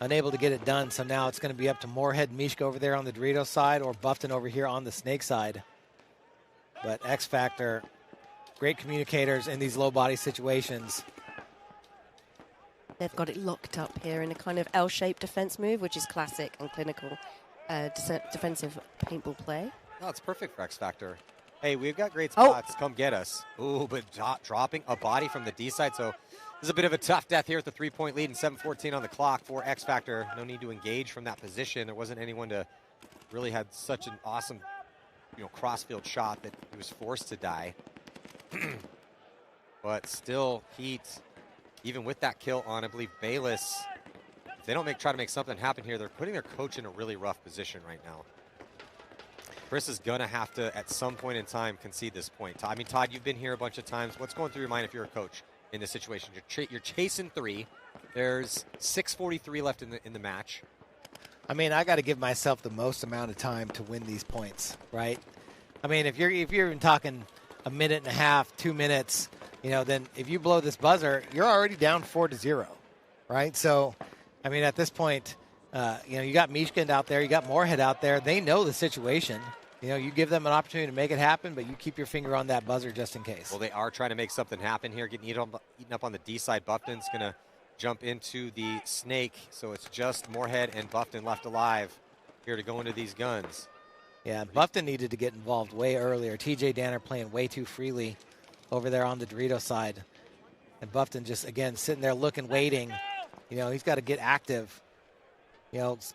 Unable to get it done, so now it's going to be up to Moorhead and Mishka over there on the Dorito side, or Buffton over here on the Snake side. But X Factor, great communicators in these low body situations. They've got it locked up here in a kind of L-shaped defense move, which is classic and clinical defensive paintball play. Oh, it's perfect for X Factor. Hey, we've got great spots. Come get us. Ooh, but dropping a body from the D side. So this is a bit of a tough death here at the 3-point lead and 7:14 on the clock for X Factor. No need to engage from that position. There wasn't anyone to really had such an awesome, crossfield shot that he was forced to die. But still, Heat, even with that kill on, I believe, Bayless, if they don't try to make something happen here, they're putting their coach in a really rough position right now. Chris is going to have to, at some point in time, concede this point. I mean, Todd, you've been here a bunch of times. What's going through your mind if you're a coach in this situation? You're chasing 3. There's 6:43 left in the match. I mean, I got to give myself the most amount of time to win these points, right? I mean, if you're even talking a minute and a half, 2 minutes, then if you blow this buzzer, you're already down 4-0, right? So, I mean, at this point, you got Mishkin out there, you got Moorhead out there. They know the situation. You give them an opportunity to make it happen, but you keep your finger on that buzzer just in case. Well, they are trying to make something happen here, getting eaten up on the D side. Buffton's going to jump into the Snake, so it's just Moorhead and Buffton left alive here to go into these guns. Yeah, Buffton needed to get involved way earlier. TJ Danner playing way too freely over there on the Dorito side. And Buffton just, again, sitting there looking, waiting. He's got to get active.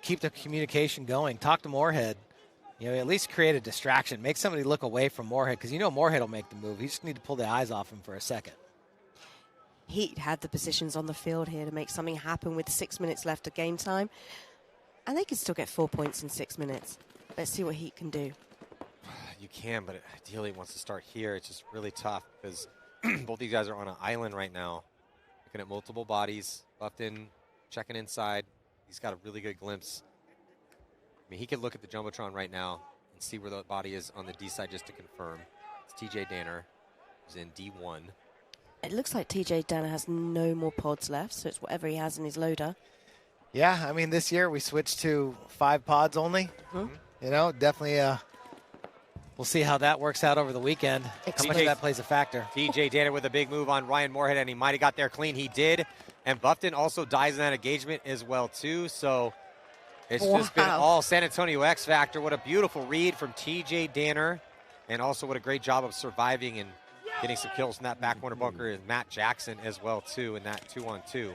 Keep the communication going. Talk to Moorhead. At least create a distraction. Make somebody look away from Moorhead, because Moorhead will make the move. You just need to pull the eyes off him for a second. Heat had the positions on the field here to make something happen with 6 minutes left of game time. And they can still get 4 points in 6 minutes. Let's see what Heat can do. You can, but ideally wants to start here. It's just really tough because both these guys are on an island right now. Looking at multiple bodies. Buffton checking inside. He's got a really good glimpse. I mean, he could look at the Jumbotron right now and see where the body is on the D side just to confirm. It's TJ Danner, who's in D1. It looks like TJ Danner has no more pods left, so it's whatever he has in his loader. Yeah, I mean, this year we switched to 5 pods only. Mm-hmm. Definitely we'll see how that works out over the weekend. How much of that plays a factor. TJ Danner with a big move on Ryan Moorhead, and he might have got there clean. He did. And Buffton also dies in that engagement as well, too. So it's just been all San Antonio X Factor. What a beautiful read from TJ Danner. And also what a great job of surviving and getting some kills in that back corner bunker is Matt Jackson as well, too, in that 2-on-2.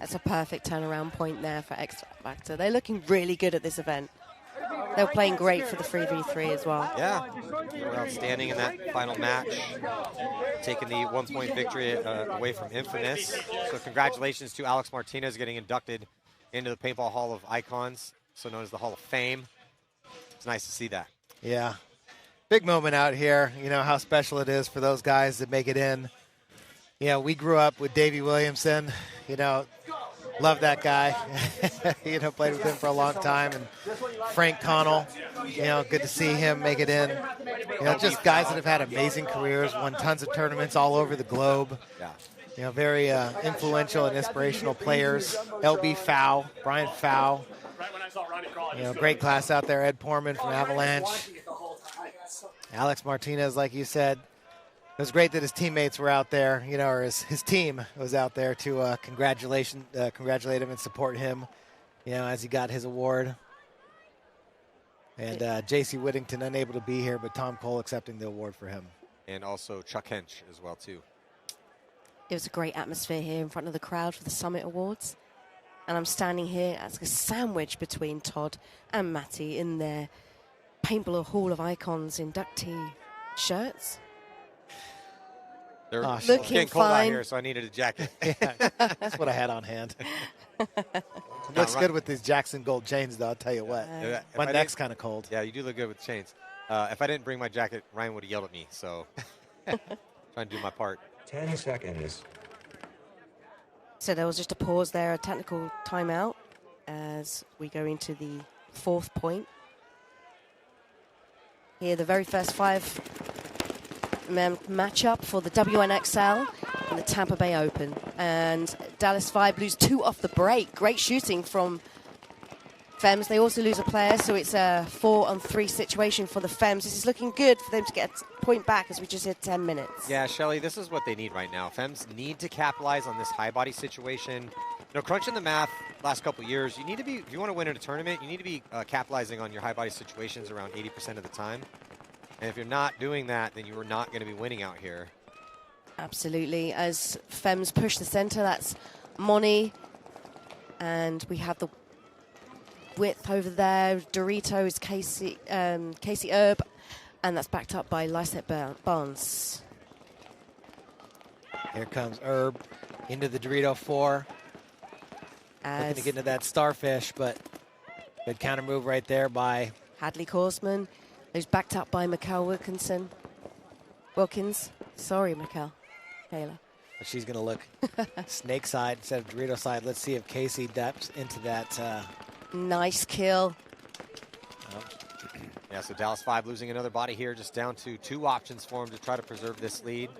That's a perfect turnaround point there for X Factor. They're looking really good at this event. They're playing great for the 3v3 as well. Yeah, they were outstanding in that final match, taking the 1-point victory away from Infamous. So congratulations to Alex Martinez getting inducted into the Paintball Hall of Icons, so known as the Hall of Fame. It's nice to see that. Yeah, big moment out here. How special it is for those guys that make it in. We grew up with Davey Williamson. Love that guy. Played with him for a long time. And Frank Connell, good to see him make it in. Just guys that have had amazing careers, won tons of tournaments all over the globe. Yeah. Very influential and inspirational players. LB Fow, Brian Fow. Great class out there. Ed Portman from Avalanche. Alex Martinez, like you said. It was great that his teammates were out there, or his team was out there to congratulate him and support him, as he got his award. And J.C. Whittington unable to be here, but Tom Cole accepting the award for him. And also Chuck Hench as well, too. It was a great atmosphere here in front of the crowd for the Summit Awards. And I'm standing here as a sandwich between Todd and Matty in their Paintball Hall of Icons inductee shirts. They're looking getting cold out fine. here, so I needed a jacket. Yeah, that's what I had on hand. Looks good with these Jackson Gold chains, though. I'll tell you what. My neck's kind of cold. Yeah, you do look good with chains. If I didn't bring my jacket, Ryan would have yelled at me. So trying to do my part. 10 seconds. So there was just a pause there, a technical timeout, as we go into the 4th point. Here, the very first 5-man matchup for the WNXL and the Tampa Bay Open. And Dallas 5 lose 2 off the break. Great shooting from Fems. They also lose a player, so it's a 4-on-3 situation for the Fems. This is looking good for them to get a point back as we just hit 10 minutes. Yeah, Shelly, this is what they need right now. Fems need to capitalize on this high body situation. You know, crunching the math last couple years, you need to be, if you want to win in a tournament, you need to be capitalizing on your high body situations around 80% of the time. And if you're not doing that, then you are not going to be winning out here. Absolutely. As Fems push the center, that's Moni. And we have the width over there. Doritos, Casey Erb. And that's backed up by Lysette Barnes. Here comes Herb into the Dorito 4. Looking to get into that starfish, but good counter move right there by Hadley Korsman, who's backed up by Mikkel Wilkins. Sorry, Mikkel. Kayla. But she's going to look snake side instead of Dorito side. Let's see if Casey depths into that. Nice kill. Yeah, so Dallas 5 losing another body here, just down to 2 options for him to try to preserve this lead.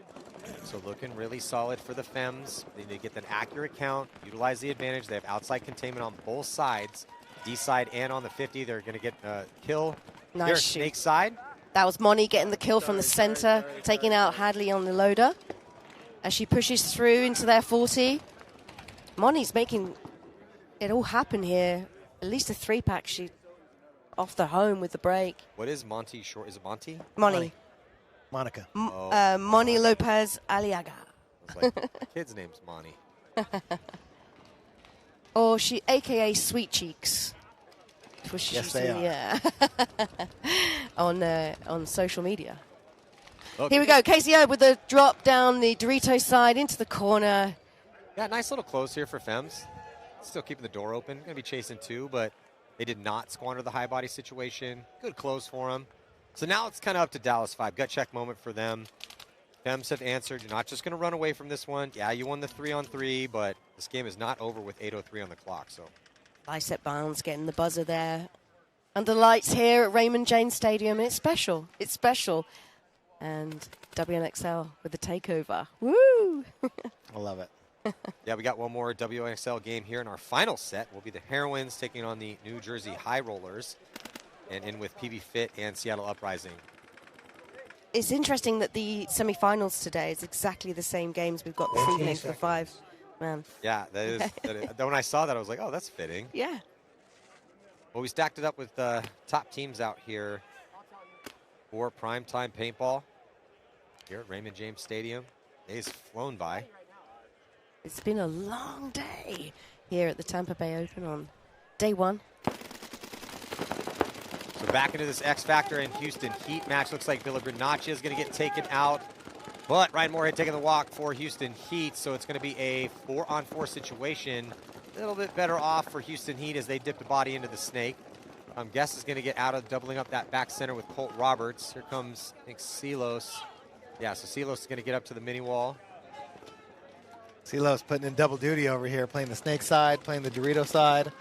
So looking really solid for the Fems. They need to get an accurate count, utilize the advantage. They have outside containment on both sides, D side and on the 50. They're going to get a kill. Nice here, shoot. Snake side. That was Moni getting the kill from the center, taking out Hadley on the loader. As she pushes through into their 40. Moni's making it all happen here. At least a 3-pack. She off the home with the break. What is Monty short? Is it Monty? Moni. Monica. Moni Lopez Aliaga. It's like the kid's name's Monty. Or she, AKA Sweet Cheeks. Yes, they are. Yeah. on social media. Okay. Here we go. Casey O with the drop down the Dorito side into the corner. Yeah, nice little close here for Fems. Still keeping the door open. Going to be chasing 2, but they did not squander the high body situation. Good close for them. So now it's kind of up to Dallas 5. Gut check moment for them. Fems have answered. You're not just going to run away from this one. Yeah, you won the 3-on-3, but this game is not over with 8:03 on the clock. So Lysette Barnes getting the buzzer there. Under lights here at Raymond James Stadium. It's special. It's special. And WNXL with the takeover. Woo! I love it. yeah, we got one more WNXL game here in our final set. Will be the Heroines taking on the New Jersey High Rollers, and in with PB Fit and Seattle Uprising. It's interesting that the semifinals today is exactly the same games we've got this evening for 5. Man. Yeah, that is. When I saw that, I was like, oh, that's fitting. Yeah. Well, we stacked it up with top teams out here for primetime paintball here at Raymond James Stadium. Day's flown by. It's been a long day here at the Tampa Bay Open on day 1. So back into this X Factor and Houston Heat match. Looks like Villa Granaccia is going to get taken out. But Ryan Moorhead taking the walk for Houston Heat. So it's going to be a 4-on-4 situation. A little bit better off for Houston Heat as they dip the body into the snake. Guess is going to get out of doubling up that back center with Colt Roberts. Here comes, I think, Silos. Yeah, so Silos is going to get up to the mini wall. Silos putting in double duty over here, playing the snake side, playing the Dorito side.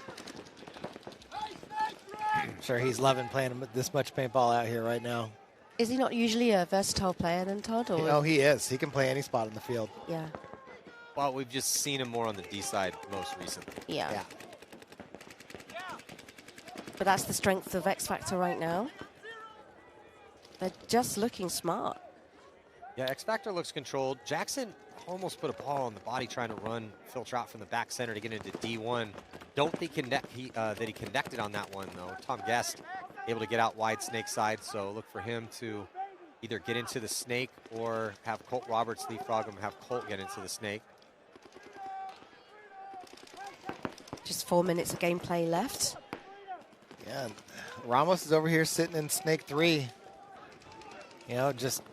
I'm sure he's loving playing this much paintball out here right now. Is he not usually a versatile player then, Todd? Or Oh, he is. He can play any spot in the field. Yeah. Well, we've just seen him more on the D side most recently. Yeah. But that's the strength of X Factor right now. They're just looking smart. Yeah, X Factor looks controlled. Jackson almost put a ball on the body trying to run filter out from the back center to get into D1. Don't think that he connected on that one, though. Tom Guest able to get out wide snake side, so look for him to either get into the snake or have Colt Roberts leapfrog him, have Colt get into the snake. Just 4 minutes of gameplay left. Yeah, Ramos is over here sitting in snake 3. You know, just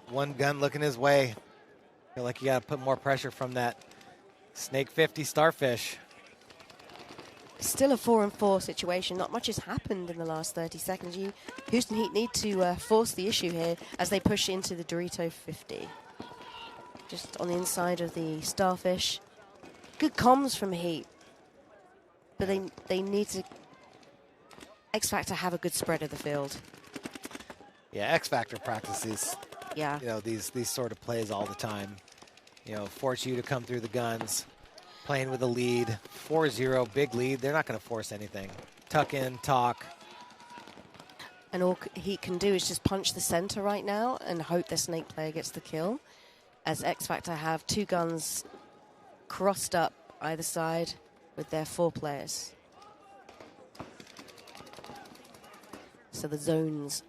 one gun looking his way. Feel like you got to put more pressure from that snake 50 starfish. Still a 4-on-4 situation. Not much has happened in the last 30 seconds. Houston Heat need to force the issue here as they push into the Dorito 50. Just on the inside of the Starfish. Good comms from Heat. But they need to... X Factor have a good spread of the field. Yeah, X Factor practices, Yeah. you know, these sort of plays all the time. You know, force you to come through the guns, playing with a lead, 4-0, big lead. They're not going to force anything. Tuck in, talk. And all Heat can do is just punch the center right now and hope their snake player gets the kill. As X Factor have 2 guns crossed up either side with their 4 players. So the zones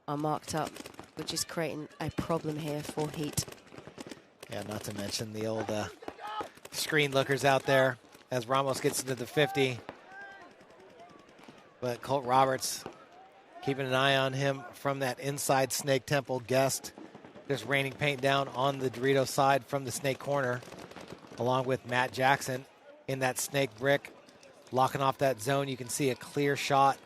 are marked up, which is creating a problem here for Heat. Yeah, not to mention the old screen lookers out there as Ramos gets into the 50. But Colt Roberts keeping an eye on him from that inside Snake Temple guest. Just raining paint down on the Dorito side from the Snake corner, along with Matt Jackson in that Snake brick, locking off that zone. You can see a clear shot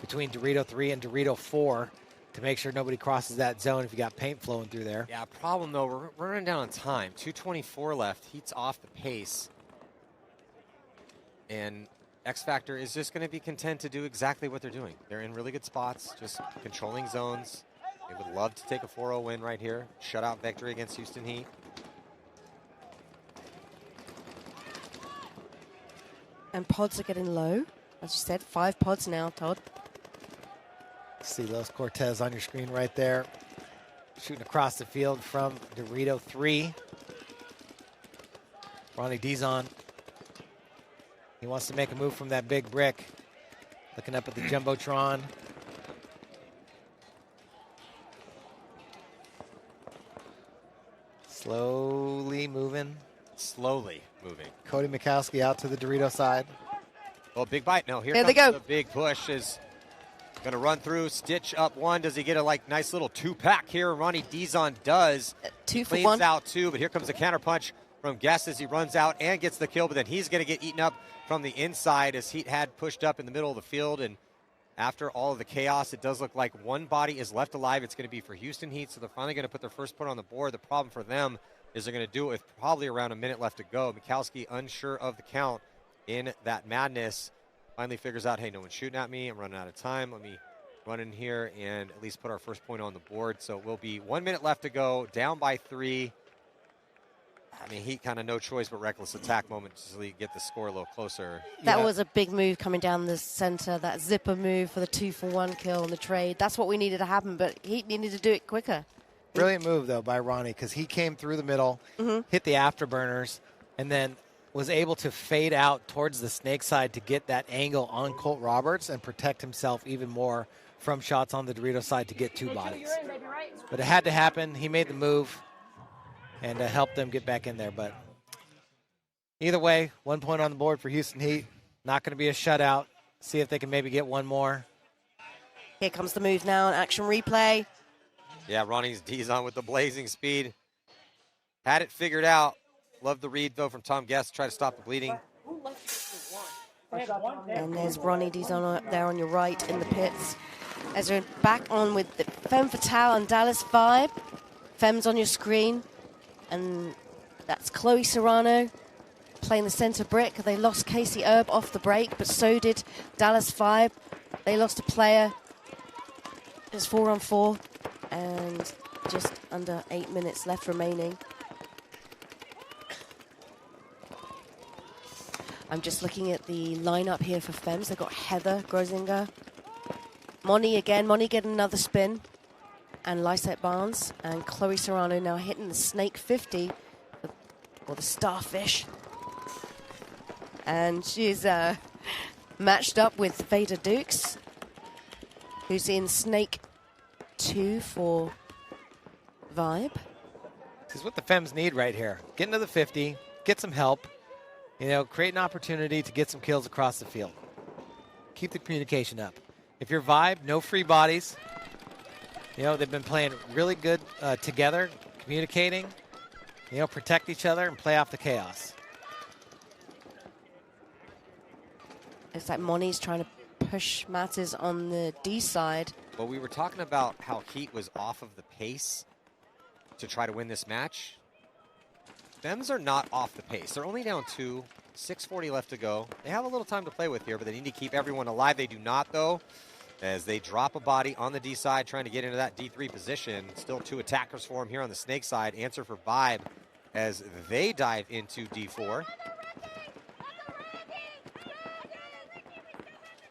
between Dorito 3 and Dorito 4 to make sure nobody crosses that zone if you got paint flowing through there. Yeah, problem though, we're running down on time. 2:24 left. Heat's off the pace. And X Factor is just going to be content to do exactly what they're doing. They're in really good spots, just controlling zones. They would love to take a 4-0 win right here. Shutout victory against Houston Heat. And pods are getting low. As you said, 5 pods now, Todd. See Los Cortez on your screen right there. Shooting across the field from Dorito 3. Ronnie Dizon. He wants to make a move from that big brick. Looking up at the Jumbotron. Slowly moving. Slowly moving. Cody Mikowski out to the Dorito side. Oh, big bite. No, here There comes they go. the big push. Is going to run through, stitch up one. Does he get a nice little 2-pack here? Ronnie Dizon does. 2 for Cleans 1. out 2, but here comes the counter punch from Guest as he runs out and gets the kill, but then he's going to get eaten up from the inside as Heat had pushed up in the middle of the field. And after all of the chaos, it does look like one body is left alive. It's going to be for Houston Heat, so they're finally going to put their first point on the board. The problem for them is they're going to do it with probably around a minute left to go. Mikowski unsure of the count in that madness. Finally figures out, hey, no one's shooting at me. I'm running out of time. Let me run in here and at least put our first point on the board. So it will be 1 minute left to go, down by 3. I mean, Heat kind of no choice but reckless attack moment to get the score a little closer. That was a big move coming down the center, that zipper move for the 2-for-1 kill on the trade. That's what we needed to happen, but Heat needed to do it quicker. Brilliant move, though, by Ronnie, because he came through the middle, hit the afterburners, and then was able to fade out towards the Snake side to get that angle on Colt Roberts and protect himself even more from shots on the Dorito side to get 2 bodies. But it had to happen. He made the move and helped them get back in there. But either way, 1 point on the board for Houston Heat. Not going to be a shutout. See if they can maybe get one more. Here comes the move now, an action replay. Yeah, Ronnie's D's-on with the blazing speed. Had it figured out. Love the read, though, from Tom Guest to try to stop the bleeding. And there's Ronnie Dizon there on your right in the pits. As we're back on with the Femme Fatale and Dallas Vibe. Femme's on your screen. And that's Chloe Serrano playing the center brick. They lost Casey Erb off the break, but so did Dallas Vibe. They lost a player. It's 4-on-4 and just under 8 minutes left remaining. I'm just looking at the lineup here for Femmes. They've got Heather Grozinger, Moni again. Moni getting another spin. And Lysette Barnes and Chloe Serrano now hitting the Snake 50, or the Starfish. And she's matched up with Vader Dukes, who's in Snake 2 for Vibe. This is what the Femmes need right here. Get into the 50, get some help, you know, create an opportunity to get some kills across the field. Keep the communication up. If you're Vibe, no free bodies. You know, they've been playing really good together, communicating, you know, protect each other and play off the chaos. Looks like Moni's trying to push matters on the D side. Well, we were talking about how Heat was off of the pace to try to win this match. Fems are not off the pace. They're only down 2, 6:40 left to go. They have a little time to play with here, but they need to keep everyone alive. They do not, though, as they drop a body on the D side, trying to get into that D3 position. Still 2 attackers for him here on the Snake side. Answer for Vibe as they dive into D4.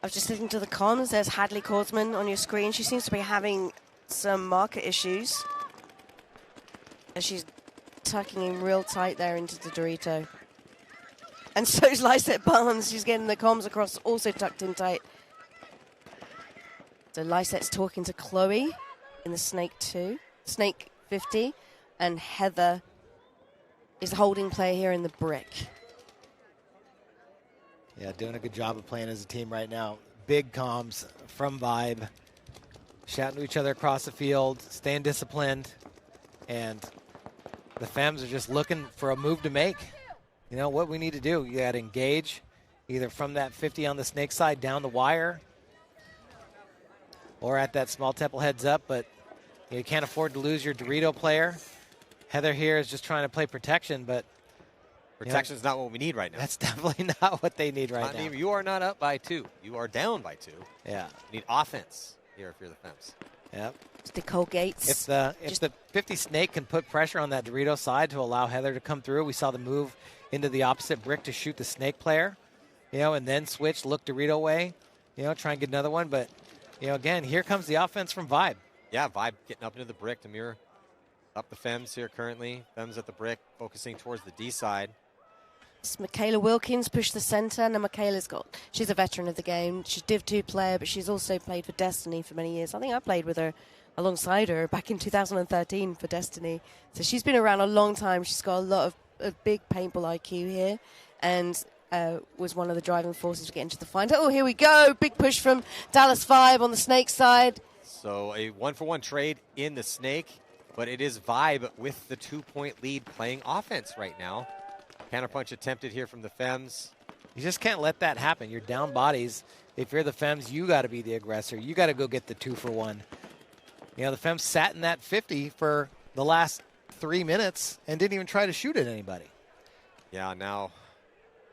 I was just listening to the comms. There's Hadley Korsman on your screen. She seems to be having some market issues as she's tucking in real tight there into the Dorito. And so is Lysette Barnes. She's getting the comms across, also tucked in tight. So Lysette's talking to Chloe in the Snake 2, Snake 50, and Heather is the holding player here in the Brick. Yeah, doing a good job of playing as a team right now. Big comms from Vibe, shouting to each other across the field, staying disciplined, and the Fems are just looking for a move to make. You know, what we need to do, you got to engage either from that 50 on the Snake side down the wire or at that small temple heads up, but you can't afford to lose your Dorito player. Heather here is just trying to play protection, but Protection's not what we need right now. that's definitely not what they need right now. You are not up by 2. You are down by 2. Yeah. You need offense here if you're the Fems. Yep. It's Nicole Gates. If the 50 Snake can put pressure on that Dorito side to allow Heather to come through, we saw the move into the opposite brick to shoot the Snake player, and then switch, look Dorito way, try and get another one. But, again, here comes the offense from Vibe. Yeah, Vibe getting up into the brick to mirror up the Fems here currently. Fems at the brick, focusing towards the D side. It's Michaela Wilkins pushed the center. Now she's a veteran of the game. She's Div 2 player, but she's also played for Destiny for many years. I think I played with her alongside her back in 2013 for Destiny. So she's been around a long time. She's got a lot of big paintball IQ here, and was one of the driving forces to get into the final. Oh, here we go. Big push from Dallas Vibe on the Snake side. So a 1-for-1 trade in the Snake, but it is Vibe with the 2-point lead playing offense right now. Counterpunch attempted here from the Fems. You just can't let that happen. You're down bodies. If you're the Fems, you got to be the aggressor. You got to go get the 2-for-1. The Fems sat in that 50 for the last 3 minutes and didn't even try to shoot at anybody. Yeah, now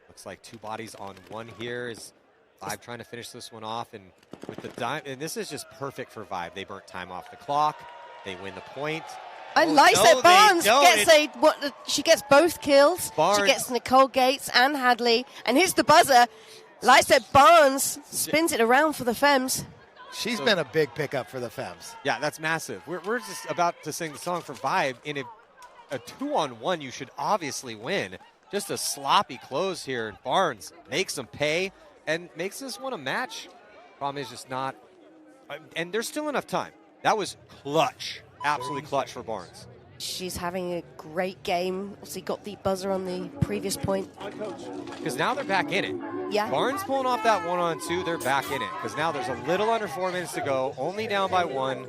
looks like 2 bodies on 1 here. Is Vibe trying to finish this one off, and with the dime, and this is just perfect for Vibe. They burnt time off the clock. They win the point. And Lysette Barnes she gets both kills. Barnes. She gets Nicole Gates and Hadley. And here's the buzzer. Lysette Barnes spins it around for the Fems. She's been a big pickup for the Fems. Yeah, that's massive. We're just about to sing the song for Vibe. In a 2-on-1, you should obviously win. Just a sloppy close here. Barnes makes them pay and makes this one a match. Problem is just not. And there's still enough time. That was clutch. Absolutely clutch for Barnes. She's having a great game. Also got the buzzer on the previous point. Because now they're back in it. Yeah. Barnes pulling off that 1-on-2. They're back in it. Because now there's a little under 4 minutes to go. Only down by 1.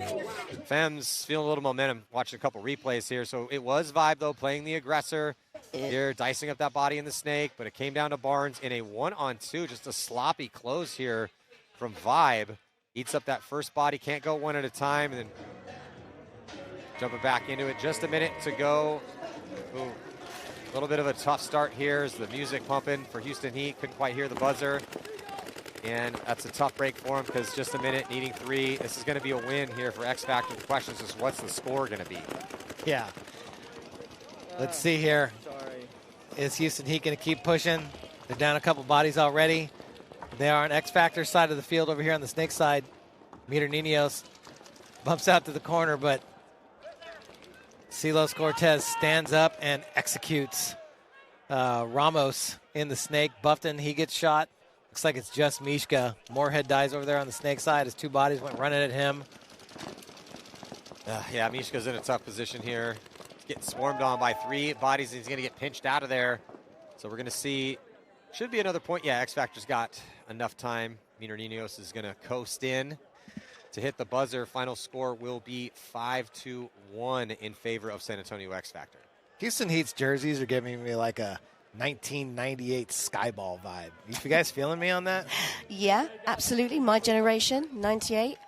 Fems feeling a little momentum. Watching a couple replays here. So it was Vibe, though, playing the aggressor. Here, dicing up that body in the Snake. But it came down to Barnes in a 1-on-2. Just a sloppy close here from Vibe. Eats up that first body. Can't go one at a time. And then jumping back into it. Just a minute to go. Ooh. A little bit of a tough start here as the music pumping for Houston Heat. Couldn't quite hear the buzzer. And that's a tough break for him because just a minute, needing 3. This is going to be a win here for X Factor. The question is just what's the score going to be? Yeah. Let's see here. Is Houston Heat going to keep pushing? They're down a couple bodies already. They are on X Factor side of the field over here on the Snake side. Meter Niños bumps out to the corner, but Silos Cortez stands up and executes Ramos in the Snake. Buffton, he gets shot. Looks like it's just Mishka. Moorhead dies over there on the Snake side. His 2 bodies went running at him. Yeah, Mishka's in a tough position here. He's getting swarmed on by 3 bodies. He's going to get pinched out of there. So we're going to see, should be another point. Yeah, X Factor's got enough time. Meter Niños is going to coast in to hit the buzzer. Final score will be 5-1 in favor of San Antonio X Factor. Houston Heat's jerseys are giving me like a 1998 Skyball vibe. You guys feeling me on that? Yeah, absolutely. My generation, 98.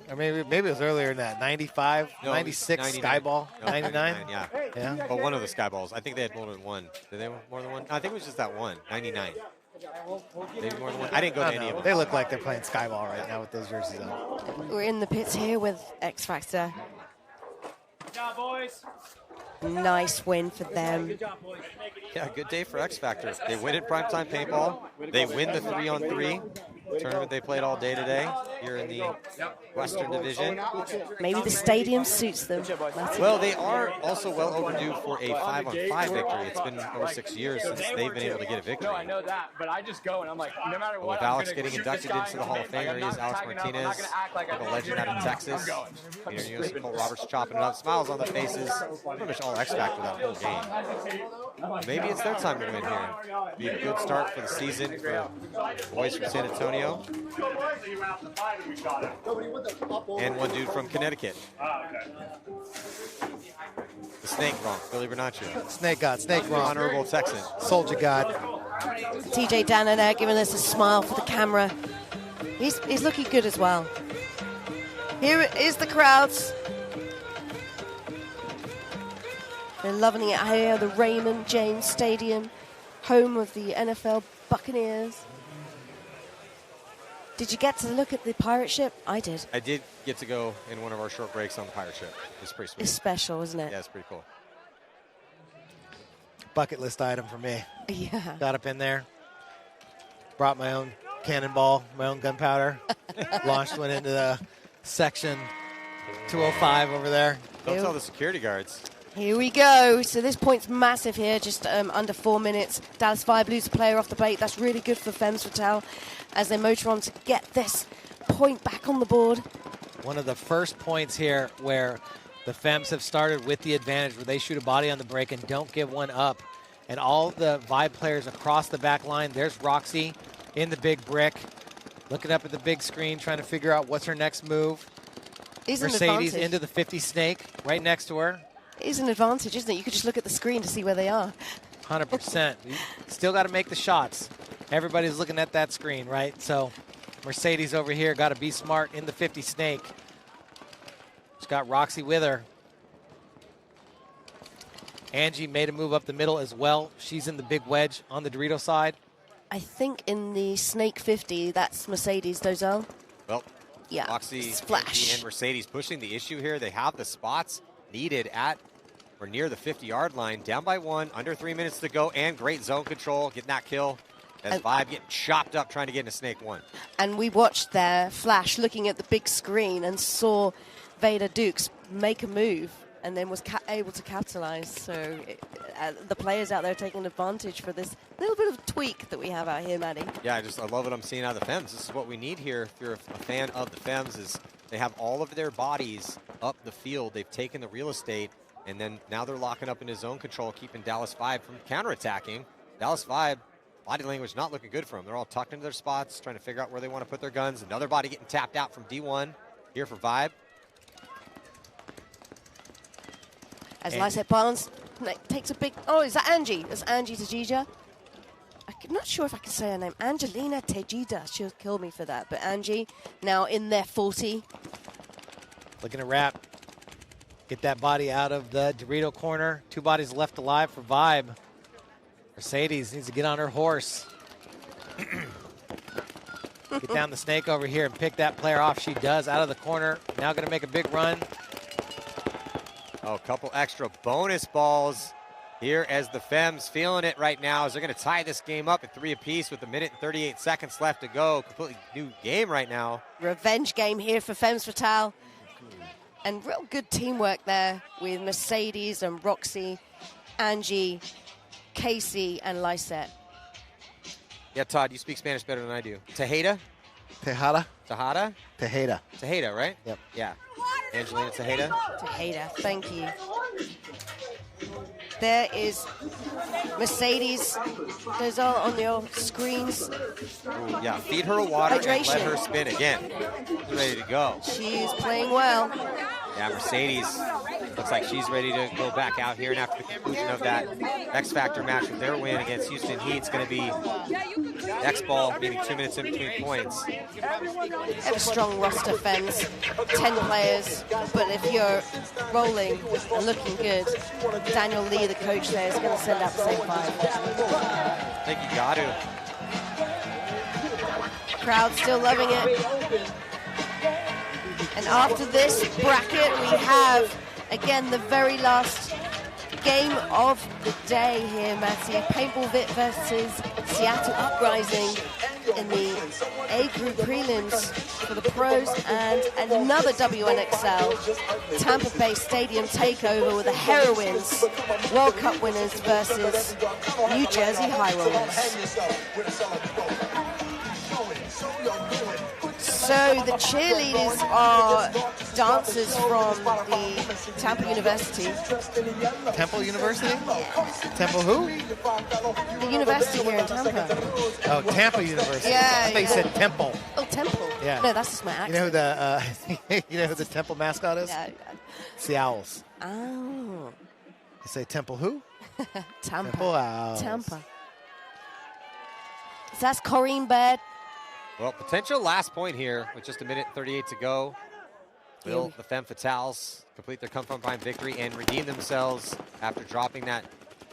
Or maybe it was earlier than that. 95, No, 96 99. Skyball, No, 99. Yeah. Yeah. But one of the Skyballs. I think they had more than one. Did they have more than one? I think it was just that one. 99. Maybe more than one. I didn't go to any of them. They look like they're playing Skyball right now with those jerseys on. We're in the pits here with X Factor. Good job, boys. Nice win for them. Good job, boys. Yeah, good day for X Factor. They win in primetime paintball. They win the 3-on-3 tournament they played all day today here in the Western Division. Maybe the stadium suits them. Well, they are also well overdue for a 5-on-5 victory. It's been over 6 years since they've been able to get a victory. No, I know that, but I just go and I'm like, no matter But what, with I'm Alex gonna getting shoot inducted this guy into the Hall of like, Fame, I'm he is not Alex tagging up, I'm not Martinez, gonna act like I the don't legend shoot out of him. Texas. I'm Peter going. Cole Roberts chopping it up, smiles on the faces. Pretty much all X Factor that whole game. Maybe it's their time to win here. Be a good start for the season for the boys from San Antonio. And one dude from Connecticut. The Snake wrong, Billy Bernacci. Snake God, Snake wrong. Honorable Texan. Soldier God. TJ Danner there giving us a smile for the camera. He's looking good as well. Here is the crowds. They're loving it here, the Raymond James Stadium, home of the NFL Buccaneers. Did you get to look at the pirate ship? I did. I did get to go in one of our short breaks on the pirate ship. It's pretty sweet. It's special, isn't it? Yeah, it's pretty cool. Bucket list item for me. Yeah. Got up in there. Brought my own cannonball, my own gunpowder. Launched one into the section 205 over there. Don't tell the security guards. Here we go. So this point's massive here, just under 4 minutes. Dallas Vibe lose a player off the plate. That's really good for Femmes Fatale as they motor on to get this point back on the board. One of the first points here where the Femmes have started with the advantage, where they shoot a body on the break and don't give one up. And all the Vibe players across the back line. There's Roxy in the big brick, looking up at the big screen, trying to figure out what's her next move. Mercedes into the 50 snake right next to her. It is an advantage, isn't it? You could just look at the screen to see where they are. 100%. You still got to make the shots. Everybody's looking at that screen, right? So Mercedes over here got to be smart in the 50 snake. She's got Roxy with her. Angie made a move up the middle as well. She's in the big wedge on the Dorito side. I think in the Snake 50, that's Mercedes Dozell. Well, Yeah, Roxy, splash. Angie, and Mercedes pushing the issue here. They have the spots needed at or near the 50-yard line. Down by 1, under 3 minutes to go, and great zone control, getting that kill. As Vibe getting chopped up trying to get into Snake 1. And we watched their flash looking at the big screen and saw Vader Dukes make a move and then was able to capitalize. So the players out there taking advantage for this little bit of tweak that we have out here, Maddie. Yeah, I love what I'm seeing out of the Femmes. This is what we need here. If you're a fan of the Femmes, is they have all of their bodies up the field. They've taken the real estate, and then now they're locking up into zone control, keeping Dallas Vibe from counterattacking. Dallas Vibe, body language not looking good for them. They're all tucked into their spots, trying to figure out where they want to put their guns. Another body getting tapped out from D1 here for Vibe. As Lysette Barnes takes a big... Oh, is that Angie? That's Angie Tejeda. I'm not sure if I can say her name. Angelina Tejeda. She'll kill me for that. But Angie now in their 40. Looking to wrap. Get that body out of the Dorito corner. 2 bodies left alive for Vibe. Mercedes needs to get on her horse. Get down the snake over here and pick that player off. She does out of the corner. Now going to make a big run. Oh, a couple extra bonus balls here as the Femmes feeling it right now as they're going to tie this game up at 3 apiece with 1 minute and 38 seconds left to go. Completely new game right now. Revenge game here for Femmes Fatale. And real good teamwork there with Mercedes and Roxy, Angie, Casey, and Lysette. Yeah, Todd, you speak Spanish better than I do. Tejeda? Tejada. Tejada? Tejeda. Tejeda, right? Yep. Yeah. Angelina Tejeda? Tejeda, thank you. There is Mercedes. Those are on your screens. Ooh, yeah, feed her a water and let Hydration. her spin again. She's ready to go. She's playing well. Yeah, Mercedes looks like she's ready to go back out here. And after the conclusion of that X Factor match with their win against Houston Heat, it's going to be X ball, meaning 2 minutes in between points. They have a strong roster, Fems. 10 players, but if you're rolling and looking good, Daniel Lee, the coach there, is going to send out the same 5. I think you got to. Crowd still loving it. And after this bracket, we have, again, the very last game of the day here, Matty. Paintball Vit versus Seattle Uprising in the A group prelims for the pros, and another WNXL Tampa Bay Stadium takeover with the Heroines World Cup winners versus New Jersey High Rollers. So the cheerleaders are dancers from the Tampa University. Temple University? Temple who? The university here in Tampa. Oh, Tampa University. Yeah, I thought you yeah. said Temple. Oh, Temple. Yeah. No, that's just my accent. You know who the Temple mascot is? Yeah. It's the Owls. Oh. You say Temple who? Tampa. Temple Owls. Tampa. So that's Corrine Baird. Well, potential last point here with just 1:38 to go. Will the Femme Fatales complete their come from behind victory and redeem themselves after dropping that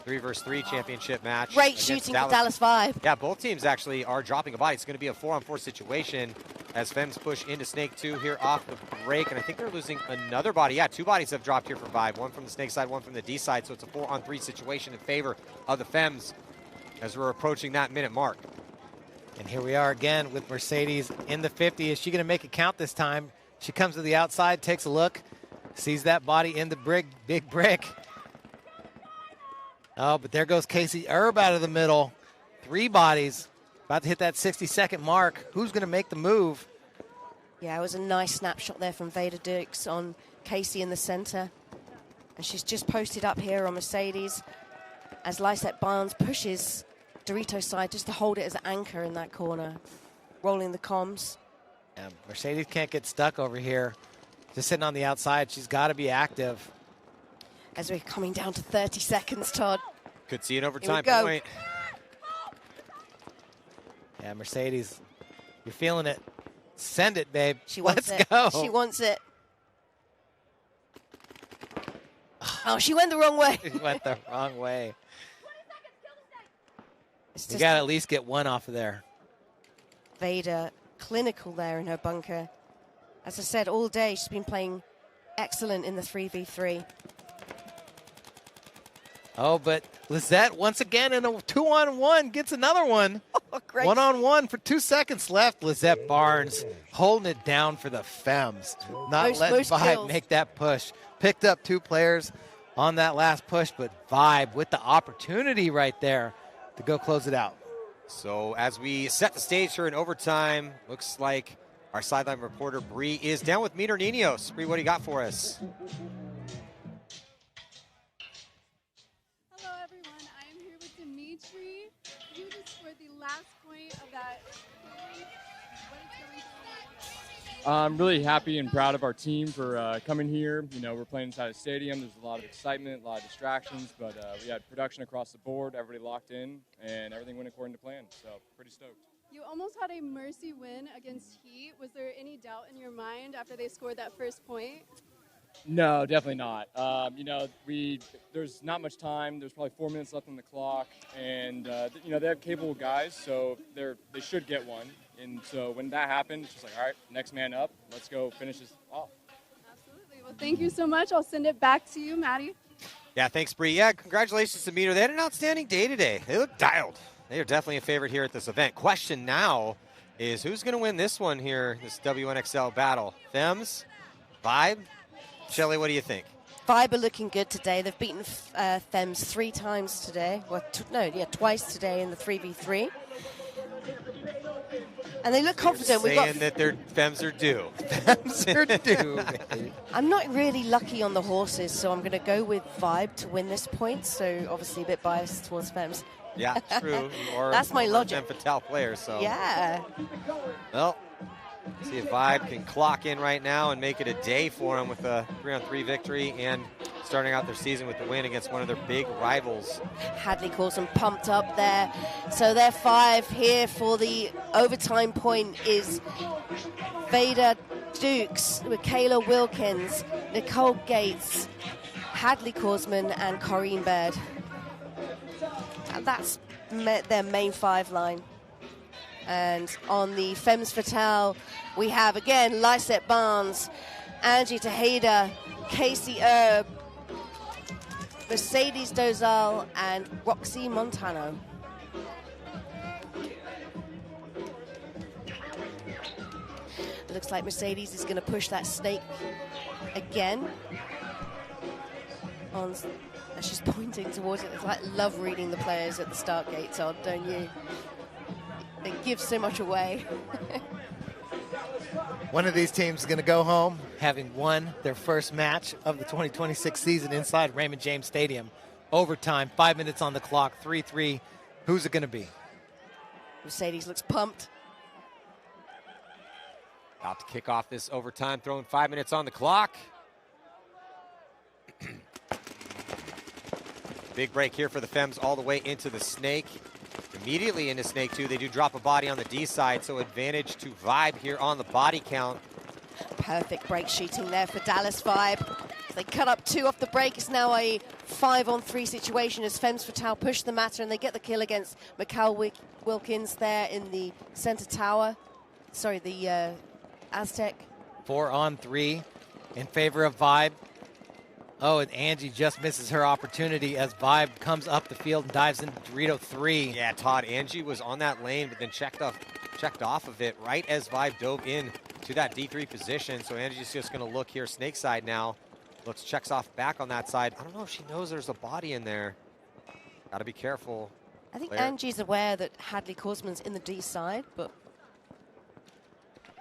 3 vs 3 championship match? Great against shooting for Dallas 5. Yeah, both teams actually are dropping a body. It's going to be a 4-on-4 situation as Femmes push into Snake 2 here off the break. And I think they're losing another body. Yeah, 2 bodies have dropped here for Vibe. 1 from the Snake side, 1 from the D side. So it's a 4-on-3 situation in favor of the Femmes as we're approaching that minute mark. And here we are again with Mercedes in the 50. Is she going to make it count this time? She comes to the outside, takes a look, sees that body in the big brick. Oh, but there goes Casey Erb out of the middle. 3 bodies, about to hit that 60-second mark. Who's going to make the move? Yeah, it was a nice snapshot there from Vader Dukes on Casey in the center. And she's just posted up here on Mercedes as Lysette Barnes pushes Dorito's side just to hold it as an anchor in that corner, rolling the comms. Yeah, Mercedes can't get stuck over here. Just sitting on the outside, she's got to be active. As we're coming down to 30 seconds, Todd. Could see an overtime go. point. Yeah, Mercedes, you're feeling it. Send it, babe. She wants Let's it. go. She wants it. Oh, she went the wrong way. She went the wrong way. It's You just got to at least get 1 off of there. Vader clinical there in her bunker. As I said, all day she's been playing excellent in the 3v3. Oh, but Lizette once again in a 2-on-1 gets another one. Oh, great. 1-on-1 for 2 seconds left. Lizette Barnes holding it down for the Femmes. Not letting most Vibe kills. make that push. Picked up 2 players on that last push, but Vibe with the opportunity right there to go close it out. So as we set the stage here in overtime, looks like our sideline reporter Bree is down with Meter Ninos. Bree, what do you got for us? Hello everyone, I am here with Dimitri. You just scored the last point of that game. What is going through? I'm really happy and proud of our team for coming here. You know, we're playing inside a stadium. There's a lot of excitement, a lot of distractions, but we had production across the board, everybody locked in, and everything went according to plan. So pretty stoked. You almost had a mercy win against Heat. Was there any doubt in your mind after they scored that first point? No, definitely not. You know, there's not much time. There's probably 4 minutes left on the clock, and you know, they have capable guys, so they should get one. And so when that happened, it's just like, all right, next man up. Let's go finish this off. Absolutely. Well, thank you so much. I'll send it back to you, Maddie. Yeah, thanks, Bree. Yeah, congratulations to Meter. They had an outstanding day today. They look dialed. They are definitely a favorite here at this event. Question now is who's going to win this one here, this WNXL battle? Femmes? Vibe? Shelly, what do you think? Vibe are looking good today. They've beaten Femmes 3 times today. Well, twice today in the 3v3. And they look confident. We've got Saying that their Femmes are due. Femmes are due. I'm not really lucky on the horses, so I'm going to go with Vibe to win this point. So obviously a bit biased towards Femmes. Yeah, true. Or That's my logic. Femme Fatale player, so. Yeah. Well, See if Vibe can clock in right now and make it a day for them with a 3-on-3 victory and starting out their season with the win against one of their big rivals. Hadley calls them pumped up there. So their 5 here for the overtime point is Veda Dukes, Michaela Wilkins, Nicole Gates, Hadley Korsman, and Corrine Baird. And that's their main 5 line. And on the Femmes Fatale, we have again Lysette Barnes, Angie Tejeda, Casey Erb, Mercedes Dozal, and Roxy Montano. It looks like Mercedes is going to push that snake again. As she's pointing towards it. It's like love reading the players at the start gate, Todd, don't you? It gives so much away. One of these teams is going to go home having won their first match of the 2026 season inside Raymond James Stadium. Overtime, 5 minutes on the clock, 3-3. Who's it going to be? Mercedes looks pumped. About to kick off this overtime, throwing 5 minutes on the clock. Big break here for the Femmes all the way into the snake. Immediately into snake 2, they do drop a body on the D side, so advantage to Vibe here on the body count. Perfect break shooting there for Dallas Vibe. They cut up 2 off the break. It's now a 5-on-3 situation as Femmes Fatale push the matter, and they get the kill against Mikal Wilkins there in the center tower. Sorry, the Aztec. 4-on-3 in favor of Vibe. Oh, and Angie just misses her opportunity as Vibe comes up the field and dives into Dorito 3. Yeah, Todd, Angie was on that lane, but then checked off of it right as Vibe dove in to that D3 position. So Angie's just going to look here, snake side now. Looks, checks off back on that side. I don't know if she knows there's a body in there. Got to be careful. I think Angie's aware that Hadley Korsman's in the D side, but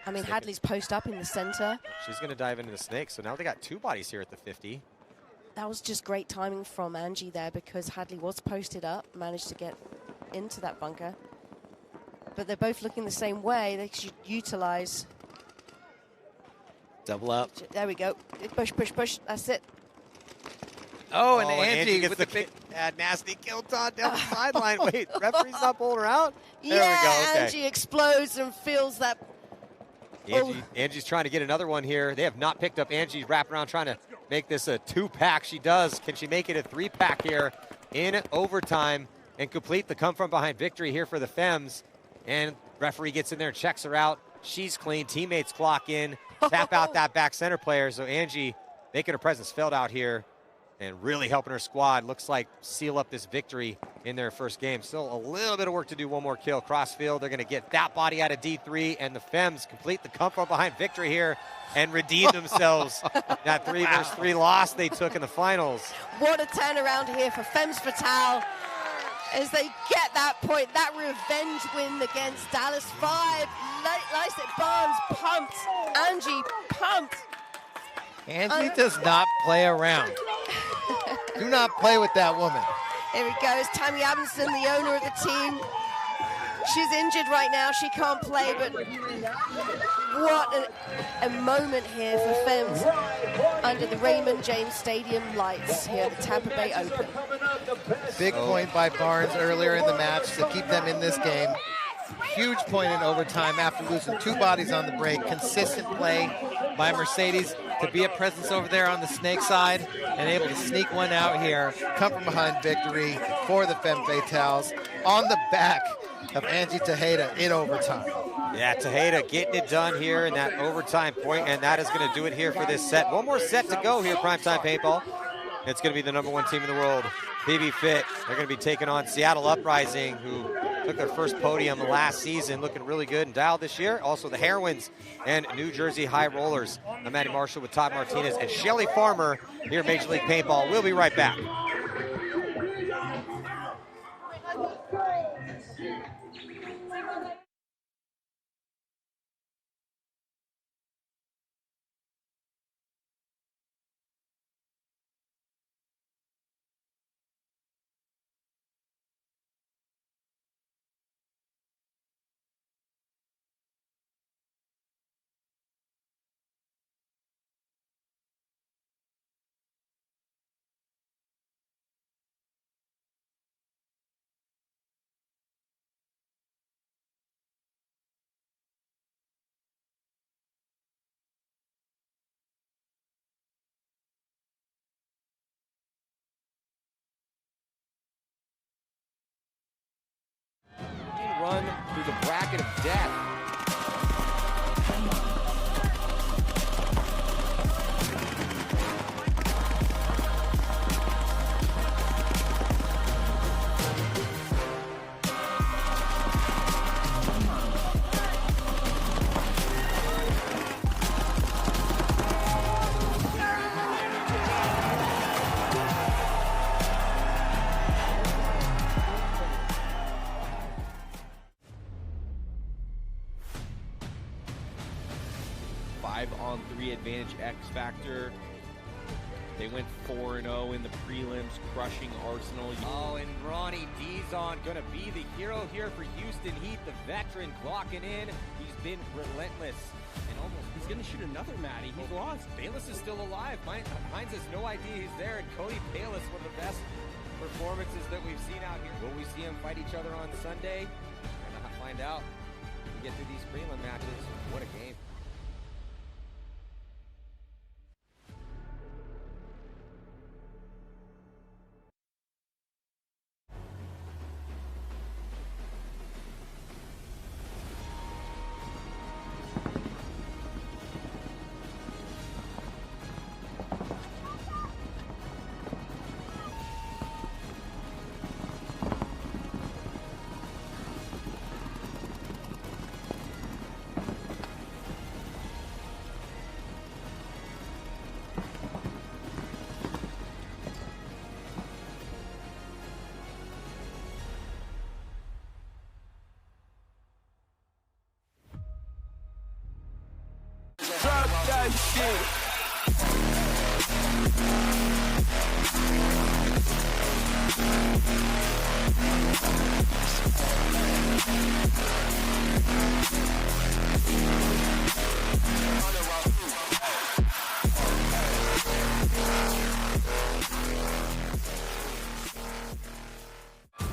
I mean, Hadley's post up in the center. She's going to dive into the snake. So now they got 2 bodies here at the 50. That was just great timing from Angie there because Hadley was posted up, managed to get into that bunker. But they're both looking the same way. They should utilize. Double up. There we go. Push, push, push. That's it. Oh, and Angie gets with the the big nasty kill, Todd, down the sideline. Wait, referee's not pulling her out? There Yeah, we go. Okay. Angie explodes and feels that. Angie's trying to get another one here. They have not picked up Angie wrapping around trying to make this a 2-pack. She does. Can she make it a 3-pack here in overtime and complete the come from behind victory here for the Femmes? And referee gets in there and checks her out. She's clean. Teammates clock in, tap out that back center player. So Angie making her presence felt out here and really helping her squad. Looks like seal up this victory in their first game. Still a little bit of work to do. One more kill. Crossfield, they're going to get that body out of D3, and the Femmes complete the come from behind victory here and redeem themselves. That 3 versus 3 loss they took in the finals. What a turnaround here for Femmes Fatale as they get that point, that revenge win against Dallas Vibe. Lysette Barnes pumped. Angie pumped. Angie does not play around. Do not play with that woman. Here it goes. Tammy Abinson, the owner of the team. She's injured right now. She can't play, but what a moment here for Femmes under the Raymond James Stadium lights here at the Tampa Bay Open. Big point by Barnes earlier in the match to keep them in this game. Huge point in overtime after losing 2 bodies on the break. Consistent play by Mercedes to be a presence over there on the snake side and able to sneak one out here. Come from behind victory for the Femme Fatales on the back of Angie Tejeda in overtime. Yeah, Tejeda getting it done here in that overtime point, and that is going to do it here for this set. One more set to go here, Primetime Paintball. It's going to be the #1 team in the world, PB Fit. They're going to be taking on Seattle Uprising, who took their first podium last season, looking really good and dialed this year. Also the Heroines and New Jersey High Rollers. I'm Matty Marshall with Todd Martinez and Shelly Farmer here at Major League Paintball. We'll be right back. death. Five-on-3 advantage X Factor. They went 4-0 in the prelims, crushing Arsenal. Oh, and Ronnie Dizon gonna be the hero here for Houston Heat, the veteran clocking in. He's been relentless and He's going to shoot another Matty. He's lost. Bayless is still alive. Hines has no idea he's there, and Cody Bayless, one of the best performances that we've seen out here. Will we see them fight each other on Sunday? We're gonna find out. We get through these prelim matches. What a game.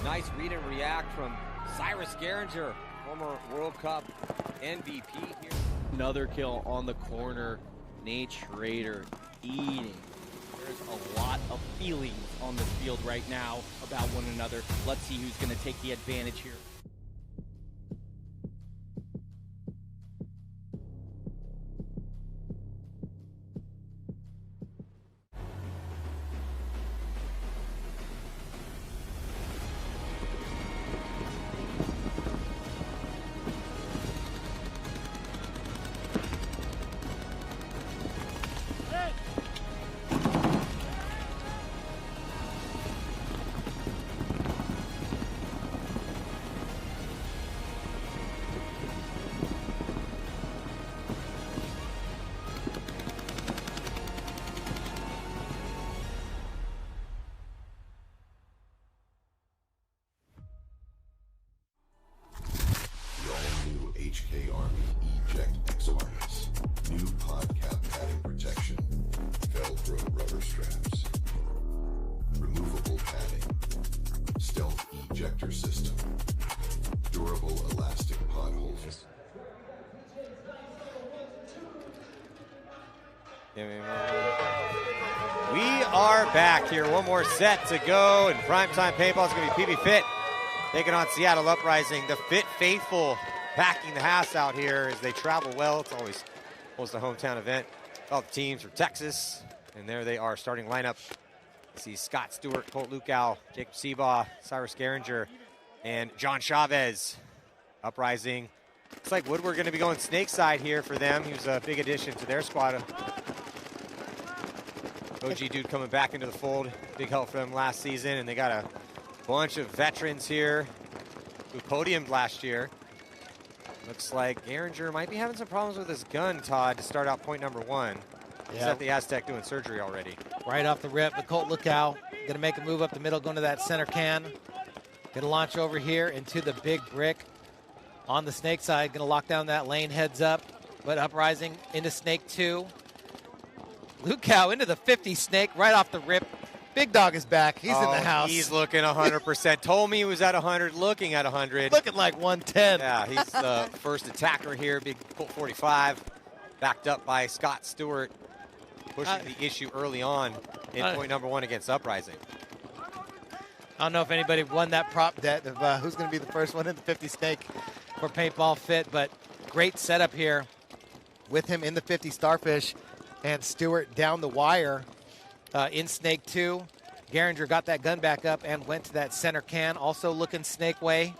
Nice read and react from Cyrus Garinger, former World Cup MVP here. Another kill on the corner. Nate Schrader eating. There's a lot of feelings on this field right now about one another. Let's see who's going to take the advantage here. HK Army Eject X Harness, new pod cap padding protection, Velcro rubber straps, removable padding, stealth ejector system, durable elastic pod holders. We are back here. One more set to go, and primetime paintball is going to be PB Fit taking on Seattle Uprising. The Fit faithful packing the house out here as they travel well. It's always a hometown event. All the teams from Texas, and there they are, starting lineup. You see Scott Stewart, Colt Lukow, Jacob Seabaugh, Cyrus Garinger, and John Chavez. Uprising. Looks like Woodward going to be going snake side here for them. He was a big addition to their squad. OG dude coming back into the fold. Big help for them last season, and they got a bunch of veterans here who podiumed last year. Looks like Garinger might be having some problems with his gun, Todd, to start out point number one. He's at the Aztec doing surgery already. Right off the rip, the Colt Lukow going to make a move up the middle, going to that center can. Going to launch over here into the big brick on the snake side. Going to lock down that lane, heads up. But Uprising into snake 2. Lukow into the 50 snake right off the rip. Big Dog is back. He's in the house. He's looking 100%. Told me he was at 100, looking at 100. Looking like 110. Yeah, he's the first attacker here. Big Colt 45, backed up by Scott Stewart, pushing the issue early on in point number one against Uprising. I don't know if anybody won that prop bet of who's going to be the first one in the 50 snake. for Paintball Fit, but great setup here with him in the 50 Starfish and Stewart down the wire in Snake 2. Geringer got that gun back up and went to that center can, also looking Snake way.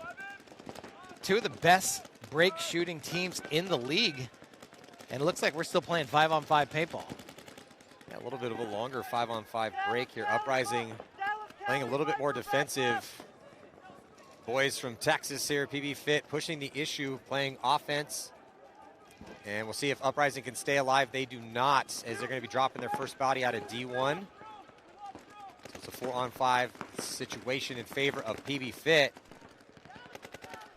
Two of the best break shooting teams in the league, and it looks like we're still playing 5-on-5 paintball. Yeah, a little bit of a longer 5-on-5 break here. Uprising playing a little bit more defensive. Boys from Texas here, PB Fit, pushing the issue, playing offense. And we'll see if Uprising can stay alive. They do not, as they're going to be dropping their first body out of D1. It's a 4-on-5 situation in favor of PB Fit.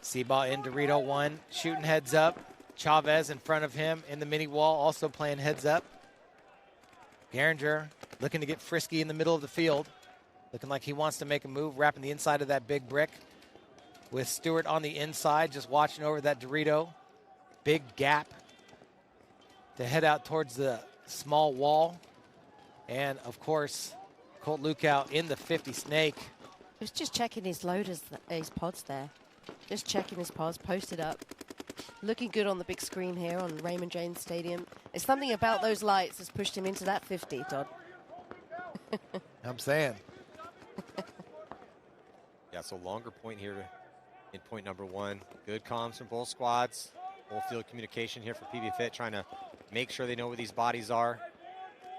Seabaugh in Dorito 1, shooting heads up. Chavez in front of him in the mini wall, also playing heads up. Geringer looking to get frisky in the middle of the field. Looking like he wants to make a move, wrapping the inside of that big brick. With Stewart on the inside, just watching over that Dorito. Big gap to head out towards the small wall. And, of course, Colt Lukow in the 50 Snake. He was just checking his loaders, his pods there. Just checking his pods, posted up. Looking good on the big screen here on Raymond James Stadium. There's something about those lights that's pushed him into that 50, Todd. I'm saying. Yeah, so longer point here in point number 1. Good comms from both squads. Full field communication here for PB Fit, trying to make sure they know where these bodies are.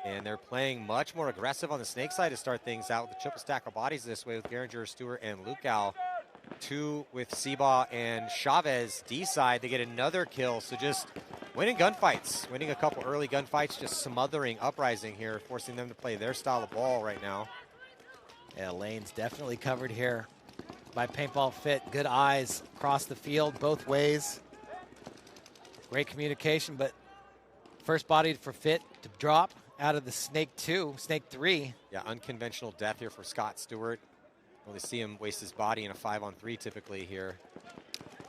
And they're playing much more aggressive on the Snake side to start things out with the triple stack of bodies this way with Geringer, Stewart, and Lukow. 2 with Seabaugh and Chavez. D side, they get another kill. So just winning gunfights, winning a couple early gunfights, just smothering Uprising here, forcing them to play their style of ball right now. Yeah, lane's definitely covered here by Paintball Fit. Good eyes across the field both ways. Great communication, but first body for Fit to drop out of the Snake 2, Snake 3. Yeah, unconventional death here for Scott Stewart. Only see him waste his body in a 5-on-3 typically here.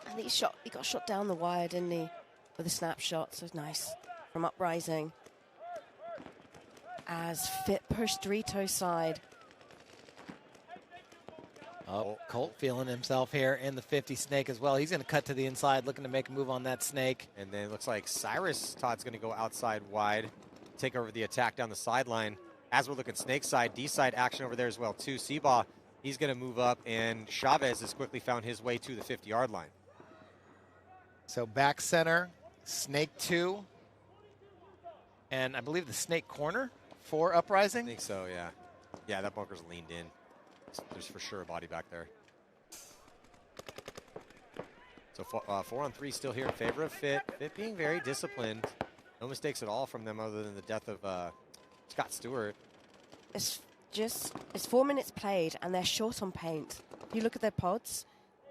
And he got shot down the wire, didn't he? With a snapshot, so nice from Uprising. As Fit pushed Dorito side. Oh, Colt feeling himself here in the 50 Snake as well. He's going to cut to the inside, looking to make a move on that Snake. And then it looks like Cyrus Todd's going to go outside wide, take over the attack down the sideline. As we're looking Snake side, D side action over there as well too. Seabaugh, he's going to move up, and Chavez has quickly found his way to the 50-yard line. So back center, Snake 2, and I believe the Snake corner for Uprising. I think so, yeah. Yeah, that bunker's leaned in. There's for sure a body back there. So 4-on-3 still here in favor of Fit. Fit being very disciplined. No mistakes at all from them other than the death of Scott Stewart. It's 4 minutes played, and they're short on paint. If you look at their pods,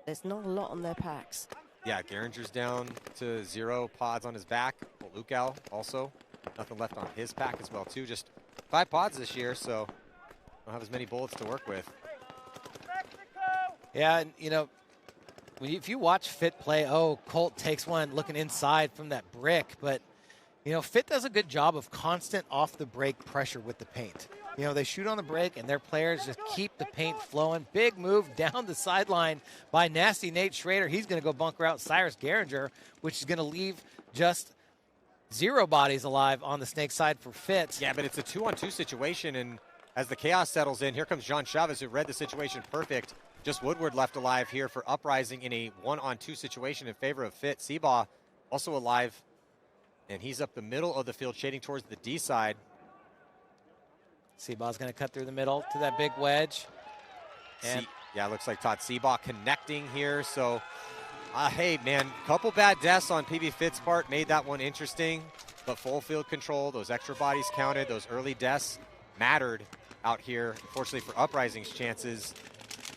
there's not a lot on their packs. Yeah, Geringer's down to 0 pods on his back. Lukow also. Nothing left on his pack as well, too. Just 5 pods this year, so don't have as many bullets to work with. Yeah, and, you know, if you watch Fit play, Colt takes one looking inside from that brick, but, you know, Fit does a good job of constant off-the-break pressure with the paint. You know, they shoot on the break, and their players just keep the paint flowing. Big move down the sideline by Nasty Nate Schrader. He's going to go bunker out Cyrus Geringer, which is going to leave just 0 bodies alive on the Snake side for Fit. Yeah, but it's a 2-on-2 situation, and as the chaos settles in, here comes John Chavez, who read the situation perfect. Just Woodward left alive here for Uprising in a 1-on-2 situation in favor of Fit. Seabaugh also alive, and he's up the middle of the field, shading towards the D side. Seabaugh's going to cut through the middle to that big wedge. And yeah, looks like Todd Seabaugh connecting here. So, hey, man, couple bad deaths on PB Fit's part made that one interesting. But full field control, those extra bodies counted, those early deaths mattered out here, unfortunately for Uprising's chances.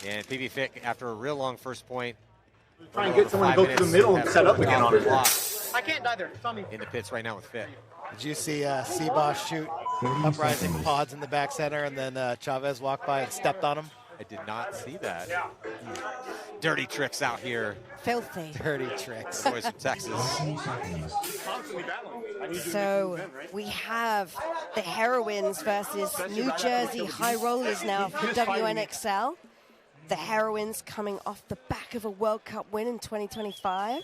And PB Fit, after a real long first point, try and get someone to go to the middle and set up again on it. I can't either. It's on me. In the pits right now with Fit. Did you see Seabaugh shoot Uprising pods in the back center, and then Chavez walked by and stepped on him? I did not see that. Yeah. Dirty tricks out here. Filthy. Dirty tricks. The boys from Texas. So we have the Heroines versus New Jersey High Rollers now for WNXL. The Heroines coming off the back of a World Cup win in 2025.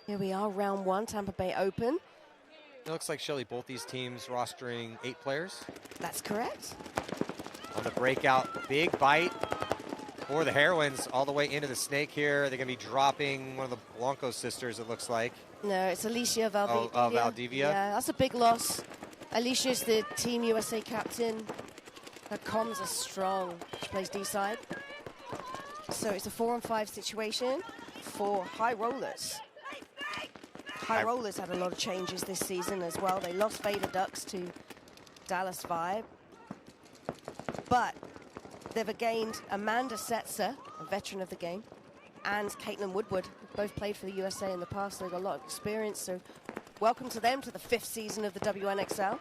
Here we are, round 1, Tampa Bay Open. It looks like, Shelly, both these teams rostering 8 players. That's correct. On the breakout, big bite for the Heroines all the way into the snake here. They're going to be dropping one of the Blanco sisters, it looks like. No, it's Alicia Valdivia. Oh, Valdivia. Yeah, that's a big loss. Alicia's the Team USA captain. Her comms are strong. She plays D-side. So it's a 4-on-5 situation for High Rollers. High Rollers had a lot of changes this season as well. They lost Vader Ducks to Dallas Vibe. But they've gained Amanda Setzer, a veteran of the game, and Caitlin Woodward, who both played for the USA in the past. They've got a lot of experience. So welcome to them to the 5th season of the WNXL.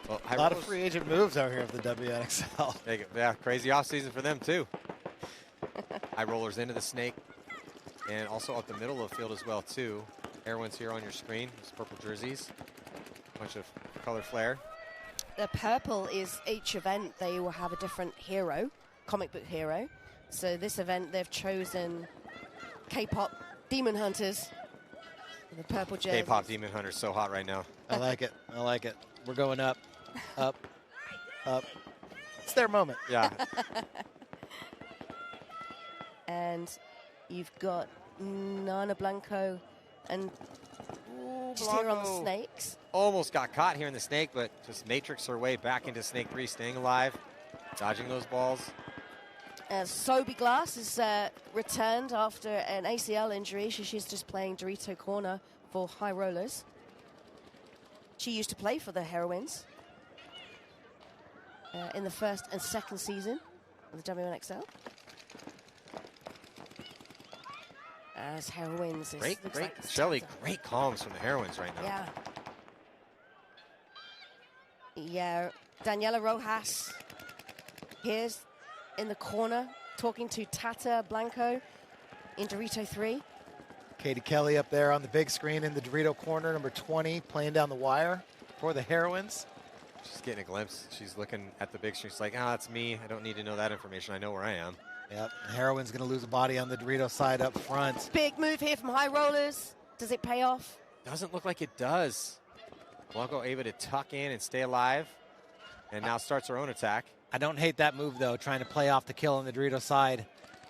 Well, a lot of free agent moves out here of the WNXL. Yeah, crazy offseason for them, too. High Rollers into the snake, and also up the middle of the field as well, too. Heroines here on your screen. These purple jerseys. Bunch of color flair. The purple is each event. They will have a different hero, comic book hero. So this event, they've chosen K-pop Demon Hunters. The purple jersey. K-pop Demon Hunters, so hot right now. I like it. I like it. We're going up, up, up. It's their moment. Yeah. And you've got Nana Blanco and just here on the snakes. Almost got caught here in the snake, but just matrix her way back into snake 3, staying alive, dodging those balls. Sobi Glass has returned after an ACL injury. She's just playing Dorito Corner for High Rollers. She used to play for the Heroines in the 1st and 2nd season of the WNXL. As Heroines, great, Shelly, great comms from the Heroines right now. Yeah, Daniela Rojas here's in the corner talking to Tata Blanco in Dorito 3. Katie Kelly up there on the big screen in the Dorito corner, number 20, playing down the wire for the Heroines. She's getting a glimpse. She's looking at the big screen. She's like, that's me. I don't need to know that information. I know where I am. Yep, the Heroines going to lose a body on the Dorito side up front. Big move here from High Rollers. Does it pay off? Doesn't look like it does. Blanco able to tuck in and stay alive, and now starts her own attack. I don't hate that move, though, trying to play off the kill on the Dorito side,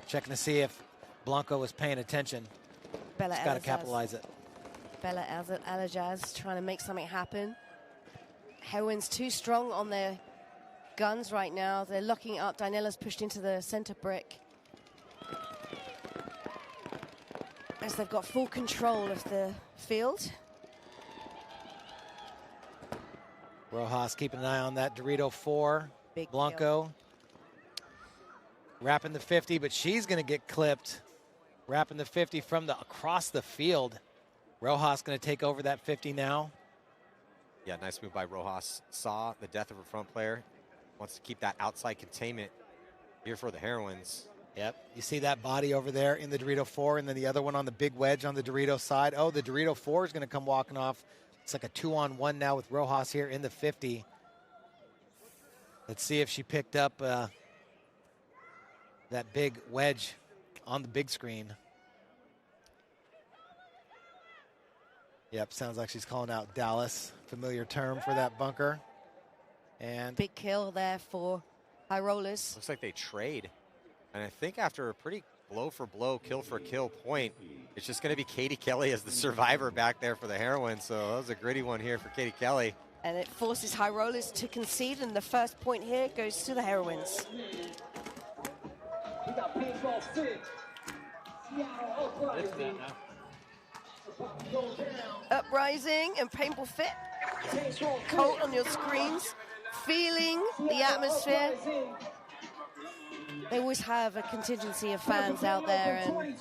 checking to see if Blanco was paying attention. Just got to capitalize it. Bella Alajaz trying to make something happen. Heroines too strong on their guns right now. They're locking up. Daniela's pushed into the center brick. As they've got full control of the field. Rojas keeping an eye on that Dorito 4. Big Blanco kill. wrapping the 50, but she's going to get clipped. Wrapping the 50 from across the field. Rojas going to take over that 50 now. Yeah, nice move by Rojas. Saw the death of her front player. Wants to keep that outside containment here for the Heroines. Yep, you see that body over there in the Dorito 4, and then the other one on the big wedge on the Dorito side. Oh, the Dorito 4 is going to come walking off. It's like a 2-on-1 now with Rojas here in the 50. Let's see if she picked up that big wedge on the big screen. Yep, sounds like she's calling out Dallas. Familiar term for that bunker. And big kill there for High Rollers. Looks like they trade. And I think after a pretty blow for blow, kill for kill point, it's just going to be Katie Kelly as the survivor back there for the Heroines. So that was a gritty one here for Katie Kelly. And it forces High Rollers to concede, and the first point here goes to the Heroines. We got Paintball 6. Seattle Uprising. Uprising and Paintball Fit. Colt on your screens, feeling the atmosphere. They always have a contingency of fans out there, and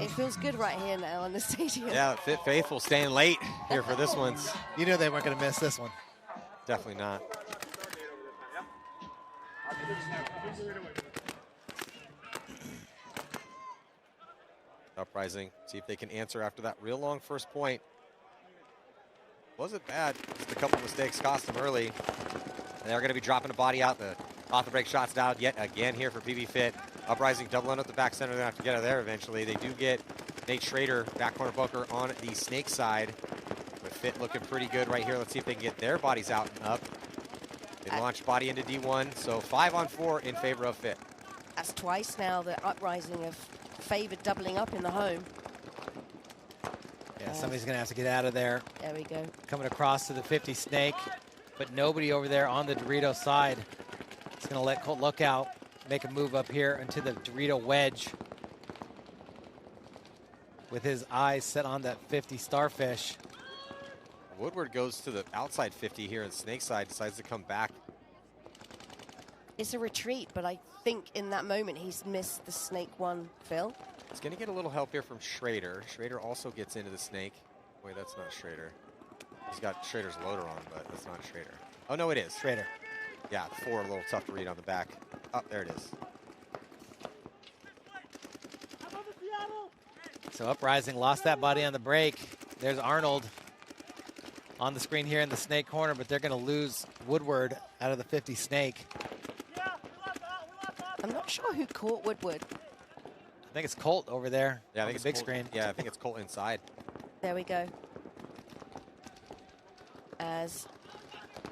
it feels good right here now in the stadium. Yeah, Fit Faithful staying late here for this one. You knew they weren't going to miss this one. Definitely not. Uprising, see if they can answer after that real long first point. Wasn't bad, just a couple mistakes cost them early. And they're going to be dropping a body out. The Off the break shots down yet again here for PB Fit. Uprising doubling up the back center. They're going to have to get out of there eventually. They do get Nate Schrader, back corner bunker on the snake side. But Fit looking pretty good right here. Let's see if they can get their bodies out and up. They launch body into D1, so 5-on-4 in favor of Fit. That's twice now that Uprising have favored doubling up in the home. Yeah, somebody's going to have to get out of there. There we go. Coming across to the 50 snake, but nobody over there on the Dorito side. It's going to let Colt Lookout make a move up here into the Dorito wedge with his eyes set on that 50 starfish. Woodward goes to the outside 50 here, and Snakeside decides to come back. It's a retreat, but I think in that moment he's missed the snake one, Phil. He's going to get a little help here from Schrader. Schrader also gets into the snake. Wait, that's not Schrader. He's got Schrader's loader on, but that's not Schrader. Oh, no, it is. Schrader. Yeah, 4, a little tough to read on the back. Oh, there it is. So Uprising lost that body on the break. There's Arnold on the screen here in the snake corner, but they're going to lose Woodward out of the 50 snake. I'm not sure who caught Woodward. I think it's Colt over there. Yeah, I think on it's the big Colt. screen. Yeah, I think it's Colt inside. There we go. As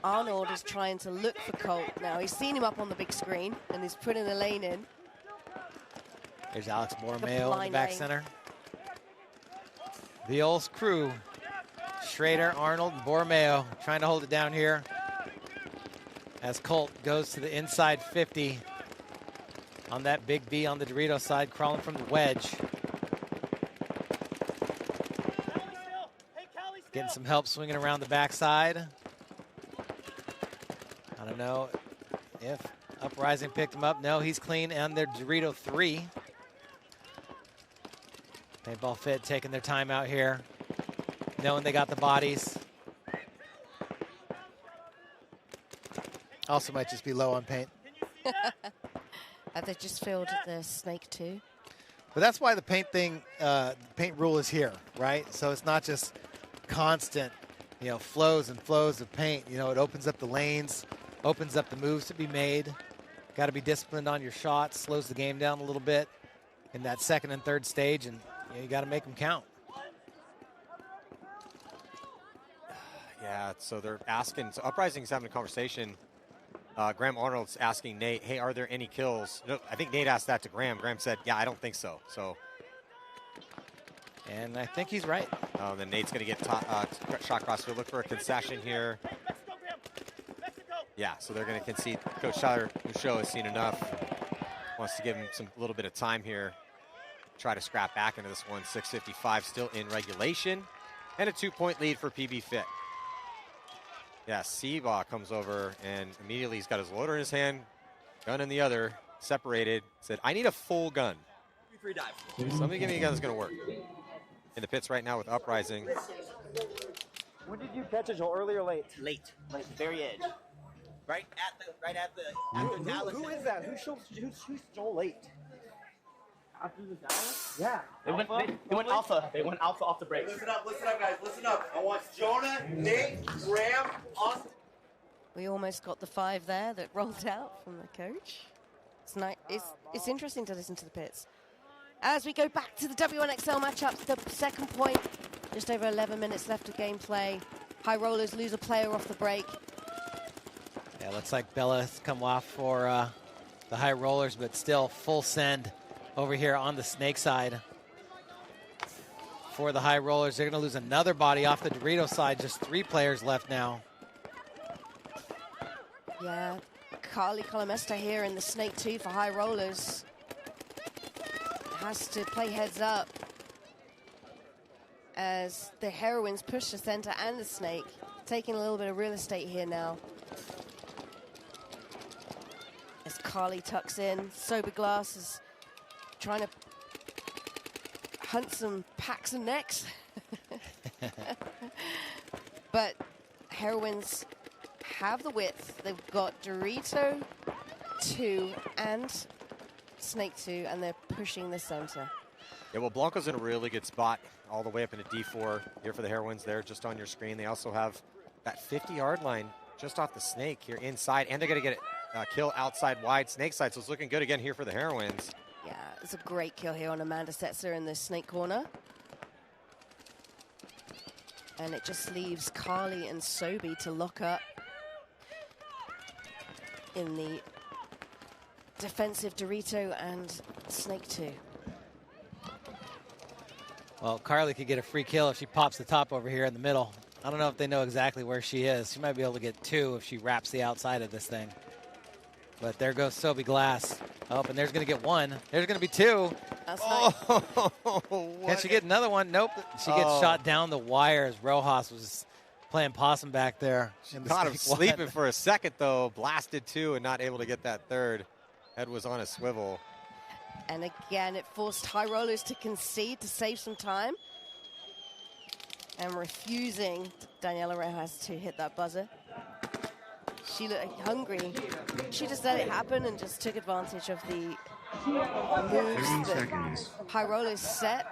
Arnold is trying to look for Colt now. He's seen him up on the big screen and he's putting the lane in. There's Alex Borromeo in the blind back lane. center. The old crew, Schrader, Arnold, and Borromeo trying to hold it down here as Colt goes to the inside 50 on that big B on the Dorito side, crawling from the wedge. Getting some help swinging around the backside. I don't know if Uprising picked him up. No, he's clean, and they're Dorito 3. Paintball Fit taking their time out here, knowing they got the bodies. Also might just be low on paint. They just filled the snake too. But that's why the paint thing, paint rule is here, right? So it's not just constant, flows and flows of paint. It opens up the lanes, opens up the moves to be made. Got to be disciplined on your shots, slows the game down a little bit in that second and third stage, and you got to make them count. Yeah, so they're asking. So Uprising's having a conversation. Graham Arnold's asking Nate, hey, are there any kills? No, I think Nate asked that to Graham. Graham said, yeah, I don't think so. And I think he's right. Then Nate's going to get shot crossfield. Look for a concession here. Yeah, so they're going to concede. Coach Tyler Michaud has seen enough. Wants to give him a little bit of time here. Try to scrap back into this one. 6:55 still in regulation. And a 2-point lead for PB Fit. Yeah, Seabaugh comes over and immediately he's got his loader in his hand, gun in the other, separated. Said, I need a full gun. Free dive. Somebody give me a gun that's going to work. In the pits right now with Uprising. When did you catch it, Joel? Early or late? Late, like the very edge. Right at the Dallas. Who is that? Who's Joel late? After the Dallas? Yeah. They went alpha. They went alpha off the break. Listen up, guys. Listen up. I want Jonah, Nate, Graham, Austin. We almost got the 5 there that rolled out from the coach. It's nice. It's interesting to listen to the pits. As we go back to the W1XL matchup, the second point, just over 11 minutes left of gameplay. High Rollers lose a player off the break. Yeah, looks like Bella's come off for the High Rollers, but still full send over here on the snake side. For the High Rollers, they're going to lose another body off the Dorito side. Just 3 players left now. Yeah, Carly Colomesta here in the snake 2 for High Rollers. Has to play heads up as the Heroines push the center and the snake, taking a little bit of real estate here now. As Carly tucks in, Sober Glass is trying to hunt some packs and necks. But Heroines have the width. They've got Dorito 2 and Snake 2, and they're pushing the center. Yeah, well, Blanco's in a really good spot all the way up into D4 here for the Heroines there, just on your screen. They also have that 50-yard line just off the snake here inside, and they're going to get it kill outside wide snake side, so it's looking good again here for the Heroines. Yeah, it's a great kill here on Amanda Setzer in the snake corner. And it just leaves Carly and Sobi to lock up in the defensive Dorito and Snake 2. Well, Carly could get a free kill if she pops the top over here in the middle. I don't know if they know exactly where she is. She might be able to get 2 if she wraps the outside of this thing. But there goes Sobi Glass. Oh, and there's going to get 1. There's going to be 2. That's Can she get another one? Nope. She gets shot down the wire as Rojas was playing possum back there. Caught him sleeping for a second, though. Blasted 2 and not able to get that third. Head was on a swivel. And again, it forced High Rollers to concede to save some time. And refusing Daniela Rojas to hit that buzzer. She looked hungry. She just let it happen and just took advantage of the moves that High Rollers set.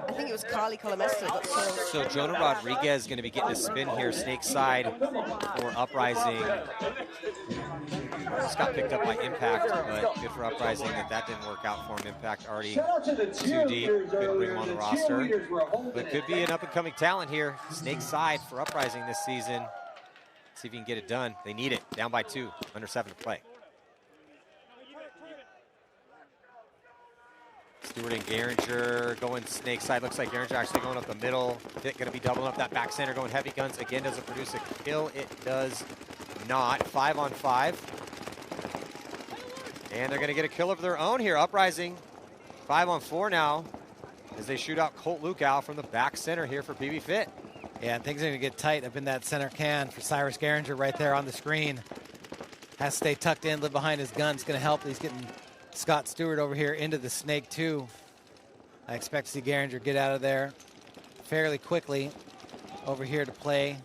I think it was Carly Colomesta that got killed. So Jonah Rodriguez is going to be getting a spin here, snake side for Uprising. Just got picked up by Impact, but good for Uprising that didn't work out for him. Impact already too deep, couldn't bring him on the roster. But could be an up-and-coming talent here. Snake side for Uprising this season. See if you can get it done. They need it. Down by 2, under 7 to play. Stewart and Geringer going snake side. Looks like Geringer actually going up the middle. Fit going to be doubling up that back center, going heavy guns. Again, doesn't produce a kill. It does not. 5 on 5. And they're going to get a kill of their own here. Uprising 5 on 4 now as they shoot out Colt Lukow from the back center here for PB Fit. Yeah, and things are going to get tight up in that center can for Cyrus Geringer right there on the screen. Has to stay tucked in, live behind his gun. It's going to help. He's getting Scott Stewart over here into the snake 2. I expect to see Geringer get out of there fairly quickly over here to play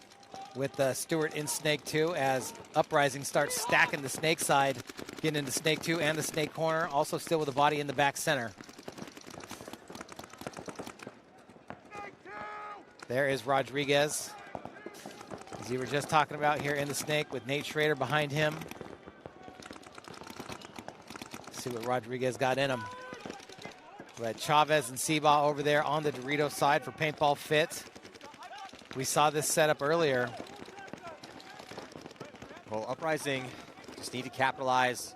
with Stewart in snake 2 as Uprising starts stacking the snake side, getting into snake 2 and the snake corner, also still with a body in the back center. There is Rodriguez, as you were just talking about here in the snake with Nate Schrader behind him. Let's see what Rodriguez got in him. We had Chavez and Seba over there on the Dorito side for Paintball Fit. We saw this setup earlier. Well, Uprising just need to capitalize.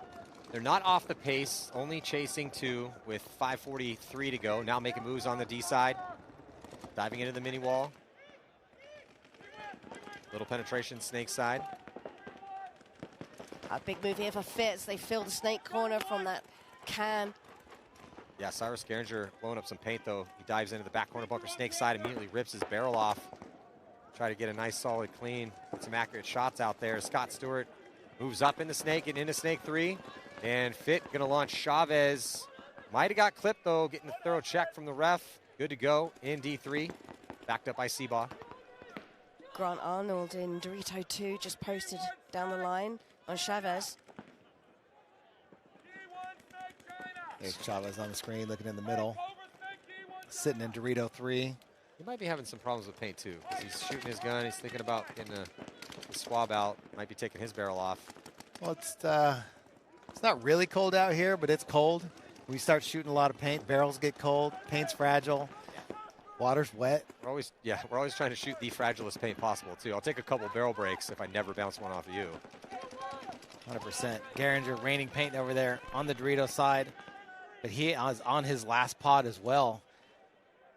They're not off the pace, only chasing 2 with 5:43 to go. Now making moves on the D side. Diving into the mini wall. Little penetration, snake side. A big move here for Fitz. They fill the snake corner from that can. Yeah, Cyrus Geringer blowing up some paint, though. He dives into the back corner bunker, snake side, immediately rips his barrel off. Try to get a nice, solid clean. Get some accurate shots out there. Scott Stewart moves up in the snake and into snake 3. And Fit gonna launch Chavez. Might have got clipped, though, getting a thorough check from the ref. Good to go in D3, backed up by Seabaugh. Grant Arnold in Dorito 2 just posted down the line on Chavez. There's Chavez on the screen looking in the middle, sitting in Dorito 3. He might be having some problems with paint too, because he's shooting his gun, he's thinking about getting the swab out, might be taking his barrel off. Well, it's not really cold out here, but it's cold. We start shooting a lot of paint, barrels get cold, paint's fragile, water's wet. We're always trying to shoot the fragilest paint possible too. I'll take a couple barrel breaks if I never bounce one off of you. 100%. Geringer raining paint over there on the Dorito side, but he is on his last pod as well,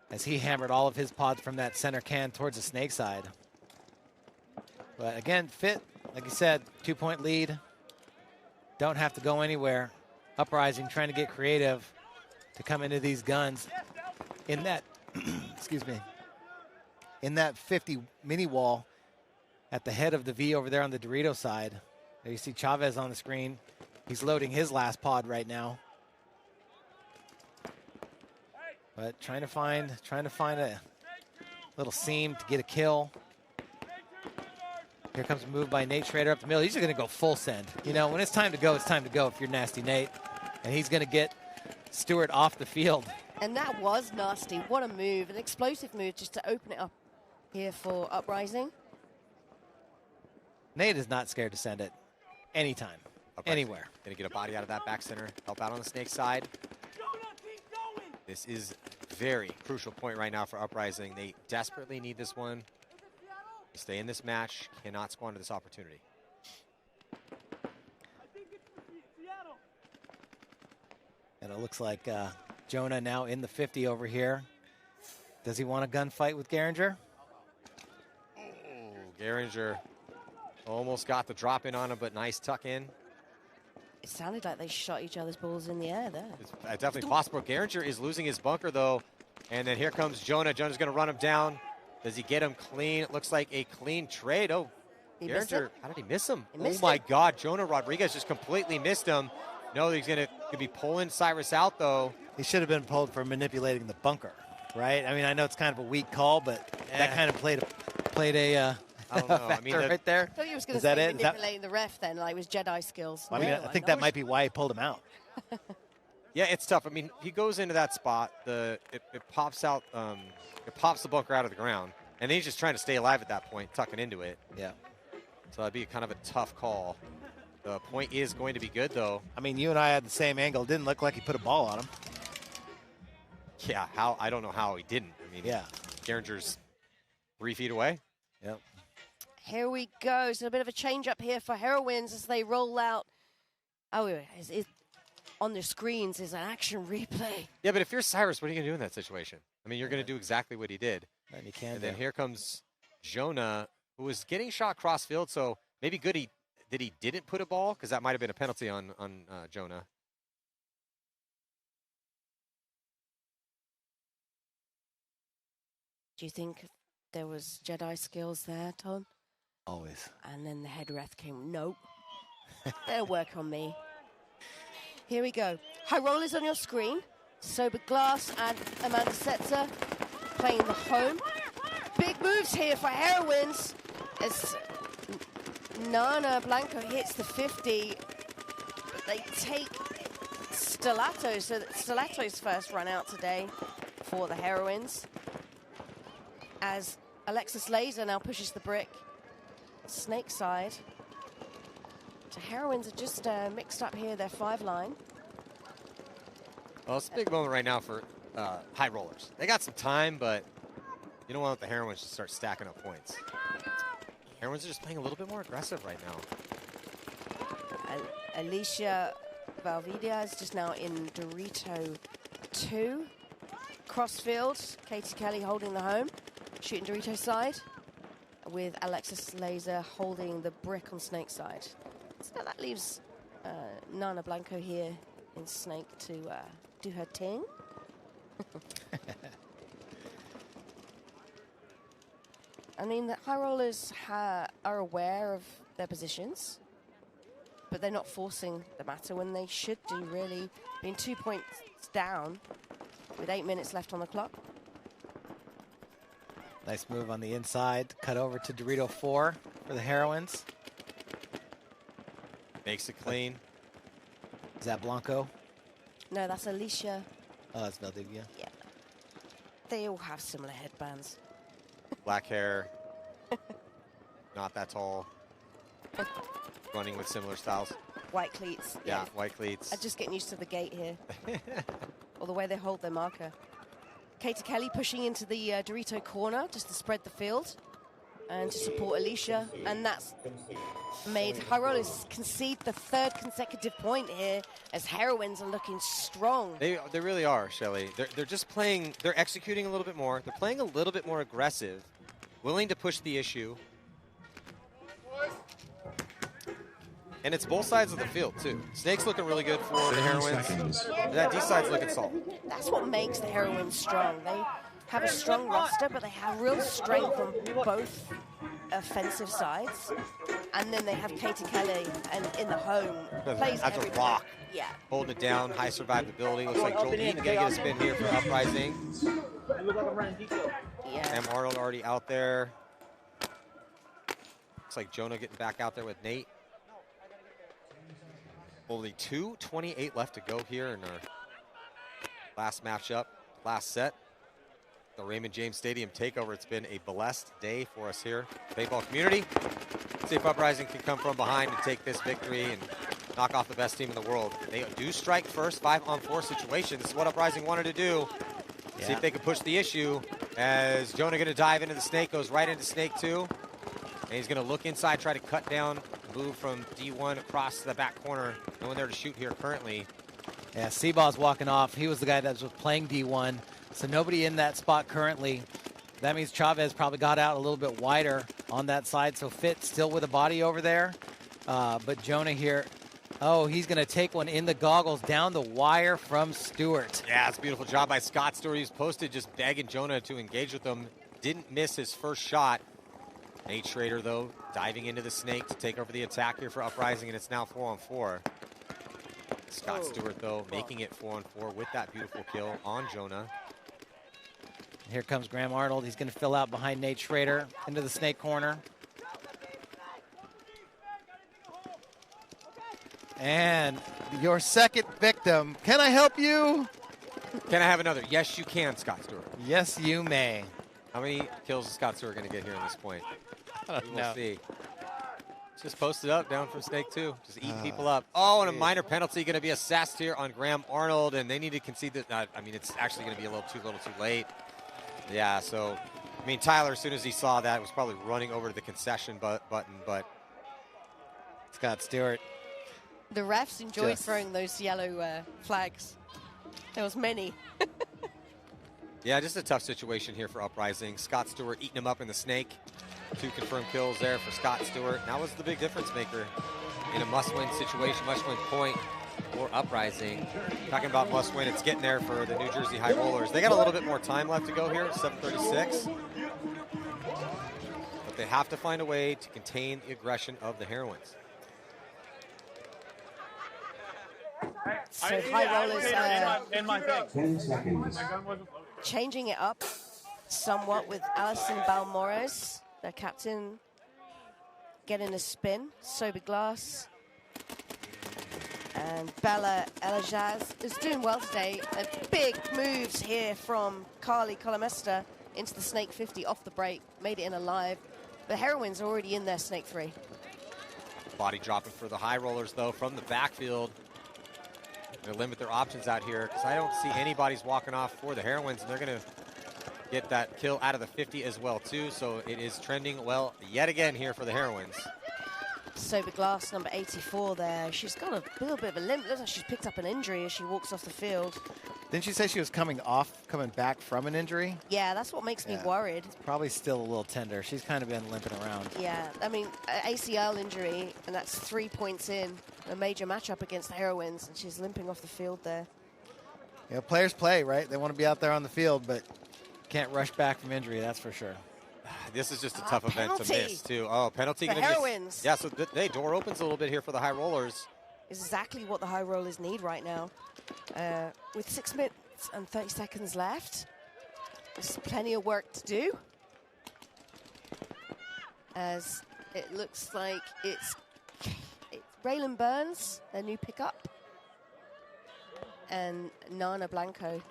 as he hammered all of his pods from that center can towards the snake side. But again, Fit, like you said, 2-point lead. Don't have to go anywhere. Uprising trying to get creative to come into these guns in that, excuse me, in that 50 mini wall at the head of the V over there on the Dorito side. There you see Chavez on the screen. He's loading his last pod right now. But trying to find a little seam to get a kill. Here comes a move by Nate Schrader up the middle. He's just going to go full send. You know, when it's time to go, it's time to go if you're Nasty Nate. And he's going to get Stewart off the field. And that was nasty. What a move, an explosive move just to open it up here for Uprising. Nate is not scared to send it anytime. Anywhere. Going to get a body out of that back center. Help out on the Snake side. This is very crucial point right now for Uprising. They desperately need this one. Stay in this match. Cannot squander this opportunity. And it looks like Jonah now in the 50 over here. Does he want a gunfight with Geringer? Oh, Geringer almost got the drop in on him, but nice tuck in. It sounded like they shot each other's balls in the air there. It's definitely possible. Geringer is losing his bunker, though. And then here comes Jonah. Jonah's going to run him down. Does he get him clean? It looks like a clean trade. Oh, Geringer, how did he miss him? Oh, my God. Jonah Rodriguez just completely missed him. No, he's going to be pulling Cyrus out, though. He should have been pulled for manipulating the bunker, right? I mean, I know it's kind of a weak call, but that kind of played a I don't know. I mean, right there. I thought he was going Is to that say it? manipulating the ref then, like it was Jedi skills. I mean, I think that might be why he pulled him out. Yeah, it's tough. I mean, he goes into that spot. It pops out. It pops the bunker out of the ground, and then he's just trying to stay alive at that point, tucking into it. Yeah. So that'd be kind of a tough call. The point is going to be good, though. I mean, you and I had the same angle. It didn't look like he put a ball on him. Yeah, I don't know how he didn't. I mean, yeah. Geringer's 3 feet away. Yep. Here we go. So a bit of a change up here for Heroines as they roll out. Oh, on their screens is an action replay. Yeah, but if you're Cyrus, what are you going to do in that situation? I mean, you're going to do exactly what he did. And you can. And then here comes Jonah, who was getting shot cross field. So maybe good that he didn't put a ball, because that might have been a penalty on Jonah. Do you think there was Jedi skills there, Tom? Always. And then the head ref came, nope. They'll work on me. Here we go. High rollers on your screen. Sober Glass and Amanda Setzer playing the home. Big moves here for Heroines as Nana Blanco hits the 50. They take Stellato, so Stellato's first run out today for the Heroines. As Alexis Laser now pushes the brick. Snake side. The Heroines are just mixed up here, their 5-line. Well, it's a big moment right now for high rollers. They got some time, but you don't want the Heroines to start stacking up points. Heroines are just playing a little bit more aggressive right now. Alicia Valvidia is just now in Dorito 2. Crossfield, Katie Kelly holding the home, shooting Dorito side, with Alexis Laser holding the brick on Snake side. So that leaves Nana Blanco here in Snake to do her ting. I mean, the high rollers are aware of their positions, but they're not forcing the matter when they should do, really. Being 2 points down with 8 minutes left on the clock. Nice move on the inside. Cut over to Dorito 4 for the Heroines. Makes it clean. Is that Blanco? No, that's Alicia. Oh, that's Valdivia. Yeah. They all have similar headbands. Black hair. Not that tall. Running with similar styles. White cleats. Yeah, white cleats. I'm just getting used to the gait here. Or the way they hold their marker. Katie Kelly pushing into the Dorito corner just to spread the field and to support Alicia. And that's made High Rollers concede the 3rd consecutive point here as Heroines are looking strong. They really are, Shelly. They're just playing, they're executing a little bit more. They're playing a little bit more aggressive, willing to push the issue. And it's both sides of the field, too. Snake's looking really good for the Heroines. That D side's looking solid. That's what makes the Heroines strong. They have a strong roster, but they have real strength on both offensive sides. And then they have Katie Kelly and in the home. Plays That's every a rock. Yeah. Holding it down, high survivability. Looks like Joel Eaton going to get a spin here for Uprising. Yeah. Sam Arnold already out there. Looks like Jonah getting back out there with Nate. Only 2:28 left to go here in our last matchup, last set. The Raymond James Stadium takeover. It's been a blessed day for us here. Paintball community. Let's see if Uprising can come from behind and take this victory and knock off the best team in the world. They do strike first, 5-on-4 situation. This is what Uprising wanted to do. See if they can push the issue. As Jonah going to dive into the snake, goes right into snake 2. And he's going to look inside, try to cut down, move from D1 across to the back corner. No one there to shoot here currently. Yeah, Seaball's walking off. He was the guy that was playing D1. So nobody in that spot currently. That means Chavez probably got out a little bit wider on that side. So Fit still with a body over there. But Jonah here, he's going to take one in the goggles down the wire from Stewart. Yeah, it's a beautiful job by Scott Stewart. He was posted just begging Jonah to engage with him. Didn't miss his first shot. Nate Schrader, though, diving into the snake to take over the attack here for Uprising, and it's now 4-on-4. Scott Stewart, though, making it 4-on-4 with that beautiful kill on Jonah. Here comes Graham Arnold. He's going to fill out behind Nate Schrader into the snake corner. And your second victim. Can I help you? Can I have another? Yes, you can, Scott Stewart. Yes, you may. How many kills is Scott Stewart going to get here at this point? We will see. Just posted up down from snake 2. Just eating people up. Oh, and a minor penalty going to be assessed here on Graham Arnold, and they need to concede that. I mean, it's actually going to be a little too late. Yeah, so, I mean, Tyler, as soon as he saw that, was probably running over to the concession button, but Scott Stewart. The refs enjoyed throwing those yellow flags. There was many. Yeah, just a tough situation here for Uprising. Scott Stewart eating him up in the snake. 2 confirmed kills there for Scott Stewart. And that was the big difference maker in a must-win situation, must-win point for Uprising. Talking about must-win, it's getting there for the New Jersey High Rollers. They got a little bit more time left to go here, 7:36. But they have to find a way to contain the aggression of the Heroines. So High Rollers 10 seconds. changing it up somewhat with Alison Balmoros, their captain, getting a spin. Sober Glass and Bella Elajaz is doing well today. Big moves here from Carly Colomesta into the Snake 50 off the break, made it in alive. The Heroines are already in their Snake 3. Body dropping for the High Rollers, though, from the backfield. Going to limit their options out here because I don't see anybody's walking off for the Heroines, and they're going to get that kill out of the 50 as well, too. So it is trending well yet again here for the Heroines. Sober Glass, number 84 there. She's got a little bit of a limp. Looks like she's picked up an injury as she walks off the field. Didn't she say she was coming back from an injury? Yeah, that's what makes me worried. Probably still a little tender. She's kind of been limping around. Yeah, I mean, ACL injury, and that's 3 points in a major matchup against the Heroines, and she's limping off the field there. Yeah, players play, right? They want to be out there on the field, but can't rush back from injury, that's for sure. This is just a tough event to penalty. miss, too. Oh, penalty The going to be... Heroines. Yeah, so door opens a little bit here for the High Rollers. Exactly what the High Rollers need right now. With 6 minutes and 30 seconds left, there's plenty of work to do. As it looks like it's Raylan Burns, their new pickup, and Nana Blanco.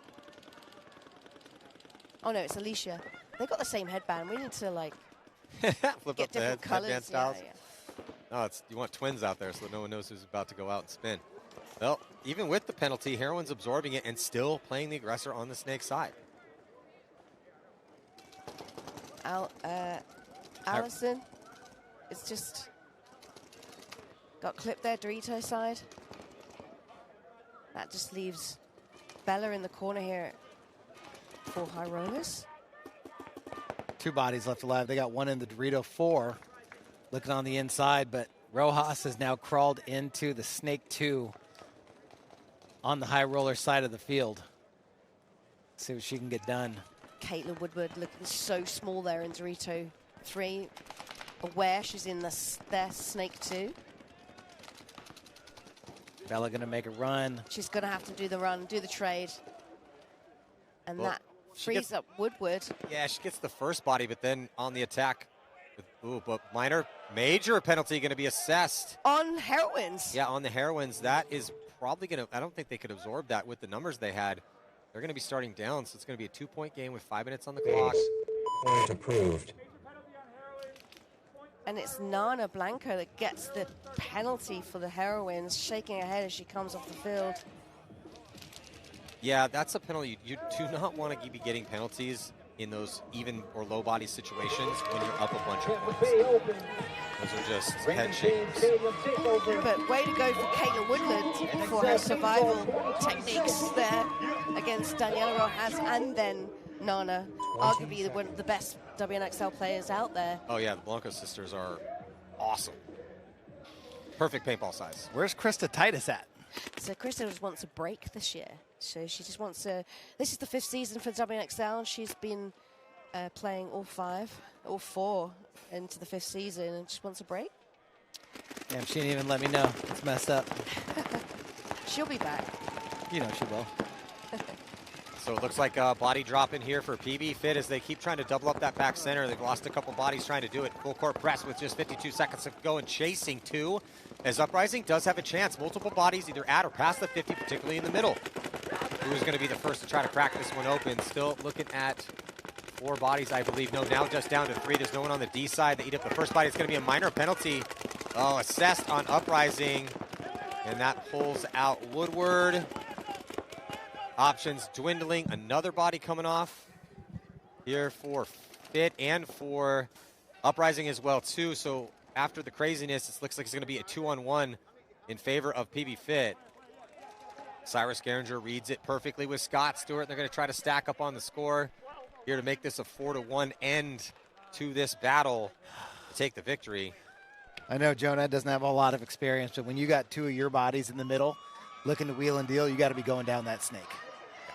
Oh no, it's Alicia. They got the same headband. We need to like Flip get up the different headband colors. styles. No, you want twins out there so no one knows who's about to go out and spin. Well, even with the penalty, Heroines absorbing it and still playing the aggressor on the Snake side. Allison, it's just got clipped there, Dorito side. That just leaves Bella in the corner here for High Rollers. 2 bodies left alive. They got one in the Dorito 4 looking on the inside, but Rojas has now crawled into the Snake 2 on the High Roller side of the field. See what she can get done. Caitlin Woodward looking so small there in Dorito 3. Aware she's in their Snake 2. Bella gonna make a run. She's gonna have to do the run, do the trade. And that frees up Woodward. Yeah, she gets the first body, but then on the attack. But major penalty going to be assessed. On Heroines. Yeah, on the Heroines. That is probably going to, I don't think they could absorb that with the numbers they had. They're going to be starting down, so it's going to be a 2-point game with 5 minutes on the clock. Point approved. And it's Nana Blanco that gets the penalty for the Heroines, shaking her head as she comes off the field. Yeah, that's a penalty. You do not want to be getting penalties in those even or low body situations when you're up a bunch of points. Those are just head shakes. But way to go for Caitlin Woodland for her survival techniques there against Daniela Rojas and then Nana, arguably one of the best WNXL players out there. Oh yeah, the Blanco sisters are awesome. Perfect paintball size. Where's Krista Titus at? So Krista just wants a break this year. So she just wants to, this is the 5th season for WNXL. She's been playing all 4 into the 5th season and just wants a break. Damn, she didn't even let me know. It's messed up. She'll be back. You know she will. So it looks like a body drop in here for PB Fit as they keep trying to double up that back center. They've lost a couple bodies trying to do it. Full court press with just 52 seconds to go and chasing 2. As Uprising does have a chance. Multiple bodies either at or past the 50, particularly in the middle. Who is going to be the first to try to crack this one open? Still looking at 4 bodies, I believe. No, now just down to 3. There's no one on the D side. They eat up the first body. It's going to be a minor penalty. Oh, assessed on Uprising. And that pulls out Woodward. Options dwindling. Another body coming off here for Fit and for Uprising as well, too. So after the craziness, it looks like it's going to be a 2-on-1 in favor of PB Fit. Cyrus Geringer reads it perfectly with Scott Stewart. They're going to try to stack up on the score here to make this a 4-1 end to this battle to take the victory. I know Jonah doesn't have a lot of experience, but when you got 2 of your bodies in the middle looking to wheel and deal, you got to be going down that snake.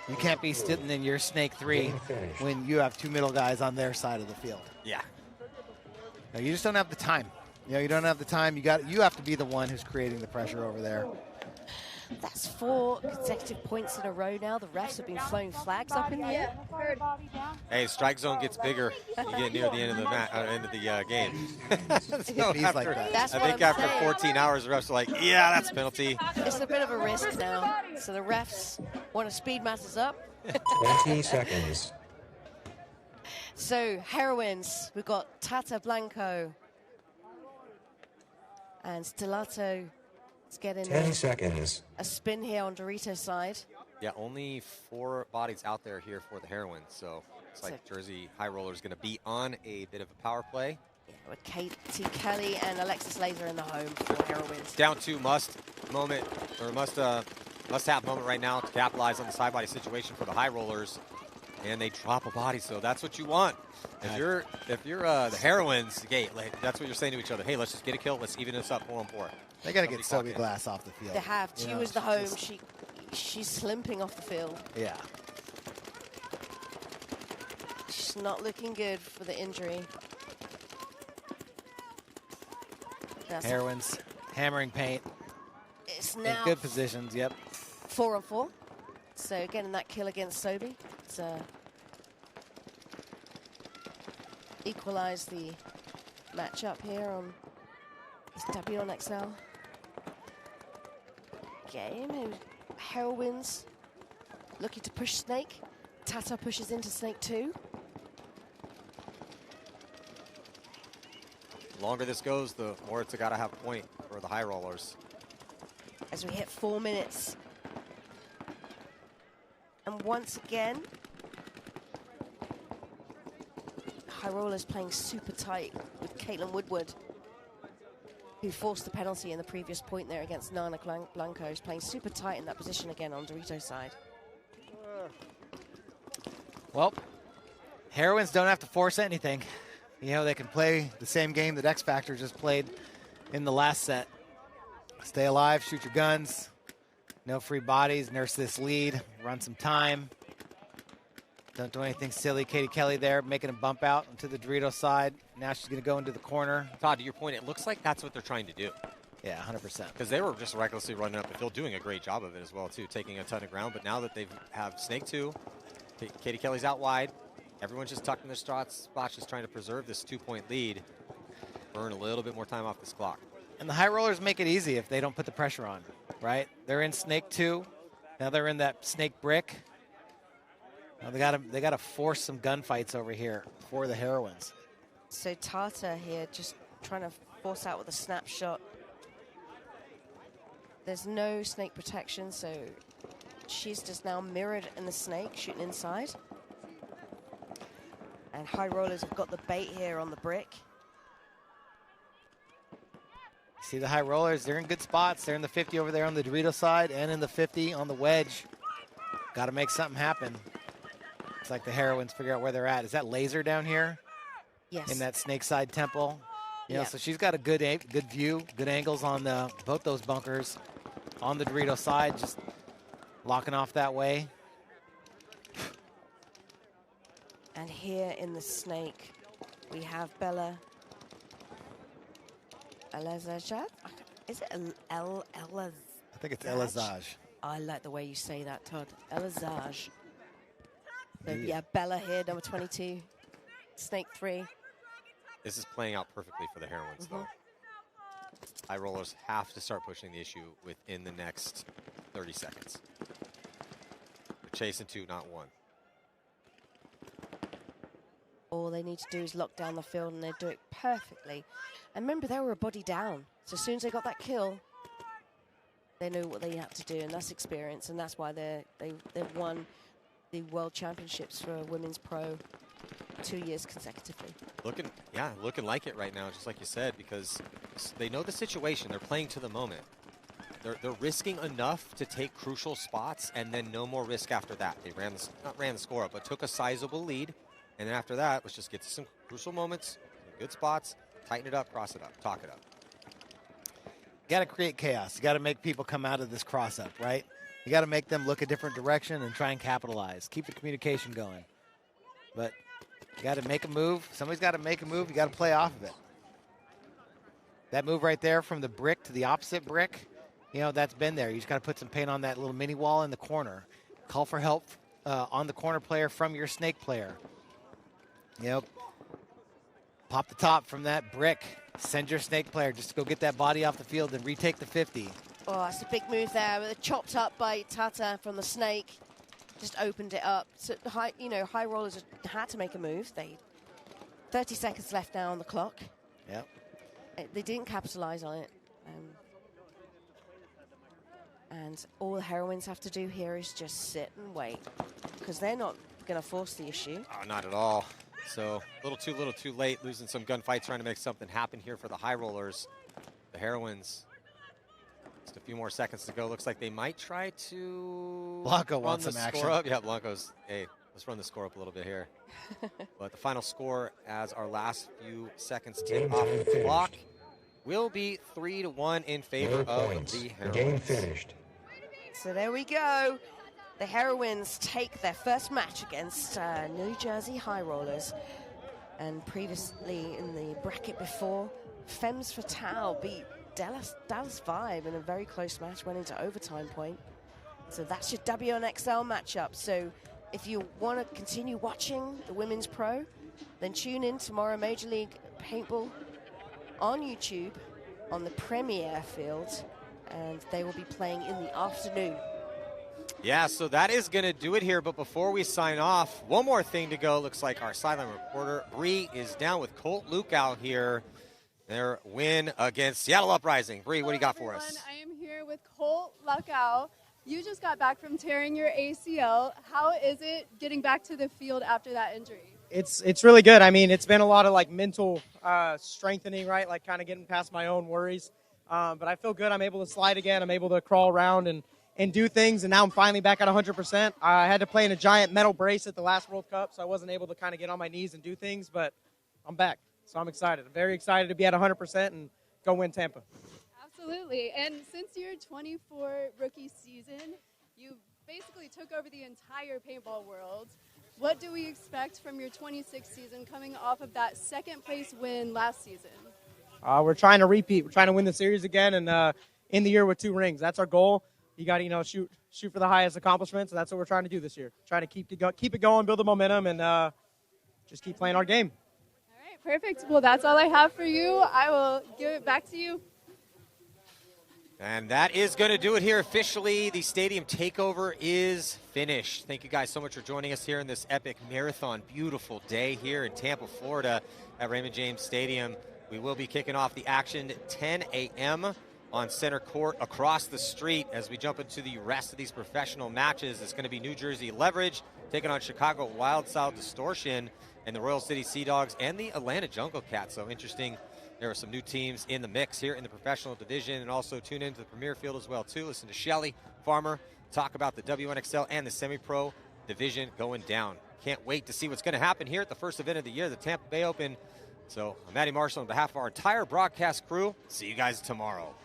You can't be sitting in your snake 3 when you have 2 middle guys on their side of the field. Yeah. No, you just don't have the time. You know, you don't have the time. You have to be the one who's creating the pressure over there. That's 4 consecutive points in a row now. The refs have been throwing flags up in the air. Hey, strike zone gets bigger. You get near the end of the game. So after, That's I think after 14 hours, the refs are like, yeah, that's a penalty. It's a bit of a risk now. So the refs want to speed matters up. 20 seconds. So Heroines, we've got Tata Blanco and Stellato. Let's get in 10 seconds. A spin here on Dorito's side. Yeah, only 4 bodies out there here for the Heroines. So it's like Jersey High Roller is going to be on a bit of a power play. Yeah, with Katie Kelly and Alexis Laser in the home for Heroines. Down 2 must-have moment right now to capitalize on the side body situation for the High Rollers. And they drop a body, so that's what you want. If you're the Heroines, okay, that's what you're saying to each other. Hey, let's just get a kill. Let's even this up 4-on-4. They got to get Sophie Glass off the field. They have. She was the home. She's limping off the field. Yeah. She's not looking good for the injury. Heroines hammering paint. It's now in good positions. Yep. 4-on-4. So getting that kill against Sobi. It's equalize the matchup here on this WNXL game. Heroines looking to push Snake. Tata pushes into Snake 2. The longer this goes, the more it's got to have a point for the High Rollers. As we hit 4 minutes. And once again, High Rollers playing super tight with Caitlin Woodward, who forced the penalty in the previous point there against Nana Blanco. Is playing super tight in that position again on Dorito's side. Well, Heroines don't have to force anything. You know, they can play the same game that X Factor just played in the last set. Stay alive, shoot your guns. No free bodies, nurse this lead, run some time. Don't do anything silly. Katie Kelly there making a bump out into the Dorito side. Now she's going to go into the corner. Todd, to your point, it looks like that's what they're trying to do. Yeah, 100%. Because they were just recklessly running up the field, doing a great job of it as well, too, taking a ton of ground. But now that they have Snake 2, Katie Kelly's out wide. Everyone's just tucked in their spots, just trying to preserve this 2-point lead. Burn a little bit more time off this clock. And the High Rollers make it easy if they don't put the pressure on, right? They're in Snake 2. Now they're in that Snake brick. Now they gotta force some gunfights over here for the Heroines. So Tata here just trying to force out with a snapshot. There's no snake protection, so she's just now mirrored in the snake, shooting inside. And high rollers have got the bait here on the brick. See the high rollers, they're in good spots. They're in the 50 over there on the Dorito side and in the 50 on the wedge. Got to make something happen. It's like the heroines figure out where they're at. Is that Laser down here? Yes. In that snake side temple? You know, Yeah. so she's got a good view, good angles on both those bunkers. On the Dorito side, just locking off that way. And here in the snake, we have Bella Elazaj. Is it El Elaz? I think it's Elazaj. I like the way you say that, Todd. Elazaj. So, yeah, Bella here, number 22. Snake 3. This is playing out perfectly for the heroines, though. High rollers have to start pushing the issue within the next 30 seconds. They're chasing 2, not 1. All they need to do is lock down the field, and they do it perfectly. And remember, they were a body down. So as soon as they got that kill, they knew what they had to do, and that's experience, and that's why they've won the World Championships for Women's Pro 2 years consecutively. Looking like it right now, just like you said, because they know the situation. They're playing to the moment. They're risking enough to take crucial spots, and then no more risk after that. They not ran the score up, but took a sizable lead, and then after that, let's just get to some crucial moments, some good spots, tighten it up, cross it up, talk it up. You got to create chaos. You got to make people come out of this cross up, right? You got to make them look a different direction and try and capitalize. Keep the communication going. But you got to make a move. Somebody's got to make a move. You got to play off of it. That move right there from the brick to the opposite brick, you know, that's been there. You just got to put some paint on that little mini wall in the corner. Call for help on the corner player from your snake player. You know, pop the top from that brick. Send your snake player just to go get that body off the field and retake the 50. Oh, that's a big move there. Chopped up by Tata from the snake. Just opened it up. So high rollers had to make a move. 30 seconds left now on the clock. Yep. They didn't capitalize on it. And all the heroines have to do here is just sit and wait, because they're not going to force the issue. Oh, not at all. So a little too late, losing some gunfights, trying to make something happen here for the high rollers. The heroines, just a few more seconds to go. Looks like they might try to Blanco run wants the some score action. up. Yeah, Blanco's, hey, let's run the score up a little bit here. But the final score, as our last few seconds tick off the clock, will be 3-1 in favor of the heroines. Game finished. So there we go. The heroines take their first match against New Jersey High Rollers. And previously in the bracket before, Femmes Fatale beat Dallas 5 in a very close match, went into overtime point. So that's your WNXL matchup. So if you want to continue watching the Women's Pro, then tune in tomorrow, Major League Paintball on YouTube on the premiere field, and they will be playing in the afternoon. Yeah, so that is going to do it here. But before we sign off, one more thing to go. Looks like our sideline reporter, Bree, is down with Colt Luke out here. Their win against Seattle Uprising. Bree, what do you got for us? I am here with Colt Luckow. You just got back from tearing your ACL. How is it getting back to the field after that injury? It's really good. I mean, it's been a lot of like mental strengthening, right? Like kind of getting past my own worries. But I feel good. I'm able to slide again. I'm able to crawl around and do things. And now I'm finally back at 100%. I had to play in a giant metal brace at the last World Cup, so I wasn't able to kind of get on my knees and do things. But I'm back, so I'm excited. I'm very excited to be at 100% and go win Tampa. Absolutely. And since your 24 rookie season, you basically took over the entire paintball world. What do we expect from your 26th season coming off of that second place win last season? We're trying to repeat. We're trying to win the series again and end the year with 2 rings. That's our goal. You got to, shoot for the highest accomplishments, and that's what we're trying to do this year. Trying to keep it going, build the momentum, and just keep playing our game. All right, perfect. Well, that's all I have for you. I will give it back to you. And that is going to do it here officially. The stadium takeover is finished. Thank you guys so much for joining us here in this epic marathon. Beautiful day here in Tampa, Florida at Raymond James Stadium. We will be kicking off the action 10 a.m. on center court across the street as we jump into the rest of these professional matches. It's going to be New Jersey Leverage taking on Chicago Wild Style Distortion and the Royal City Sea Dogs and the Atlanta Jungle Cats. So interesting. There are some new teams in the mix here in the professional division, and also tune into the Premier Field as well, too. Listen to Shelly Farmer talk about the WNXL and the semi-pro division going down. Can't wait to see what's going to happen here at the first event of the year, the Tampa Bay Open. So I'm Matty Marshall on behalf of our entire broadcast crew. See you guys tomorrow.